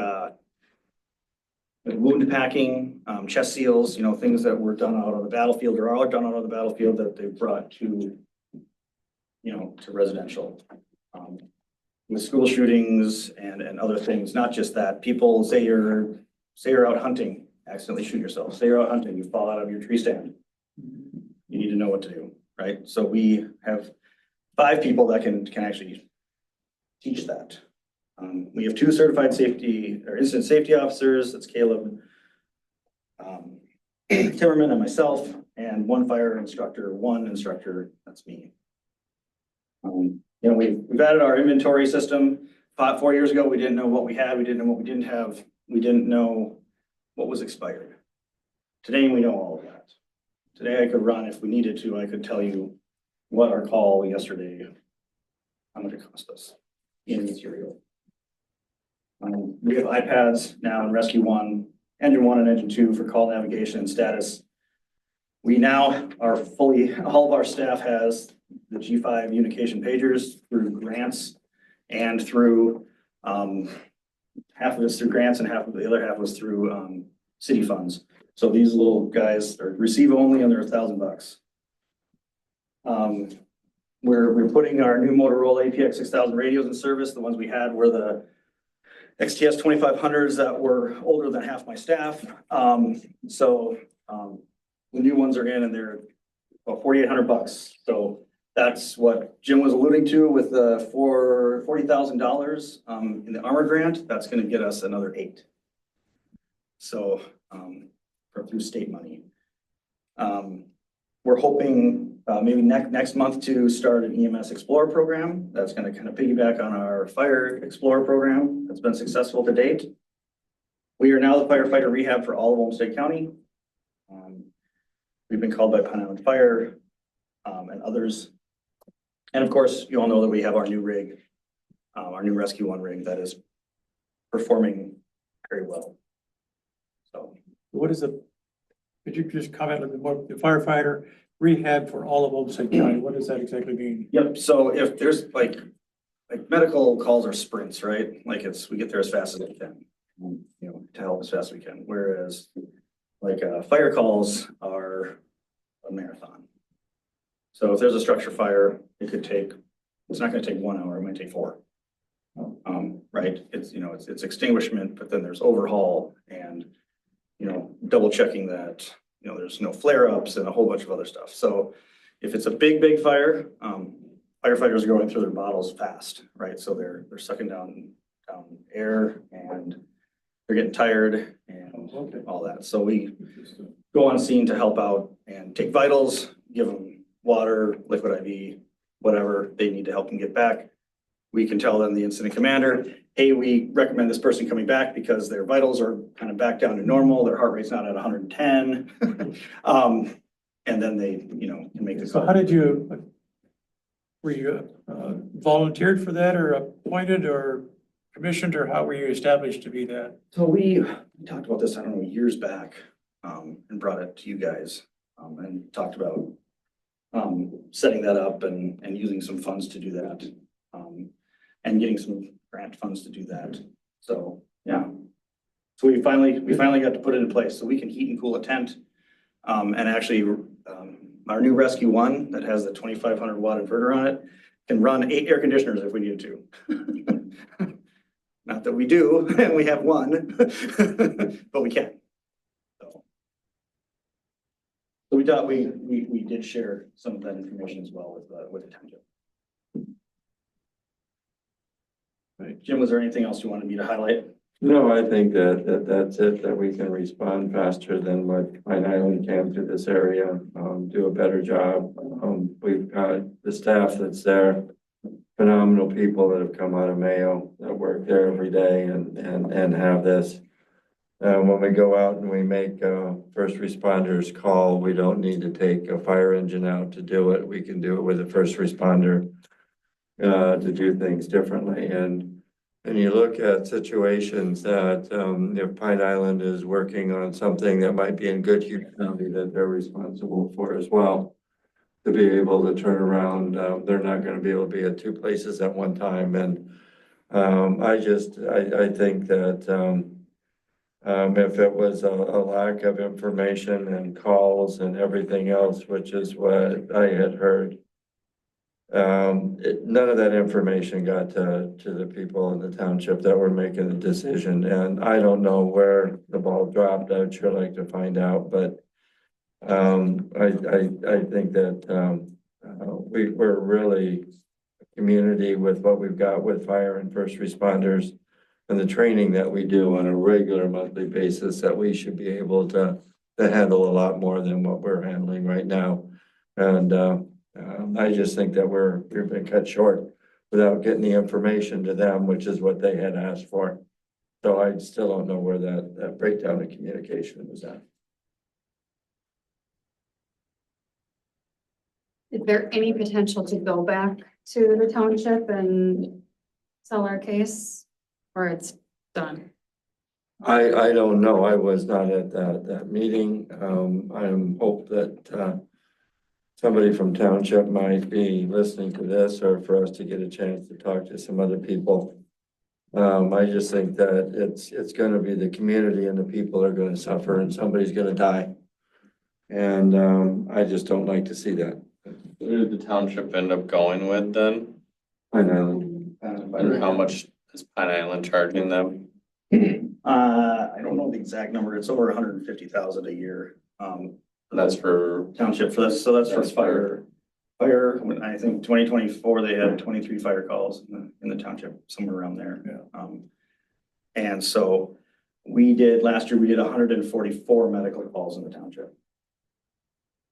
wound packing, chest seals, things that were done out on the battlefield or are done out on the battlefield that they've brought to, to residential. With school shootings and other things, not just that. People say you're out hunting, accidentally shoot yourself. Say you're out hunting, you fall out of your tree stand. You need to know what to do, right? So we have 5 people that can actually teach that. We have 2 certified safety or incident safety officers. That's Caleb Timmerman and myself, and 1 fire instructor, 1 instructor. That's me. We've added our inventory system. 4 years ago, we didn't know what we had. We didn't know what we didn't have. We didn't know what was expired. Today, we know all of that. Today, I could run if we needed to. I could tell you what our call yesterday, how much it cost us in material. We have iPads now in Rescue 1, Engine 1 and Engine 2 for call navigation and status. We now are all of our staff has the G5 Unification pagers through grants and through, half of it's through grants and half of the other half was through city funds. So these little guys are receive only and they're $1,000. We're putting our new Motorola APX 6000 radios in service. The ones we had were the XTS 2500s that were older than half my staff. The new ones are in and they're about $4,800. So that's what Jim was alluding to with the $40,000 in the armor grant. That's going to get us another 8. So, through state money. We're hoping, maybe next month to start an EMS Explorer program. That's gonna kind of piggyback on our Fire Explorer program that's been successful to date. We are now the firefighter rehab for all of Olmsted County. We've been called by Pine Island Fire, and others. And of course, you all know that we have our new rig, our new Rescue One rig that is performing very well. So. What is it? Could you just comment on what the firefighter rehab for all of Olmsted County? What does that exactly mean? Yep, so if there's like medical calls are sprints, right? Like we get there as fast as we can, you know, to help as fast as we can. Whereas like fire calls are a marathon. So if there's a structure fire, it's not gonna take 1 hour, it might take 4. Right? It's, you know, it's extinguishment, but then there's overhaul and, you know, double checking that, you know, there's no flare ups and a whole bunch of other stuff. So if it's a big fire, firefighters are going through their bottles fast, right? So they're sucking down air and they're getting tired and all that. So we go on scene to help out and take vitals, give them water, liquid IV, whatever they need to help them get back. We can tell them, the incident commander, hey, we recommend this person coming back because their vitals are kind of back down to normal. Their heart rate's not at 110. And then they, you know, can make the So call. how did you, were you volunteered for that or appointed or commissioned, or how were you established to be that? So we talked about this, I don't know, years back, and brought it to you guys, and talked about setting that up and using some funds to do that, and getting some grant funds to do that. So, yeah. So we finally got to put it in place so we can heat and cool a tent. And actually, our new Rescue One that has the 2,500 watt inverter on it can run 8 air conditioners if we need to. Not that we do, and we have one, but we can. So we thought we did share some of that information as well with the township. Right. Jim, was there anything else you wanted me to highlight? No, I think that's it, that we can respond faster than what Pine Island can to this area, do a better job. We've got the staff that's there, phenomenal people that have come out of Mayo that work there every day and have this. When we go out and we make a first responders call, we don't need to take a fire engine out to do it. We can do it with a first responder to do things differently. And you look at situations that if Pine Island is working on something that might be in Goodhue County that they're responsible for as well, to be able to turn around, they're not going to be able to be at 2 places at one time. And I think that if it was a lack of information and calls and everything else, which is what I had heard, none of that information got to the people in the township that were making the decision. And I don't know where the ball dropped. I'd sure like to find out, but I think that we're really a community with what we've got with fire and first responders and the training that we do on a regular monthly basis, that we should be able to handle a lot more than what we're handling right now. And I just think that we've been cut short without getting the information to them, which is what they had asked for. So I still don't know where that breakdown in communication was at. Is there any potential to go back to the township and sell our case, or it's done? I don't know. I was not at that meeting. I hope that somebody from township might be listening to this, or for us to get a chance to talk to some other people. I just think that it's going to be the community and the people are going to suffer and somebody's going to die. And I just don't like to see that. Who did the township end up going with then? Pine Island. And how much is Pine Island charging them? I don't know the exact number. It's over 150,000 a year. That's for township for this. So that's for fire. I think 2024, they had 23 fire calls in the township, somewhere around there. And so Last year, we did 144 medical calls in the township.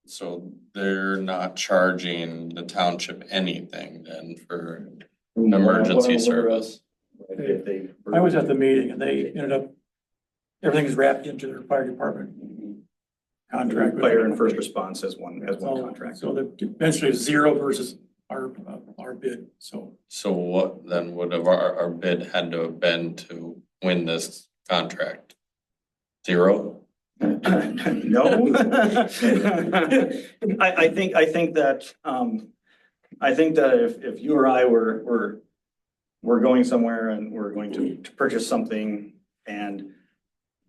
So they're not charging the township anything then for Well, emergency well, service? If they. I was at the meeting and they ended up, everything's wrapped into their fire department contract. Fire and first response as one So contract. so the eventually it's zero versus our bid, so. So what then would have our bid had to have been to win this contract? Zero? No. I think that, if you or I were going somewhere and we're going to purchase something and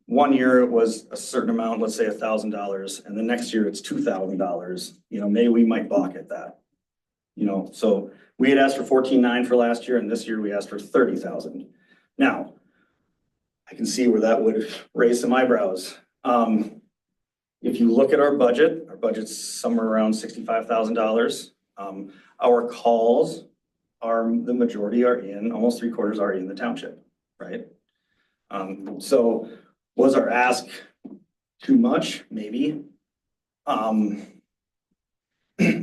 one year it was a certain amount, let's say $1,000, and the next year it's $2,000, maybe we might balk at that. So we had asked for 14.9 for last year and this year we asked for 30,000. Now, I can see where that would raise some eyebrows. If you look at our budget's somewhere around $65,000. Our calls the majority are almost 3/4 are in the township, right? So was our ask too much? Maybe.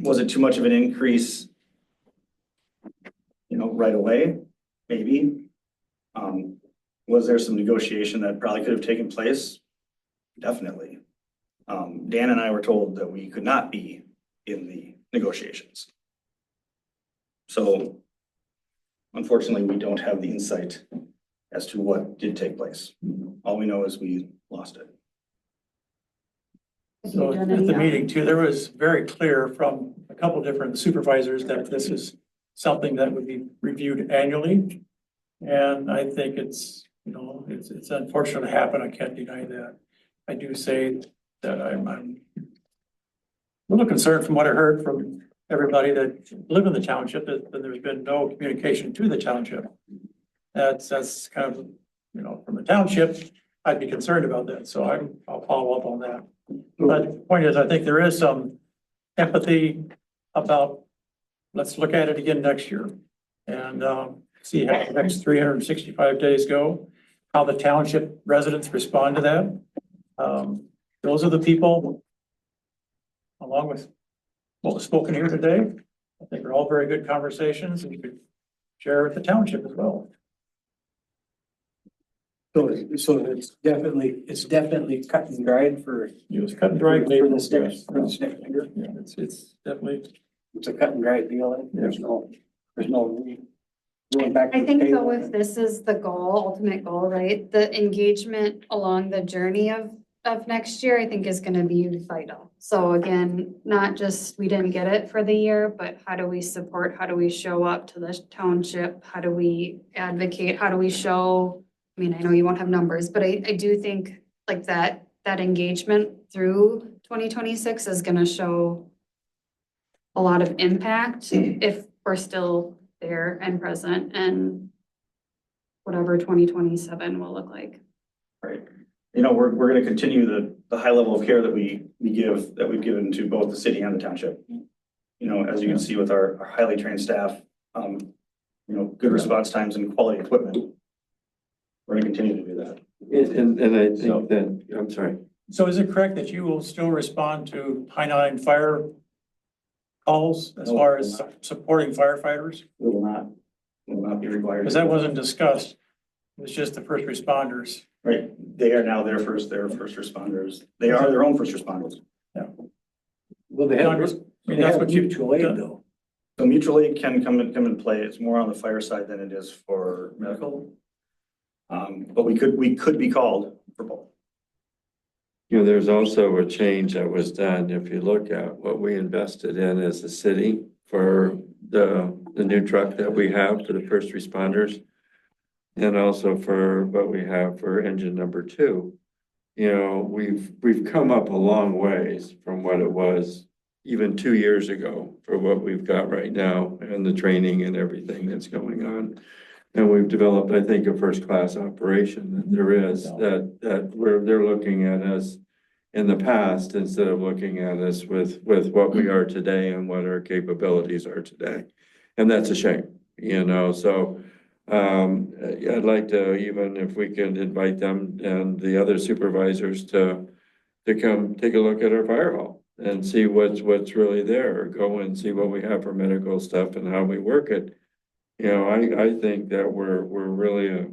Was it too much of an increase, right away? Maybe. Was there some negotiation that probably could have taken place? Definitely. Dan and I were told that we could not be in the negotiations. So unfortunately, we don't have the insight as to what did take place. All we know is we lost it. So at the meeting too, there was very clear from a couple different supervisors that this is something that would be reviewed annually. And I think it's unfortunate to happen. I can't deny that. I do say that I'm a little concerned from what I heard from everybody that live in the township, that there's been no communication to the township. That's kind of, from the township, I'd be concerned about that. So I'll follow up on that. But the point is, I think there is some empathy about, let's look at it again next year and see how the next 365 days go, how the township residents respond to that. Those are the people, along with what was spoken here today. I think are all very good conversations and you could share with the township as well. So it's definitely cut and dried for. It was cut and dried. For this next year. Yeah, it's definitely. It's a cut and dried deal. There's no going back. I think though, if this is the ultimate goal, right, the engagement along the journey of next year, I think is gonna be vital. So again, not just, we didn't get it for the year, but how do we support, how do we show up to the township? How do we advocate? How do we show, I know you won't have numbers, but I do think like that engagement through 2026 is gonna show a lot of impact if we're still there and present and whatever 2027 will look like. Right. We're going to continue the high level of care that we've given to both the city and the township. As you can see with our highly trained staff, good response times and quality equipment. We're going to continue to do that. And I think that, I'm sorry. So is it correct that you will still respond to Pine fire calls as far as supporting firefighters? We will not be required. Because that wasn't discussed. It was just the first responders. Right. They are now their first responders. They are their own first responders. Yeah. Well, they have mutual aid though. So mutual aid can come in play. It's more on the fire side than it is for medical. But we could be called for both. There's also a change that was done. If you look at what we invested in as a city for the new truck that we have for the first responders, and also for what we have for engine number 2, we've come up a long ways from what it was even 2 years ago for what we've got right now and the training and everything that's going on. And we've developed, I think, a first-class operation that there is that they're looking at us in the past instead of looking at us with what we are today and what our capabilities are today. And that's a shame, so I'd like to, even if we could invite them and the other supervisors to come take a look at our fire hall and see what's really there, or go and see what we have for medical stuff and how we work it. You know, I think that we're really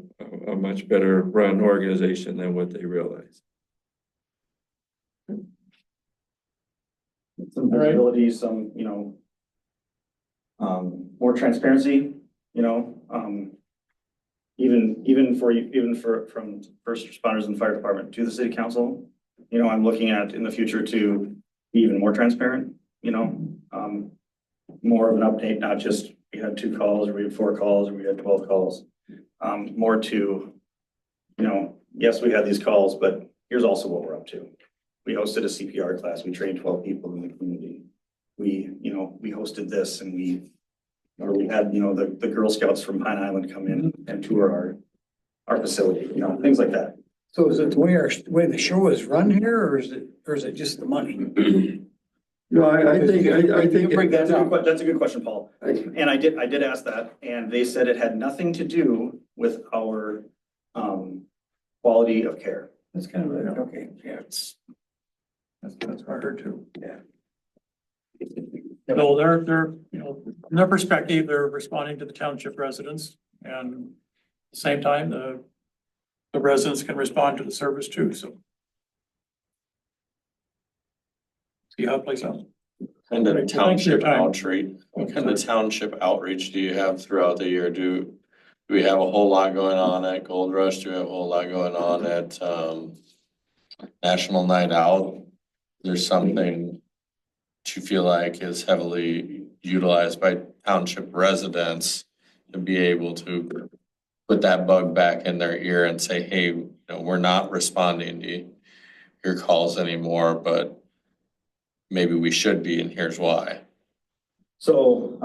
a much better run organization than what they realize. Some visibility, some, more transparency, even from first responders and fire department to the city council. I'm looking at in the future to be even more transparent, more of an update, not just we had 2 calls or we had 4 calls or we had 12 calls. More to, yes, we had these calls, but here's also what we're up to. We hosted a CPR class. We trained 12 people in the community. We hosted this, and we had, the Girl Scouts from Pine Island come in and tour our facility, things like that. So is it the way the show is run here, or is it just the money? No, I think That's a good question, Paul. And I did ask that, and they said it had nothing to do with our quality of care. That's kind of, okay, yeah. That's what I heard too. Yeah. So they're, from their perspective, they're responding to the township residents, and at the same time, the residents can respond to the service too, so. See how it plays out. And the Thanks for your township time. outreach, what kind of township outreach do you have throughout the year? Do we have a whole lot going on at Gold Rush? Do we have a whole lot going on at National Night Out? There's something that you feel like is heavily utilized by township residents to be able to put that bug back in their ear and say, hey, we're not responding to your calls anymore, but maybe we should be, and here's why. So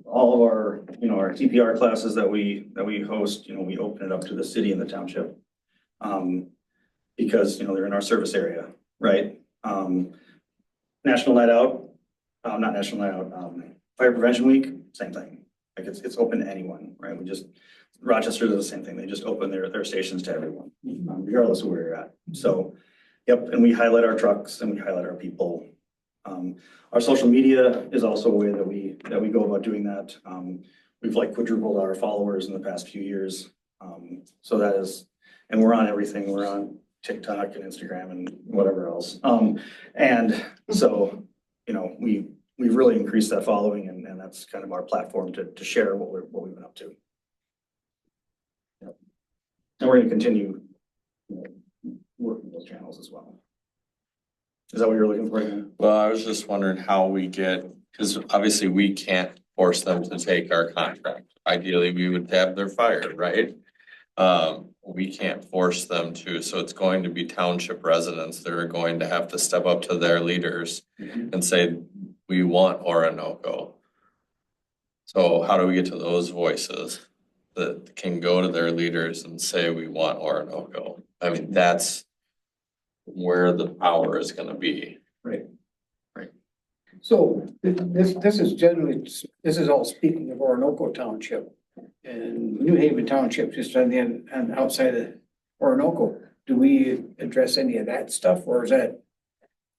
all of our our TPR classes that we host, we open it up to the city and the township, because they're in our service area, right? National Night Out, not National Night Out, Fire Prevention Week, same thing. Like it's open to anyone, right? Rochester does the same thing. They just open their stations to everyone, regardless of where you're at. So, yep, and we highlight our trucks and we highlight our people. Our social media is also a way that we go about doing that. We've quadrupled our followers in the past few years. So that is, and we're on everything. We're on TikTok and Instagram and whatever else. And so, we've really increased that following, and that's kind of our platform to share what we've been up to. Yep. And we're going to continue working those channels as well. Is that what you're looking for? Well, I was just wondering how we get, because obviously we can't force them to take our contract. Ideally, we would have their fired, right? We can't force them to, so it's going to be township residents that are going to have to step up to their leaders and say, we want Orinoco. So how do we get to those voices that can go to their leaders and say, we want Orinoco? I mean, that's where the power is gonna be. Right. So this is all speaking of Orinoco Township and New Haven Township, just on the end, and outside of Orinoco. Do we address any of that stuff, or is that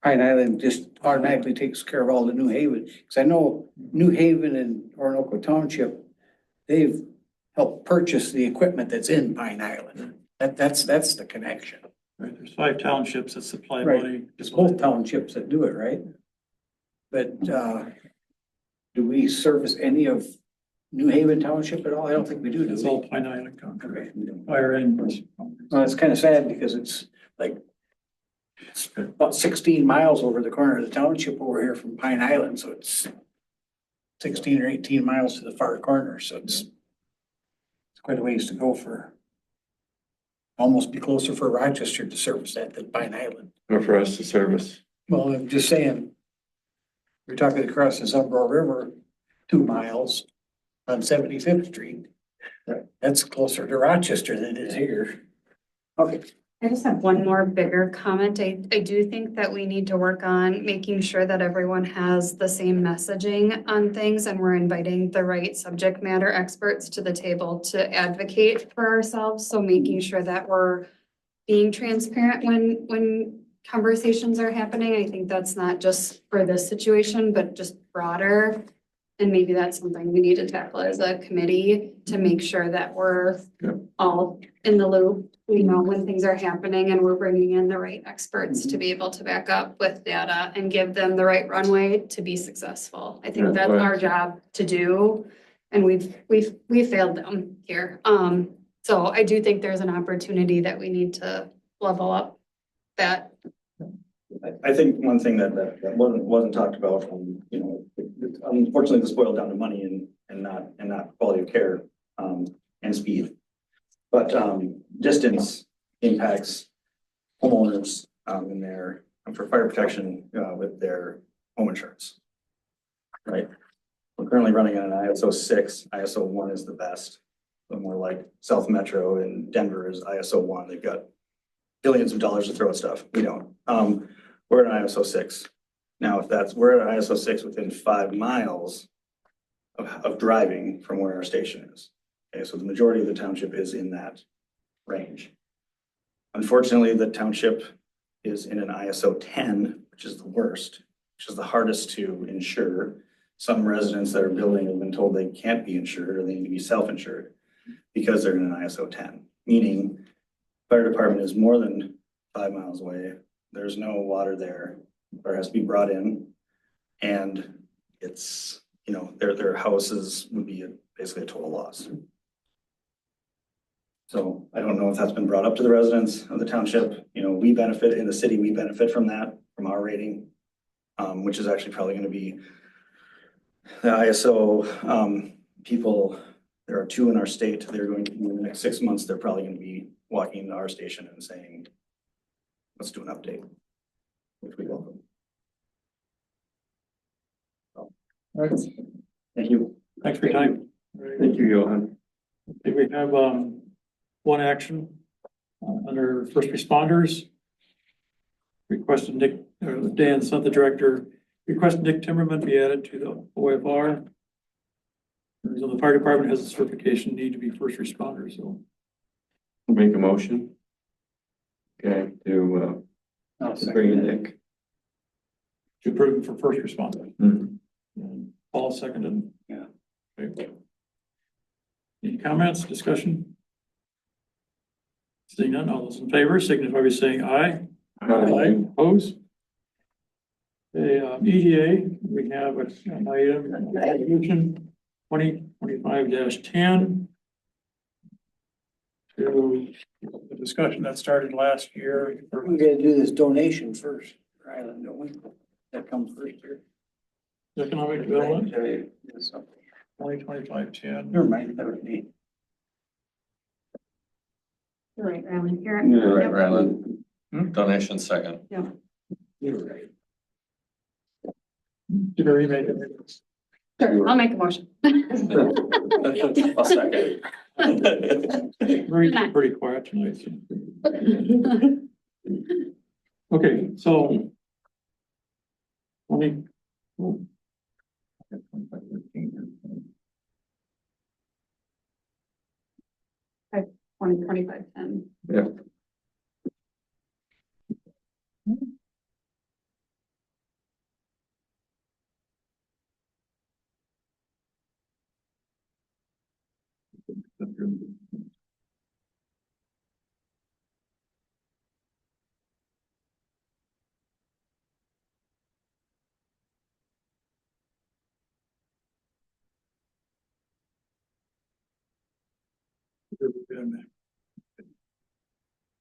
Pine Island just automatically takes care of all the New Haven? Because I know New Haven and Orinoco Township, they've helped purchase the equipment that's in Pine Island. That's the connection. Right, there's 5 townships that supply Right. money. It's both townships that do it, right? But do we service any of New Haven Township at all? I don't think we do. It's we? all Pine Island country. Okay. Fire and. Well, it's kind of sad because it's about 16 miles over the corner of the township over here from Pine Island, so it's 16 or 18 miles to the far corner, so it's quite a ways to go for, almost be closer for Rochester to service that than Pine Island. Or for us to service. Well, I'm just saying, we're talking across the Sunboro River, 2 miles on 75th Street. That's closer to Rochester than it is here. Okay, I just have one more bigger comment. I do think that we need to work on making sure that everyone has the same messaging on things and we're inviting the right subject matter experts to the table to advocate for ourselves. So making sure that we're being transparent when conversations are happening. I think that's not just for this situation, but just broader. And maybe that's something we need to tackle as a committee to make sure that we're all in the loop. We know when things are happening and we're bringing in the right experts to be able to back up with data and give them the right runway to be successful. I think that's our job to do. And we've failed them here. So I do think there's an opportunity that we need to level up that. I think one thing that wasn't talked about, unfortunately, this boiled down to money and not quality of care, and speed. But, distance impacts homeowners, in their, for fire protection, with their home insurance. Right? We're currently running on an ISO 6, ISO 1 is the best. But more like South Metro and Denver is ISO 1, they've got billions of dollars to throw at stuff, we don't. We're at ISO 6. Now, if we're at ISO 6 within 5 miles of driving from where our station is. Okay, so the majority of the township is in that range. Unfortunately, the township is in an ISO 10, which is the worst, which is the hardest to insure. Some residents that are building have been told they can't be insured or they need to be self-insured because they're in an ISO 10, meaning fire department is more than 5 miles away. There's no water there. Water has to be brought in. And it's, their houses would be basically a total loss. So I don't know if that's been brought up to the residents of the township. We benefit in the city, we benefit from that, from our rating, which is actually probably going to be the ISO people. There are 2 in our state. They're going to be in the next 6 months. They're probably going to be walking into our station and saying, let's do an update, which we welcome. All right. Thank you. Thanks for your time. Thank you, Johan. Okay, we have one action under first responders. Requested Dan Sent, the director, requested Nick Timmerman be added to the OFR. So the fire department has a certification need to be first responders. So Make a motion. Okay, to bring in Nick. to approve him for first responders. Mhm. And Paul seconded. Yeah. Okay. Any comments, discussion? Seeing none, all those in favor signify by saying aye. Aye. Oppose? Okay, EDA, we have an item, resolution 2025-10. To the discussion that started last year. We gotta do this donation first, for Island, don't we? That comes first here. Economic development, Yes, okay. 2025-10. Never mind, that was me. You're right, Rylan. You're Right, Yep. Rylan. Donation second. You're right. Did I remake it? Sure, I'll make a motion. A second. We're pretty quiet tonight. So. Okay, so. 20. 2025-10. Yeah.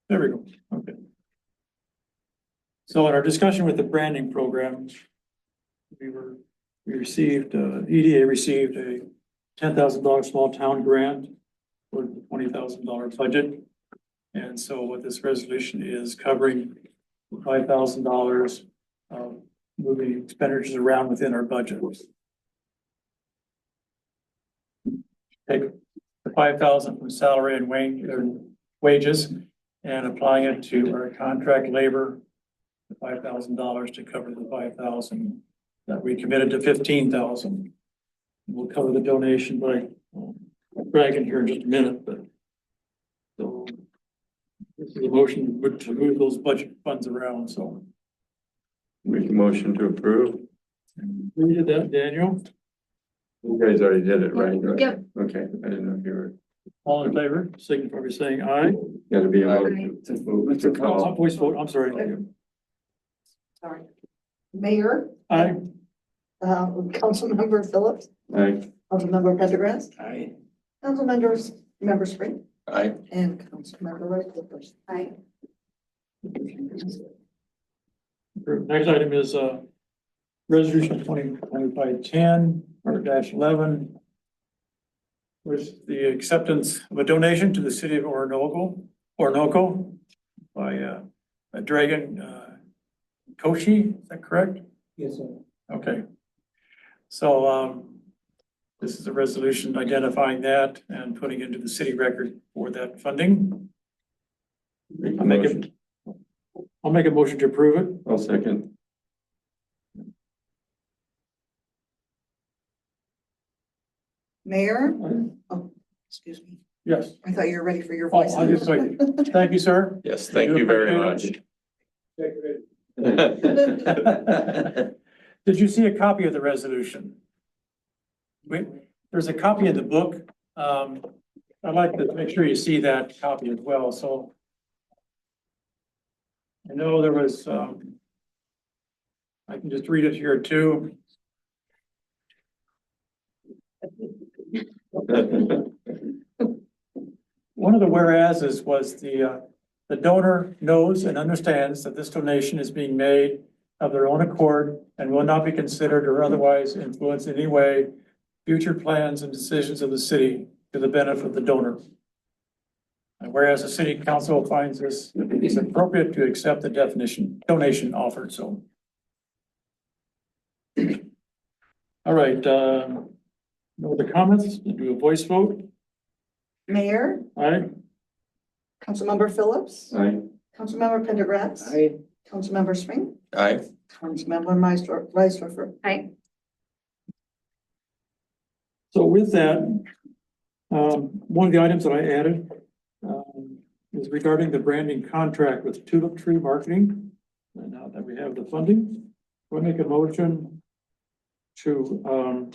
There we go. Okay. So in our discussion with the branding program, we received, EDA received a $10,000 small town grant for the $20,000 budget. And so what this resolution is covering $5,000 of moving expenditures around within our budget. Take the 5,000 from salary and wages and applying it to our contract labor, $5,000 to cover the 5,000 that we committed to 15,000. We'll cover the donation by Dragon here in just a minute, but so this is a motion to move those budget funds around, so. Make a motion to approve. Who did that, Daniel? You guys already did it, right? Yep. Okay, I didn't know if you were, All in favor, signify by saying aye. gotta be a motion to move to call. Voice vote, I'm sorry. Sorry. Mayor, Aye. Councilmember Phillips, Aye. Councilmember Pendergrass, Aye. Member Spring, Aye. and Councilmember Redcliffe. Aye. Next item is, resolution 2025-10, or -11. With the acceptance of a donation to the city of Orinoco by, Dragon, Koshi, is that correct? Yes, sir. Okay. So, this is a resolution identifying that and putting into the city record for that funding. I'll make a motion to approve it. I'll second. Mayor, oh, excuse me, Yes. I thought you were ready for your Oh, voice. I'll just wait. Thank you, sir. Yes, thank you very much. Did you see a copy of the resolution? There's a copy in the book. I'd like to make sure you see that copy as well, so. I know there was, I can just read it here too. One of the whereases was the donor knows and understands that this donation is being made of their own accord and will not be considered or otherwise influence in any way future plans and decisions of the city to the benefit of the donor. And whereas the city council finds this is appropriate to accept the donation offered, so. All right, no other comments? Do a voice vote? Mayor, Aye. Councilmember Phillips, Aye. Councilmember Pendergrass. Aye. Councilmember Spring, Aye. Councilmember Meisler. Aye. So with that, one of the items that I added is regarding the branding contract with Tulip Tree Marketing. And now that we have the funding, we'll make a motion to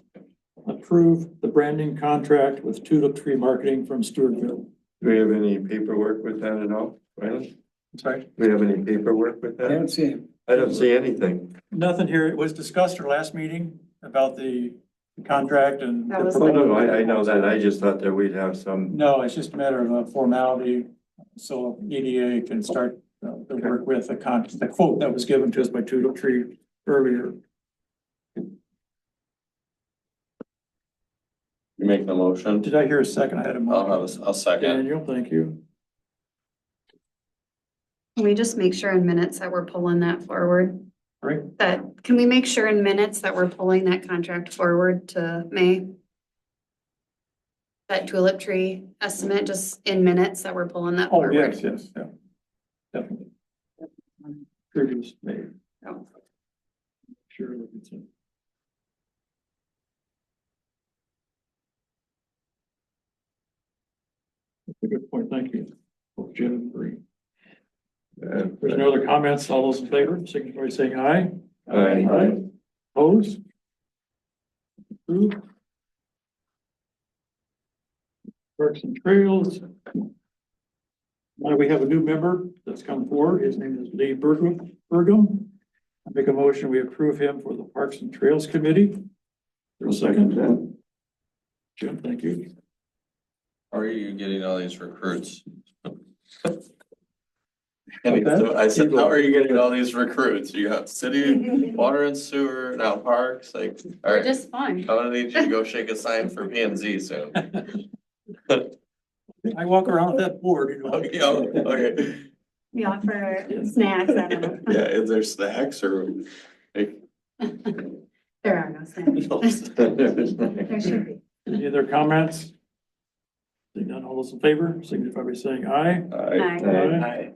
approve the branding contract with Tulip Tree Marketing from Stewartville. Do we have any paperwork with that at all, Riley? I'm sorry? Do we have any paperwork with I that? haven't seen it. I don't see anything. Nothing here. It was discussed at our last meeting about the contract and. That was Oh, no, I know that. I just thought that we'd have some. No, it's just a matter of a formality, so EDA can start the work with the quote that was given to us by Tulip Tree earlier. You make the motion? Did I hear a second? I had a motion. I'll second. Daniel, thank you. Can we just make sure in minutes that we're pulling that forward? Right. Can we make sure in minutes that we're pulling that contract forward to May? That Tulip Tree estimate, just in minutes that we're pulling that Oh, forward? yes, yeah. Definitely. Previous May. Oh. Sure. look, it's in. That's a good point, thank you. Both Jim and Bree. If there's no other comments, all those in favor, signify by saying aye. Aye. Opposed? Approved. Parks and Trails. Now we have a new member that's come forward. His name is Lee Burgum. I make a motion, we approve him for the Parks and Trails Committee. For a second. Jim, thank you. How are you getting all these recruits? Okay. I said, how are you getting all these recruits? You have city, water and sewer, now parks, like, all They're right. just fun. I'm gonna need you to go shake a sign for P and Z soon. I walk around with that board, you know. Okay, okay. We offer snacks, I don't know. Yeah, is there snacks or? Like, There are no snacks. There should be. Any other comments? Seeing none, all those in favor, signify by saying aye. Aye.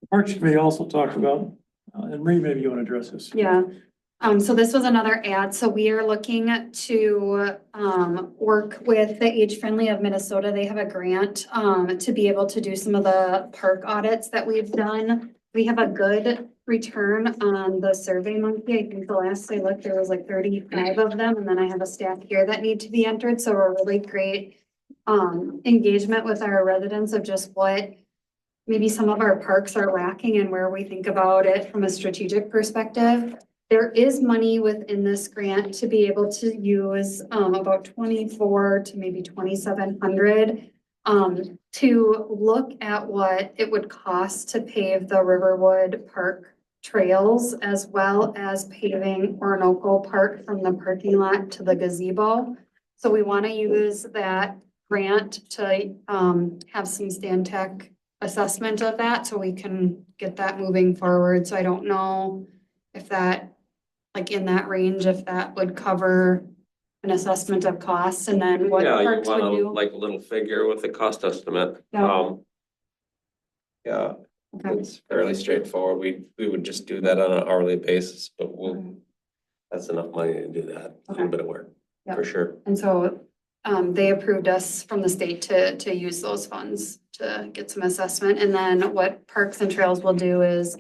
Parks Committee also talked about, and Marie, maybe you want to address this. Yeah, so this was another ad, so we are looking to, work with the Age Friendly of Minnesota. They have a grant, to be able to do some of the park audits that we've done. We have a good return on the Survey Monkey. I think the last I looked, there was like 35 of them, and then I have a staff here that need to be entered, so we're really great engagement with our residents of just what maybe some of our parks are lacking and where we think about it from a strategic perspective. There is money within this grant to be able to use about 2,400 to maybe 2,700 to look at what it would cost to pave the Riverwood Park trails as well as paving Orinoco Park from the parking lot to the gazebo. So we want to use that grant to have some Stantec assessment of that so we can get that moving forward. So I don't know if that, like in that range, if that would cover an assessment of costs and then what Yeah, you parks would want do. like a little figure with the cost estimate. Yeah. Yeah, Okay. it's fairly straightforward. We would just do that on an hourly basis, but that's enough money to do that, a little bit of work, Yeah. for sure. And so they approved us from the state to use those funds to get some assessment. And then what Parks and Trails will do is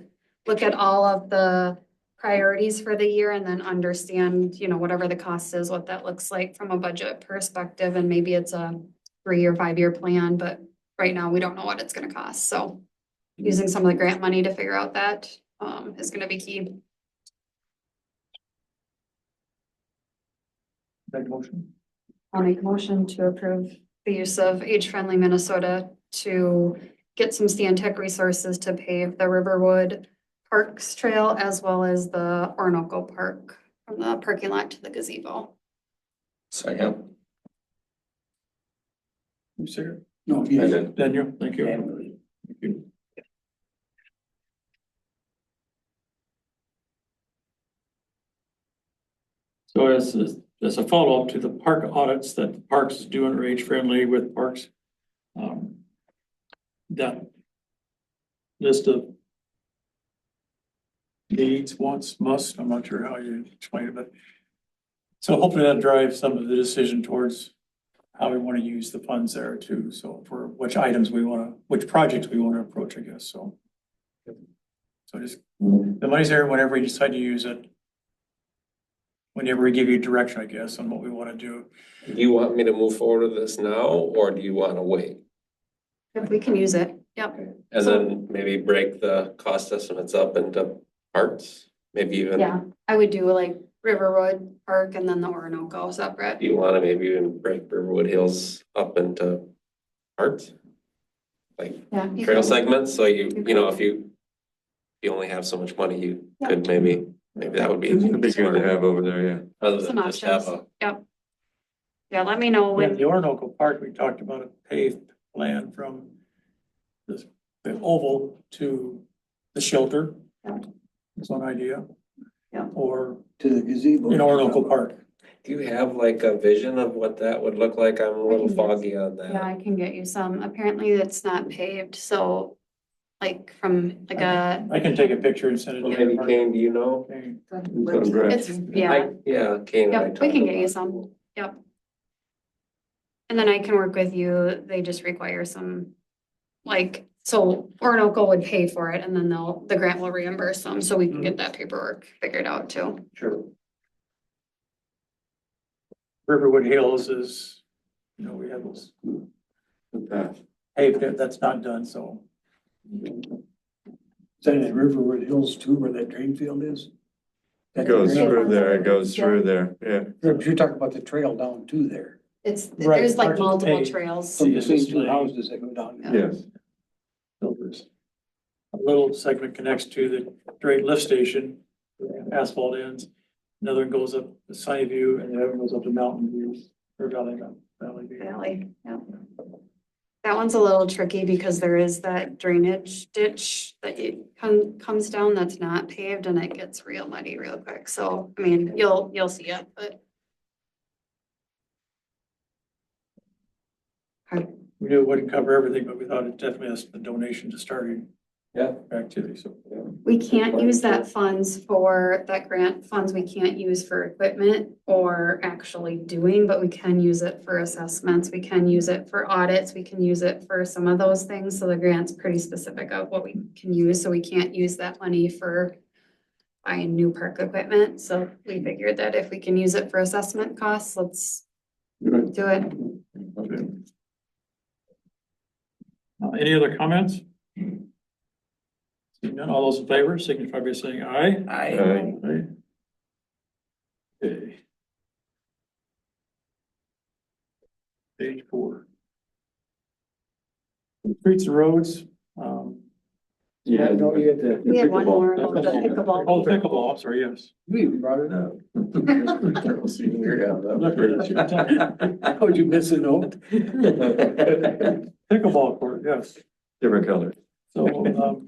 look at all of the priorities for the year and then understand, you know, whatever the cost is, what that looks like from a budget perspective. And maybe it's a 3 or 5 year plan, but right now we don't know what it's gonna cost. So using some of the grant money to figure out that is gonna be key. Make a motion. I'll make a motion to approve the use of Age Friendly Minnesota to get some Stantec resources to pave the Riverwood Parks Trail as well as the Orinoco Park from the parking lot to the gazebo. Second. You say it? No, I did. Daniel, thank you. Thank you. So as a follow-up to the park audits that Parks is doing, or Age Friendly with Parks, that list of needs, wants, must, I'm not sure how you explain it, but so hopefully that drives some of the decision towards how we want to use the funds there too. So for which items we want to, which projects we want to approach, I guess, so. So just, the money's there whenever we decide to use it. Whenever we give you direction, I guess, on what we want to do. Do you want me to move forward with this now, or do you want to wait? If we can use it, yep. And then maybe break the cost estimates up into parts, maybe even. Yeah, I would do like Riverwood Park and then the Orinoco separate. Do you want to maybe even break Riverwood Hills up into parts? Like Yeah. you trail can. segments, so you know, if you only have so much money, you could maybe that would be. It'd be good to have over there, yeah. Other Some than just have options, a, yep. Yeah, let me know Yeah, when, the Orinoco Park, we talked about a paved plan from this, the oval to the shelter. That's one idea. Yeah. Or To the gazebo. in Orinoco Park. do you have like a vision of what that would look like? I'm a little foggy on yeah, that. I can get you some. Apparently it's not paved, so like from like a, I can take a picture and send it. Well, to maybe you. Kane, do you know? Okay. it's, yeah. Yeah, Kane. and I Yep, we talked can get you about some, yep. And then I can work with you, they just require some, like, so Orinoco would pay for it and then the grant will reimburse them, so we can get that paperwork figured out too. Sure. Riverwood Hills is, you know, we have those. Paved, that's not done, so. Is that in Riverwood Hills too, where that drain field is? It goes through there, it goes through there, yeah. You're talking about the trail down to there. It's, Right, there's like parts is multiple paved. trails. From the same Yes. two houses that go down. Yes. Filters. A little segment connects to the great lift station, asphalt ends. Another one goes up to Sunnyview and the other one goes up to Mountain View or Valley View. Valley, yeah. That one's a little tricky because there is that drainage ditch that comes down that's not paved and it gets real muddy real quick. So, I mean, you'll see it, but We knew it wouldn't cover everything, but we thought it definitely has the donation to starting. Yeah. Activity, so. we can't use that grant funds, we can't use for equipment or actually doing, but we can use it for assessments. We can use it for audits. We can use it for some of those things. So the grant's pretty specific of what we can use. So we can't use that money for buying new park equipment. So we figured that if we can use it for assessment costs, let's do it. Okay. Any other comments? Seeing none, all those in favor signify by saying aye. Aye. Aye. Okay. Page 4. Streets and roads, Yeah, no, you had the. We have one more about the pickleball. Oh, pickleball, I'm sorry, yes. You even brought it up. How would you miss a note? Pickleball court, yes. Different color. So,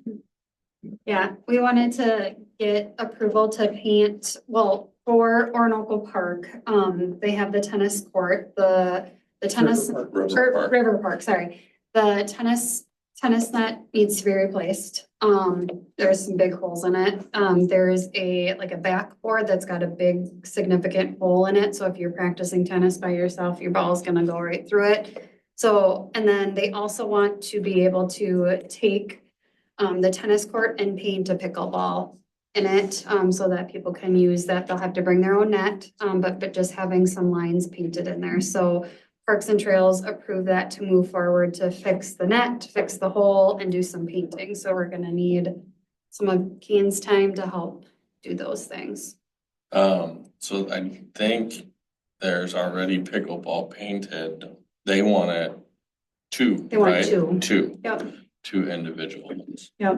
Yeah, we wanted to get approval to paint, well, for Orinoco Park, they have the tennis court, the tennis. River Park. River Park, sorry. The tennis net needs to be replaced. There's some big holes in it. There's like a backboard that's got a big significant hole in it. So if you're practicing tennis by yourself, your ball's gonna go right through it. So, and then they also want to be able to take the tennis court and paint a pickleball in it, so that people can use that. They'll have to bring their own net, but just having some lines painted in there. So Parks and Trails approved that to move forward to fix the net, fix the hole and do some painting. So we're gonna need some of Kane's time to help do those things. So I think there's already pickleball painted. They want it two, They want right? two. Two, Yep, two individuals. yep.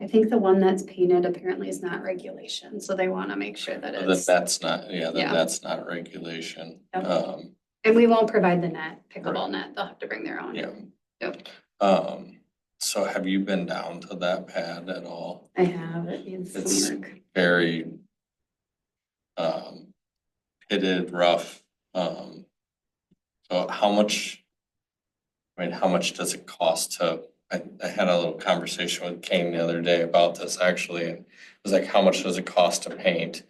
I think the one that's painted apparently is not regulation, so they wanna make sure that it's, That's not, yeah, Yeah. that's not regulation. Yep. and we won't provide the net, pickleball net. They'll have to bring their own. Yeah. Yep, So have you been down to that pad at all? I have. It needs It's some work. very pitted, rough. So how much does it cost to, I had a little conversation with Kane the other day about this actually. And it was like, how much does it cost to paint?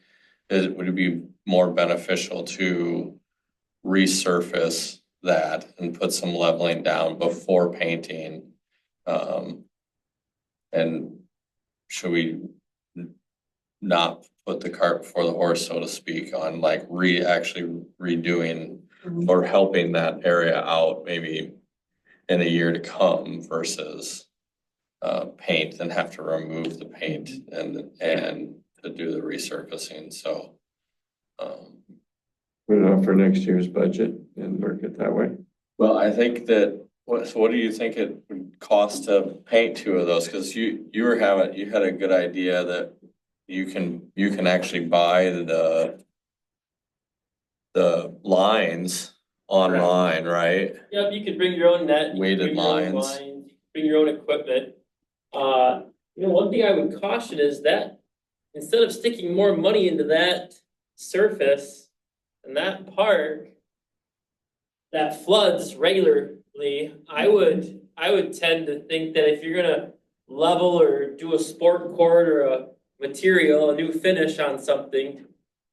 Would it be more beneficial to resurface that and put some leveling down before painting? And should we not put the cart before the horse, so to speak, on like actually redoing or helping that area out maybe in a year to come versus paint and have to remove the paint and to do the resurfacing, so. Put it on for next year's budget and work it that way. Well, I think that, what do you think it would cost to paint two of those? Cause you had a good idea that you can actually buy the lines online, right? Yep, you could bring your own net. you could Weighted bring your own lines. lines, bring your own equipment. One thing I would caution is that instead of sticking more money into that surface and that park that floods regularly, I would tend to think that if you're gonna level or do a sport court or a material, a new finish on something,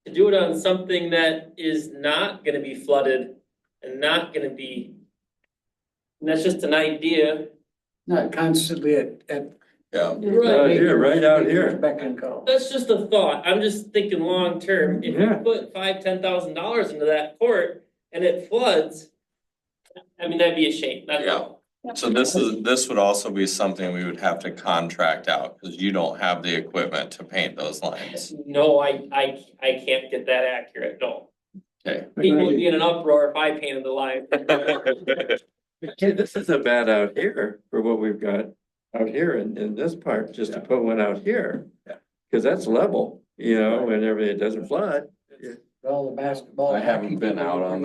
to do it on something that is not gonna be flooded and not gonna be, and that's just an idea. Not constantly at. Yeah. Right out here. Beck and call. That's just a thought. I'm just thinking long term. If you put $5,000-$10,000 into that court and it floods, I mean, that'd be a shame. That's all. So this would also be something we would have to contract out, because you don't have the equipment to paint those lines. No, I can't get that accurate, no. Okay. People would be in an uproar if I painted the line. This isn't bad out here for what we've got out here in this part, just to put one out here. Cause that's level, and everything, it doesn't flood. All the basketball. I haven't been out on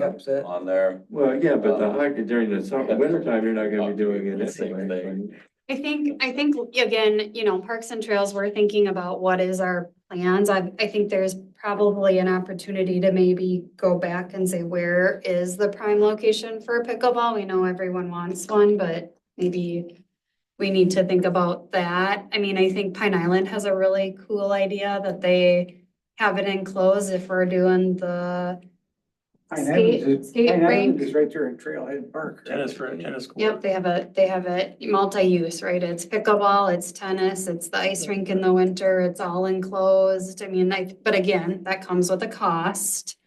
there. Well, yeah, but the hockey during the summer, winter time, you're not gonna be doing it Same anyway. thing. I think, again, you know, Parks and Trails, we're thinking about what is our plans. I think there's probably an opportunity to maybe go back and say, where is the prime location for pickleball? We know everyone wants one, but maybe we need to think about that. I mean, I think Pine Island has a really cool idea that they have it enclosed if we're doing the skate Pine Island rink. is right there in Trailhead Park. Tennis court. Yep, they have it multi-use, right? It's pickleball, it's tennis, it's the ice rink in the winter, it's all enclosed. I mean, but again, that comes with a cost.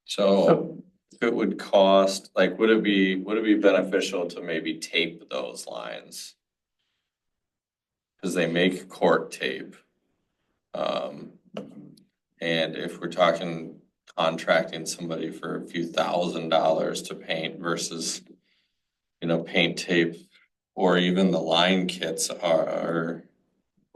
So if it would cost, like, would it be beneficial to maybe tape those lines? Cause they make court tape. And if we're talking contracting somebody for a few $1,000s to paint versus, you know, paint tape or even the line kits are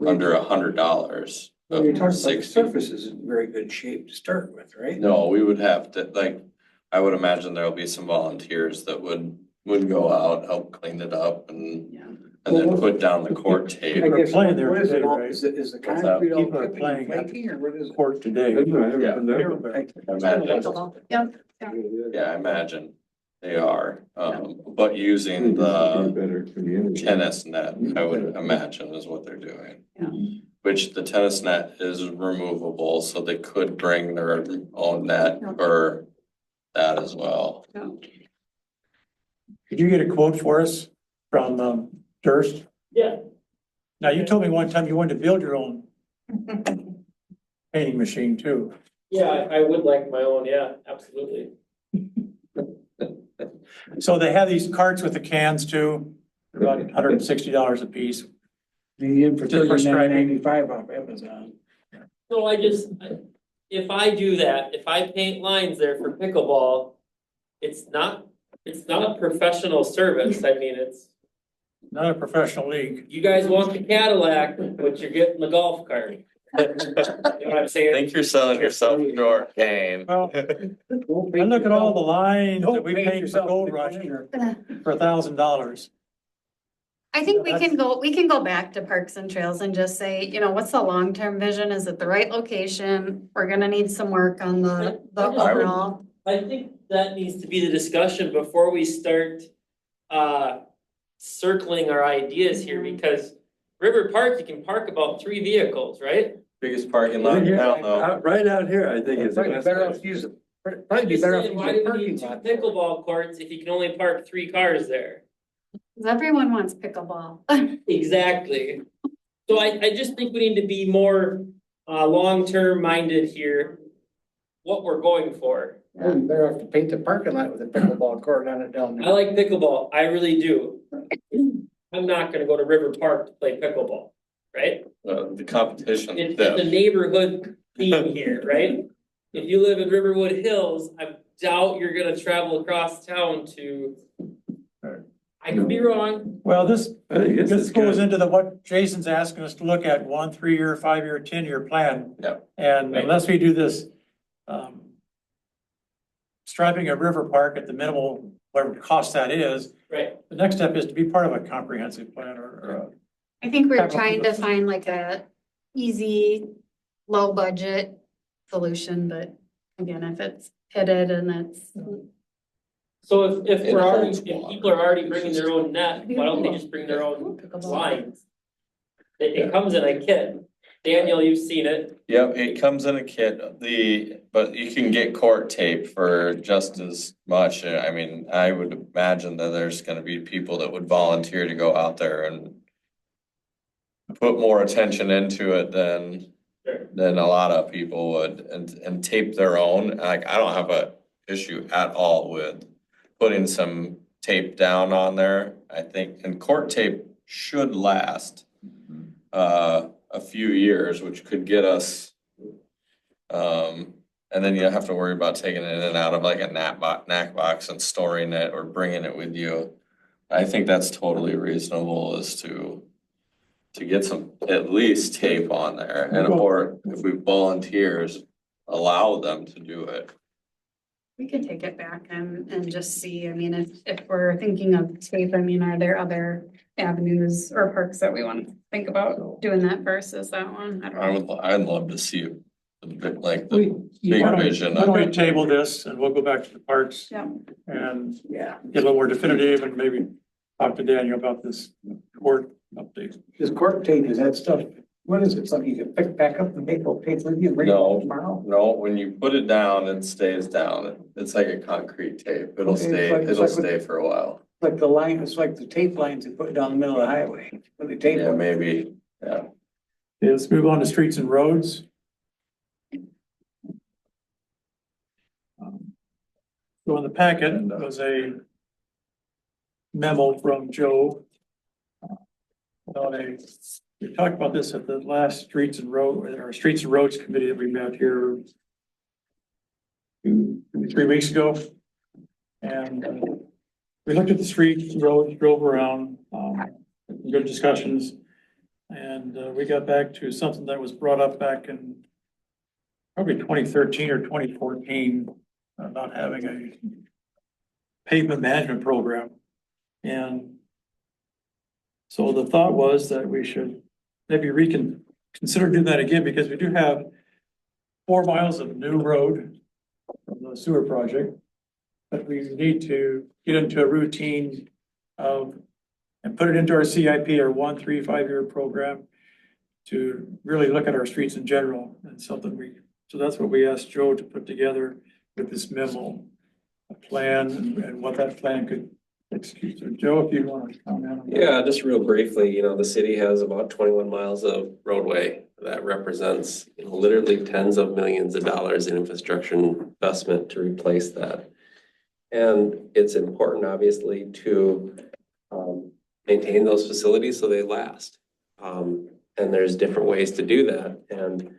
under $100. Well, you're talking about the surface is in very good shape to start with, right? No, we would have to, like, I would imagine there'll be some volunteers that would go out, help clean it up and then put down the court tape. I guess, playing there what is today, it all, right? is the What's that? concrete all People are dripping playing and at flaking, or what is it? Court today. Yeah. Imagine. Yep. Yeah, I imagine they are, but using the tennis net, I would imagine is what they're doing. Yeah. Which the tennis net is removable, so they could bring their own net for that as well. Could you get a quote for us from Durst? Yeah. Now, you told me one time you wanted to build your own painting machine too. Yeah, I would like my own, yeah, absolutely. So they have these carts with the cans too, they're about $160 a piece. You get for Just for striping. $39.95 off Amazon. So if I do that, if I paint lines there for pickleball, it's not a professional service. I mean, it's, Not a professional league. you guys want the Cadillac, but you're getting the golf cart. You know what I'm I saying? think you're selling yourself short, Kane. Well, I look at all the lines that we paint for Gold Rush for $1,000. I think we can go back to Parks and Trails and just say, you know, what's the long-term vision? Is it the right location? We're gonna need some work on the overall. I think that needs to be the discussion before we start circling our ideas here, because River Park, you can park about 3 vehicles, right? Biggest parking lot in town though. Right out here, I think it's. Probably better off to use the, probably be Just better off to saying, use why the do we parking need 2 lot. pickleball courts if you can only park 3 cars there? 'Cause everyone wants pickleball. Exactly. So I just think we need to be more long-term minded here, what we're going for. Probably better off to paint the parking lot with a pickleball court on it down there. I like pickleball, I really do. I'm not gonna go to River Park to play pickleball, right? The competition. It's a neighborhood theme here, right? If you live in Riverwood Hills, I doubt you're gonna travel across town to. I could be wrong. Well, this This goes into what Jason's asking us to look at, 1 3-year, 5-year, 10-year plan. Yep. And unless we do this, striping a river park at the minimal, whatever cost that is, Right. the next step is to be part of a comprehensive plan or I think we're trying to find like a easy, low budget solution, but again, if it's pitted and it's. So if people are already bringing their own net, why don't they just bring their own lines? It comes in a kit. Daniel, you've seen it. Yep, it comes in a kit, but you can get court tape for just as much. I mean, I would imagine that there's gonna be people that would volunteer to go out there and put more attention into it than a lot of people would and tape their own. Like, I don't have a issue at all with putting some tape down on there. I think, and court tape should last a few years, which could get us, and then you have to worry about taking it in and out of like a knack box and storing it or bringing it with you. I think that's totally reasonable, is to get some, at least tape on there, and or if we volunteers, allow them to do it. We could take it back and just see, I mean, if we're thinking of tape, I mean, are there other avenues or parks that we want to think about doing that versus that one. I don't know. I'd love to see a bit like We- the big Why don't- vision. Why don't we table this and we'll go back to the parks Yeah. and Yeah. get a little more definitive and maybe talk to Daniel about this court update. This court tape, is that stuff, what is it, something you can pick back up and take with you and bring it No. home tomorrow? No, when you put it down, it stays down. It's like a concrete tape. It'll Okay, stay, it's it'll like- stay for a while. Like the line, it's like the tape lines they put down the middle of the highway, when they tape Yeah, them. maybe, yeah. Okay, let's move on to streets and roads. So in the packet was a memo from Joe. We talked about this at the last streets and roads committee that we met here 3 weeks ago. And we looked at the streets, roads, drove around, good discussions. And we got back to something that was brought up back in probably 2013 or 2014, not having a pavement management program. And so the thought was that we should maybe consider doing that again, because we do have 4 miles of new road from the sewer project. But we need to get into a routine of, and put it into our CIP, our 1, 3, 5-year program, to really look at our streets in general, and something so that's what we asked Joe to put together with this memo, a plan and what that plan could execute. So Joe, if you want to comment on that. Yeah, just real briefly, the city has about 21 miles of roadway that represents, literally tens of millions of dollars in infrastructure investment to replace that. And it's important, obviously, to maintain those facilities so they last. And there's different ways to do that. And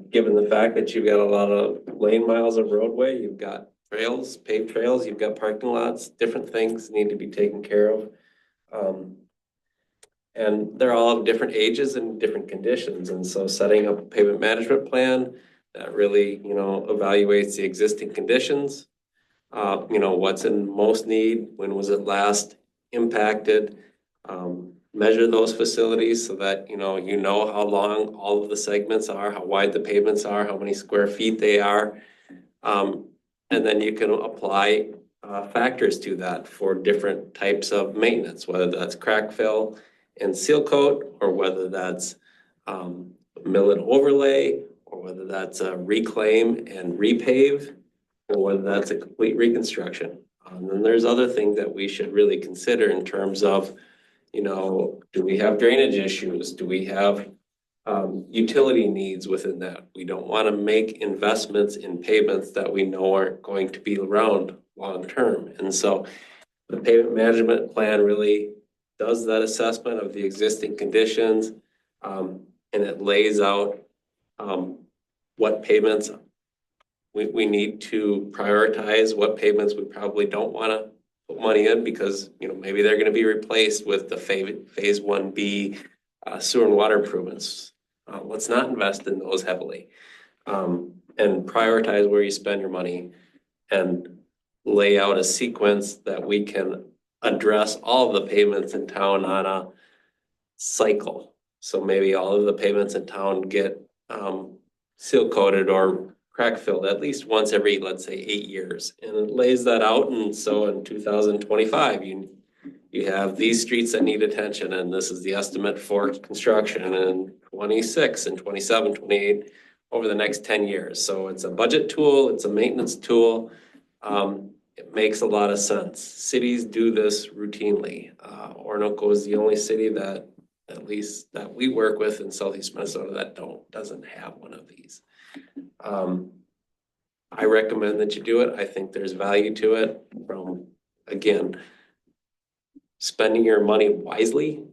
given the fact that you've got a lot of lane miles of roadway, you've got trails, paved trails, you've got parking lots, different things need to be taken care of. And they're all of different ages and different conditions. And so setting up a pavement management plan that really, evaluates the existing conditions, what's in most need, when was it last impacted, measure those facilities so that, you know how long all of the segments are, how wide the pavements are, how many square feet they are. And then you can apply factors to that for different types of maintenance, whether that's crack fill and seal coat, or whether that's mill and overlay, or whether that's reclaim and repave, or whether that's a complete reconstruction. And then there's other things that we should really consider in terms of, do we have drainage issues? Do we have utility needs within that? We don't want to make investments in pavements that we know aren't going to be around long term. And so the pavement management plan really does that assessment of the existing conditions, and it lays out what pavements we need to prioritize, what pavements we probably don't want to put money in because, maybe they're going to be replaced with the phase 1B sewer and water improvements. Let's not invest in those heavily, and prioritize where you spend your money and lay out a sequence that we can address all of the pavements in town on a cycle. So maybe all of the pavements in town get seal coated or crack filled at least once every, let's say, 8 years. And it lays that out. And so in 2025, you have these streets that need attention. And this is the estimate for construction in 26 and 27, 28 over the next 10 years. So it's a budget tool. It's a maintenance tool. It makes a lot of sense. Cities do this routinely. Orinoco is the only city that, at least that we work with in Southeast Minnesota, that doesn't have one of these. I recommend that you do it. I think there's value to it from, again, spending your money wisely,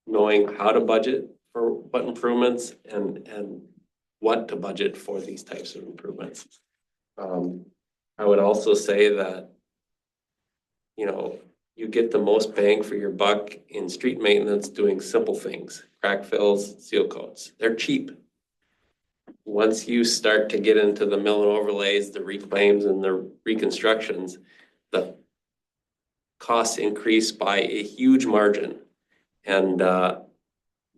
knowing how to budget for what improvements and what to budget for these types of improvements. I would also say that, you get the most bang for your buck in street maintenance doing simple things, crack fills, seal coats. They're cheap. Once you start to get into the mill and overlays, the reclaims and the reconstructions, the costs increase by a huge margin. And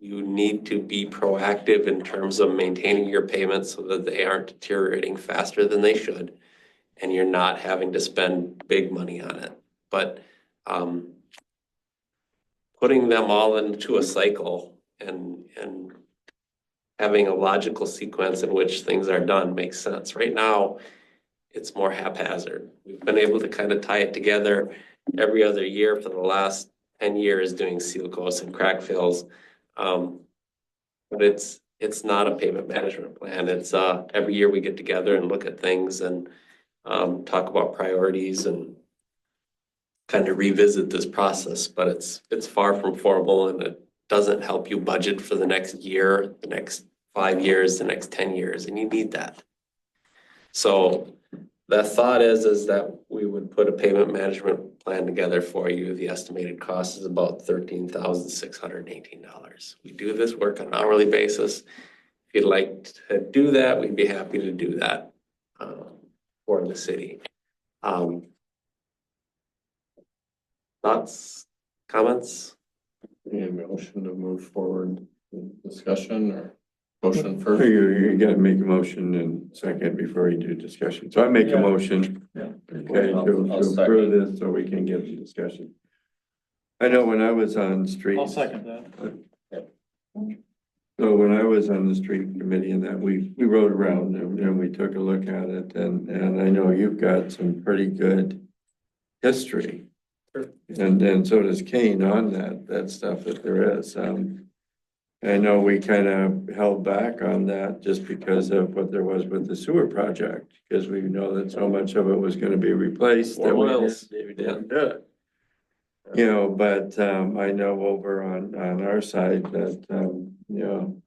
you need to be proactive in terms of maintaining your payments so that they aren't deteriorating faster than they should. And you're not having to spend big money on it. But putting them all into a cycle and having a logical sequence in which things are done makes sense. Right now, it's more haphazard. We've been able to kind of tie it together every other year for the last 10 years doing seal coats and crack fills. But it's not a payment management plan. It's every year we get together and look at things and talk about priorities and kind of revisit this process, but it's far from formal and it doesn't help you budget for the next year, the next 5 years, the next 10 years, and you need that. So the thought is that we would put a payment management plan together for you. The estimated cost is about $13,618. We do this work on an hourly basis. If you'd like to do that, we'd be happy to do that for the city. Thoughts, comments? Any motion to move forward with discussion or motion first? You gotta make a motion and second before you do discussion. So I make a motion. Okay, I'll to second. approve this so we can get the discussion. I know when I was on street. I'll second that. So when I was on the street committee and that we rode around and we took a look at it and I know you've got some pretty good history. And so does Kane on that stuff that there is. I know we kind of held back on that just because of what there was with the sewer project, because we know that so much of it was going to be replaced. That we didn't do it. You know, but I know over on our side that you know,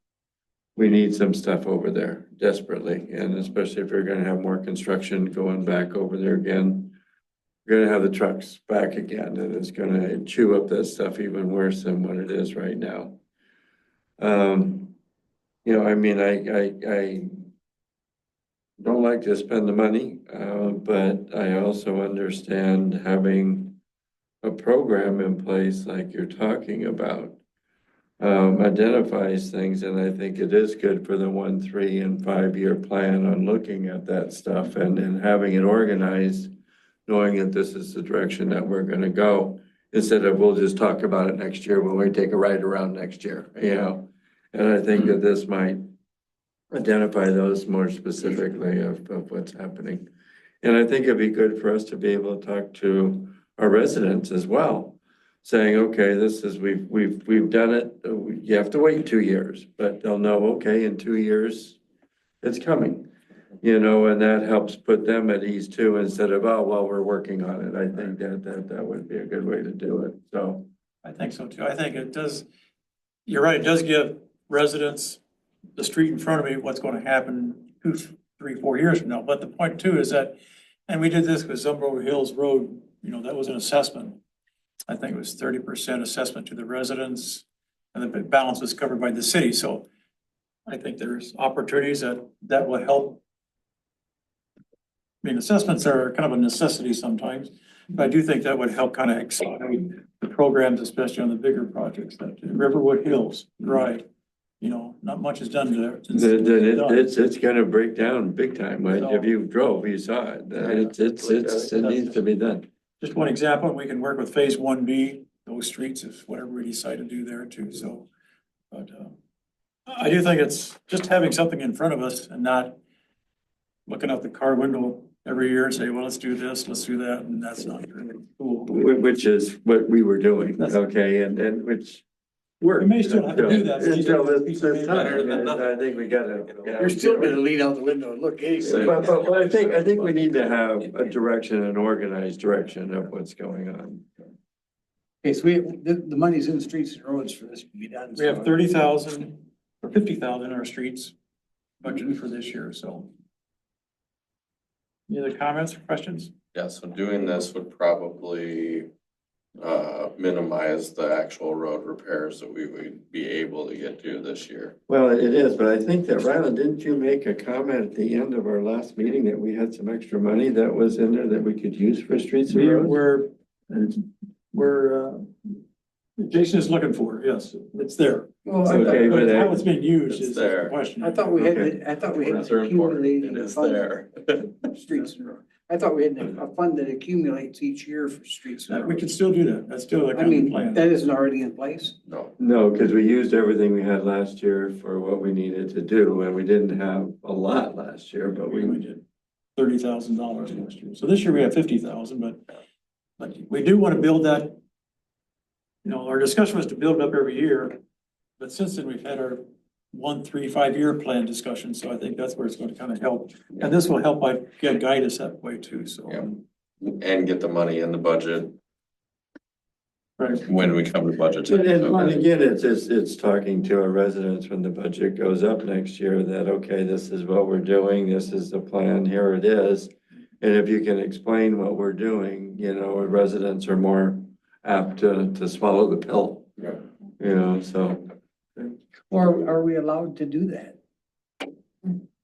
we need some stuff over there desperately, and especially if you're going to have more construction going back over there again. We're gonna have the trucks back again, and it's gonna chew up that stuff even worse than what it is right now. You know, I mean, I don't like to spend the money, but I also understand having a program in place like you're talking about. Identifies things, and I think it is good for the 1, 3, and 5 year plan on looking at that stuff and having it organized, knowing that this is the direction that we're gonna go, instead of we'll just talk about it next year when we take a ride around next year, you know? And I think that this might identify those more specifically of what's happening. And I think it'd be good for us to be able to talk to our residents as well, saying, okay, this is, we've done it. You have to wait 2 years, but they'll know, okay, in 2 years, it's coming. You know, and that helps put them at ease too, instead of, oh, well, we're working on it. I think that would be a good way to do it, so. I think so too. I think it does, you're right, it does give residents the street in front of me, what's gonna happen 2, 3, 4 years from now. But the point too is that, and we did this with Zumbro Hills Road, you know, that was an assessment. I think it was 30% assessment to the residents, and the balance was covered by the city. So I think there's opportunities that will help. I mean, assessments are kind of a necessity sometimes, but I do think that would help kind of accelerate the programs, especially on the bigger projects, that Riverwood Hills, right? You know, not much is done there. It's gonna break down big time. Like, if you drove, you saw it. It needs to be done. Just one example, we can work with Phase 1B, those streets, if whatever we decide to do there too, so. But I do think it's just having something in front of us and not looking out the car window every year and say, well, let's do this, let's do that, and that's not really cool. Which is what we were doing, okay, and which worked. We may still have to do that. Until this time, and I think we gotta. You're still gonna lean out the window and look anyway. But I think we need to have a direction, an organized direction of what's going on. Okay, so the money's in streets and roads for this to be done. We have 30,000 or 50,000 in our streets budgeted for this year, so. Any other comments or questions? Yeah, so doing this would probably minimize the actual road repairs that we would be able to get to this year. Well, it is, but I think that, Ryland, didn't you make a comment at the end of our last meeting that we had some extra money that was in there that we could use for streets and We roads? were where, Jason is looking for, yes, it's there. Well, I thought- But how it's being used It's is the there. question. I thought we had, Okay. I thought we had Words are important. accumulating It is funds there. for streets and roads. I thought we had a fund that accumulates each year for streets and We can roads. still do that. That's still a I kind of mean, plan. that isn't already in place. No. No, because we used everything we had last year for what we needed to do, and we didn't have a lot last year, but We we, did $30,000 last year. So this year we have 50,000, but we do want to build that. You know, our discussion was to build it up every year, but since then we've had our 1, 3, 5 year plan discussion, so I think that's where it's going to kind of help. And this will help guide us that way too, so. Yeah. And get the money in the budget Right. when we come to budget. and time. and again, it's talking to our residents when the budget goes up next year that, okay, this is what we're doing, this is the plan, here it is. And if you can explain what we're doing, you know, our residents are more apt to swallow the pill. Yeah. You know, so. Or are we allowed to do that?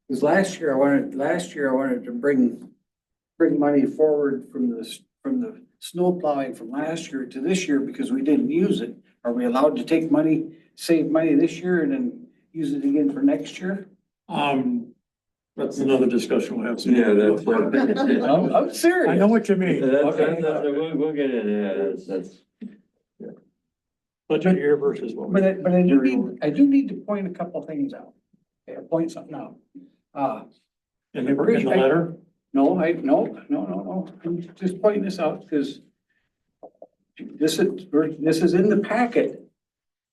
Because last year I wanted to bring money forward from the snow plowing from last year to this year because we didn't use it. Are we allowed to take money, save money this year and then use it again for next year? That's another discussion we'll have. soon. Yeah, that's. I'm serious. I know what you mean. We'll get into that, that's. Budget year versus what. But I do need to point a couple things out. Okay, point something out. In the letter? No, I'm just pointing this out because this is in the packet,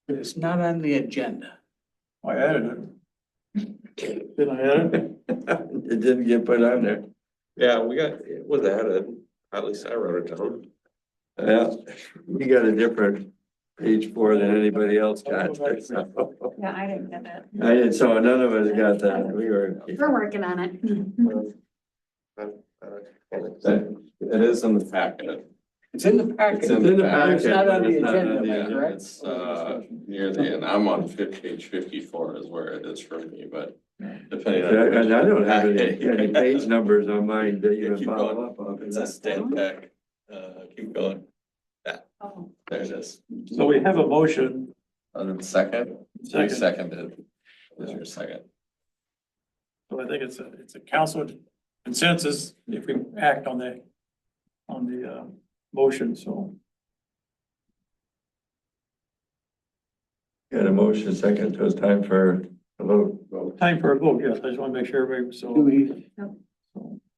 but it's not on the agenda. I added it. Did I add it? It didn't get put on there. Yeah, it was added, at least I wrote it down. Yeah, you got a different page 4 than anybody else got. Yeah, I didn't get it. I didn't, so none of us got that. We were. We're working on it. It is in the packet. It's in the packet. It's in the packet, It's not on but the it's not on agenda, the am I agenda. correct? It's near the end. I'm on page 54 is where it is for me, but depending on. And I don't have any page numbers on mine that you Yeah, can keep follow going. up on. It's a stamp pack. Keep going. Oh. There it is. So we have a motion. Second? Second. Seconded. Is your second? So I think it's a council consensus if we act on the motion, so. Got a motion second, so it's time for a vote. Time for a vote, yes, I just want to make sure everybody, Do so, we,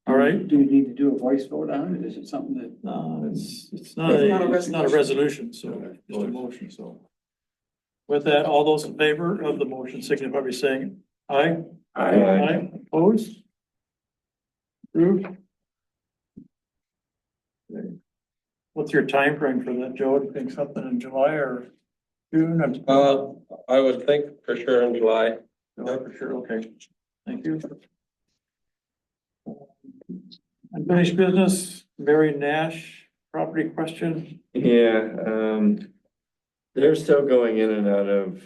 all right. do you need to do a voice vote on it? Is it something that? No, it's not a resolution, so just a motion, so. With that, all those in favor of the motion signify by saying aye. Aye. Opposed? Approved? Okay. What's your time frame for that, Joe? Do you think something in July or June? I would think for sure in July. July for sure, okay. Thank you. Unfinished business, Mary Nash, property question. Yeah, they're still going in and out of,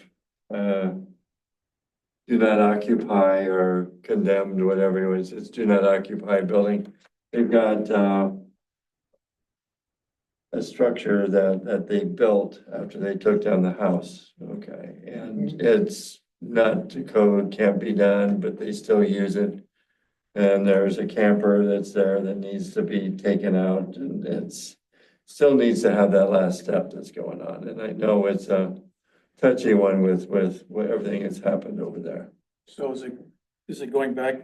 do not occupy or condemned, whatever it was, it's do not occupy building. They've got, a structure that they built after they took down the house, okay? And it's not to code, can't be done, but they still use it. And there's a camper that's there that needs to be taken out and it's still needs to have that last step that's going on. And I know it's a touchy one with everything that's happened over there. So is it going back,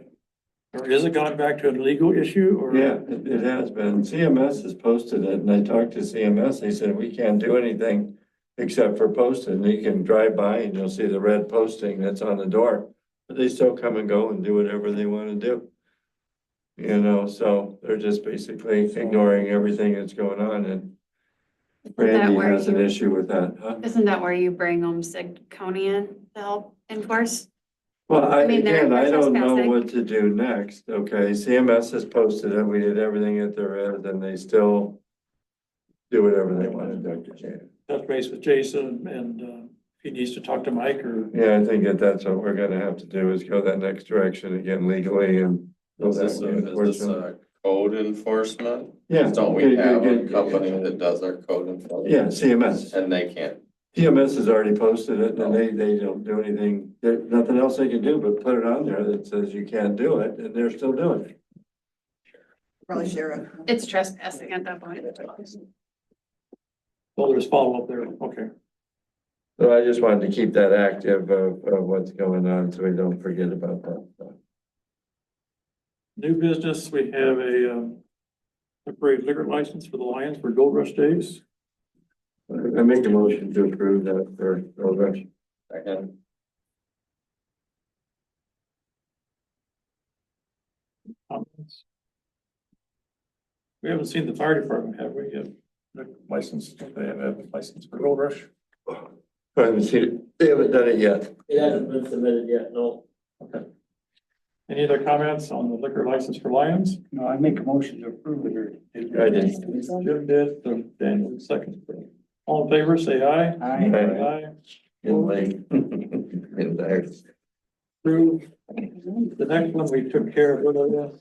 or is it going back to a legal issue or? Yeah, it has been. CMS has posted it and I talked to CMS. They said, we can't do anything except for post it. And you can drive by and you'll see the red posting that's on the door. But they still come and go and do whatever they want to do. You know, so they're just basically ignoring everything that's going on and Randy where has an you- issue with that, huh? Isn't that where you bring Olmsted County in to help enforce? Well, I mean, they're I don't know trespassing. what to do next, okay? CMS has posted it, we did everything that there is, and they still do whatever they want to do. Touch base with Jason and, he needs to talk to Mike or. Yeah, I think that's what we're gonna have to do is go that next direction again legally and. go Is that this way, a unfortunately. code enforcement? Yeah. Don't we have a company that does our code enforcement? Yeah, CMS. And they can't. CMS has already posted it and they don't do anything, there's nothing else they can do but put it on there that says you can't do it, and they're still doing it. Probably share it. It's trespassing at that point. Well, there's follow-up there, okay. So I just wanted to keep that active of what's going on, so we don't forget about that stuff. New business, we have a temporary liquor license for the Lions for Gold Rush Days. I make a motion to approve that for Gold Rush. Second. Comments? We haven't seen the fire department, have we, yet? The license, they have a license for Gold Rush? I haven't seen it, they haven't done it yet. It hasn't been submitted yet, no. Okay. Any other comments on the liquor license for Lions? No, I make a motion to approve it. I did. Jim did, so Daniel second. All in favor, say aye. Aye. Aye. In late. In there. Approved. The next one, we took care of, what are the?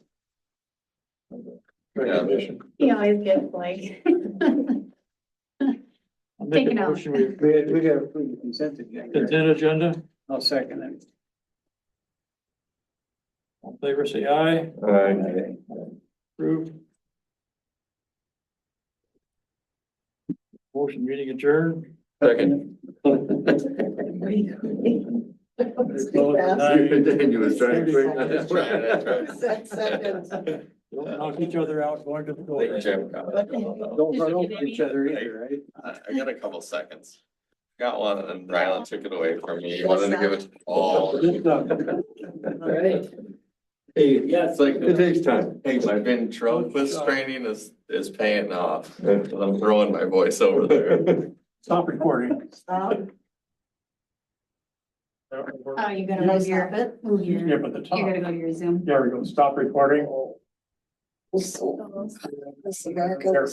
Recognition. He always gets like. I'll make a Taken out. motion, We gotta approve the consent agenda. consent agenda. I'll second it. All in favor, say aye. Aye. Approved. Motion meeting adjourned. Second. You was trying to bring that. Second. Don't knock each other out going to the door. Jim got it. Don't run over each other either, right? I got a couple seconds. Got one and Rylan took it away from me. He wanted to give it to Paul. All right. Hey, Yes. It's like, it takes time. hey, my ventriloquist training is paying off. I'm throwing my voice over there. Stop recording. Stop. Oh, you gotta Can I move stop your, it? move your, Yeah, but the top. you gotta go to your Zoom. There we go. Stop recording. This America.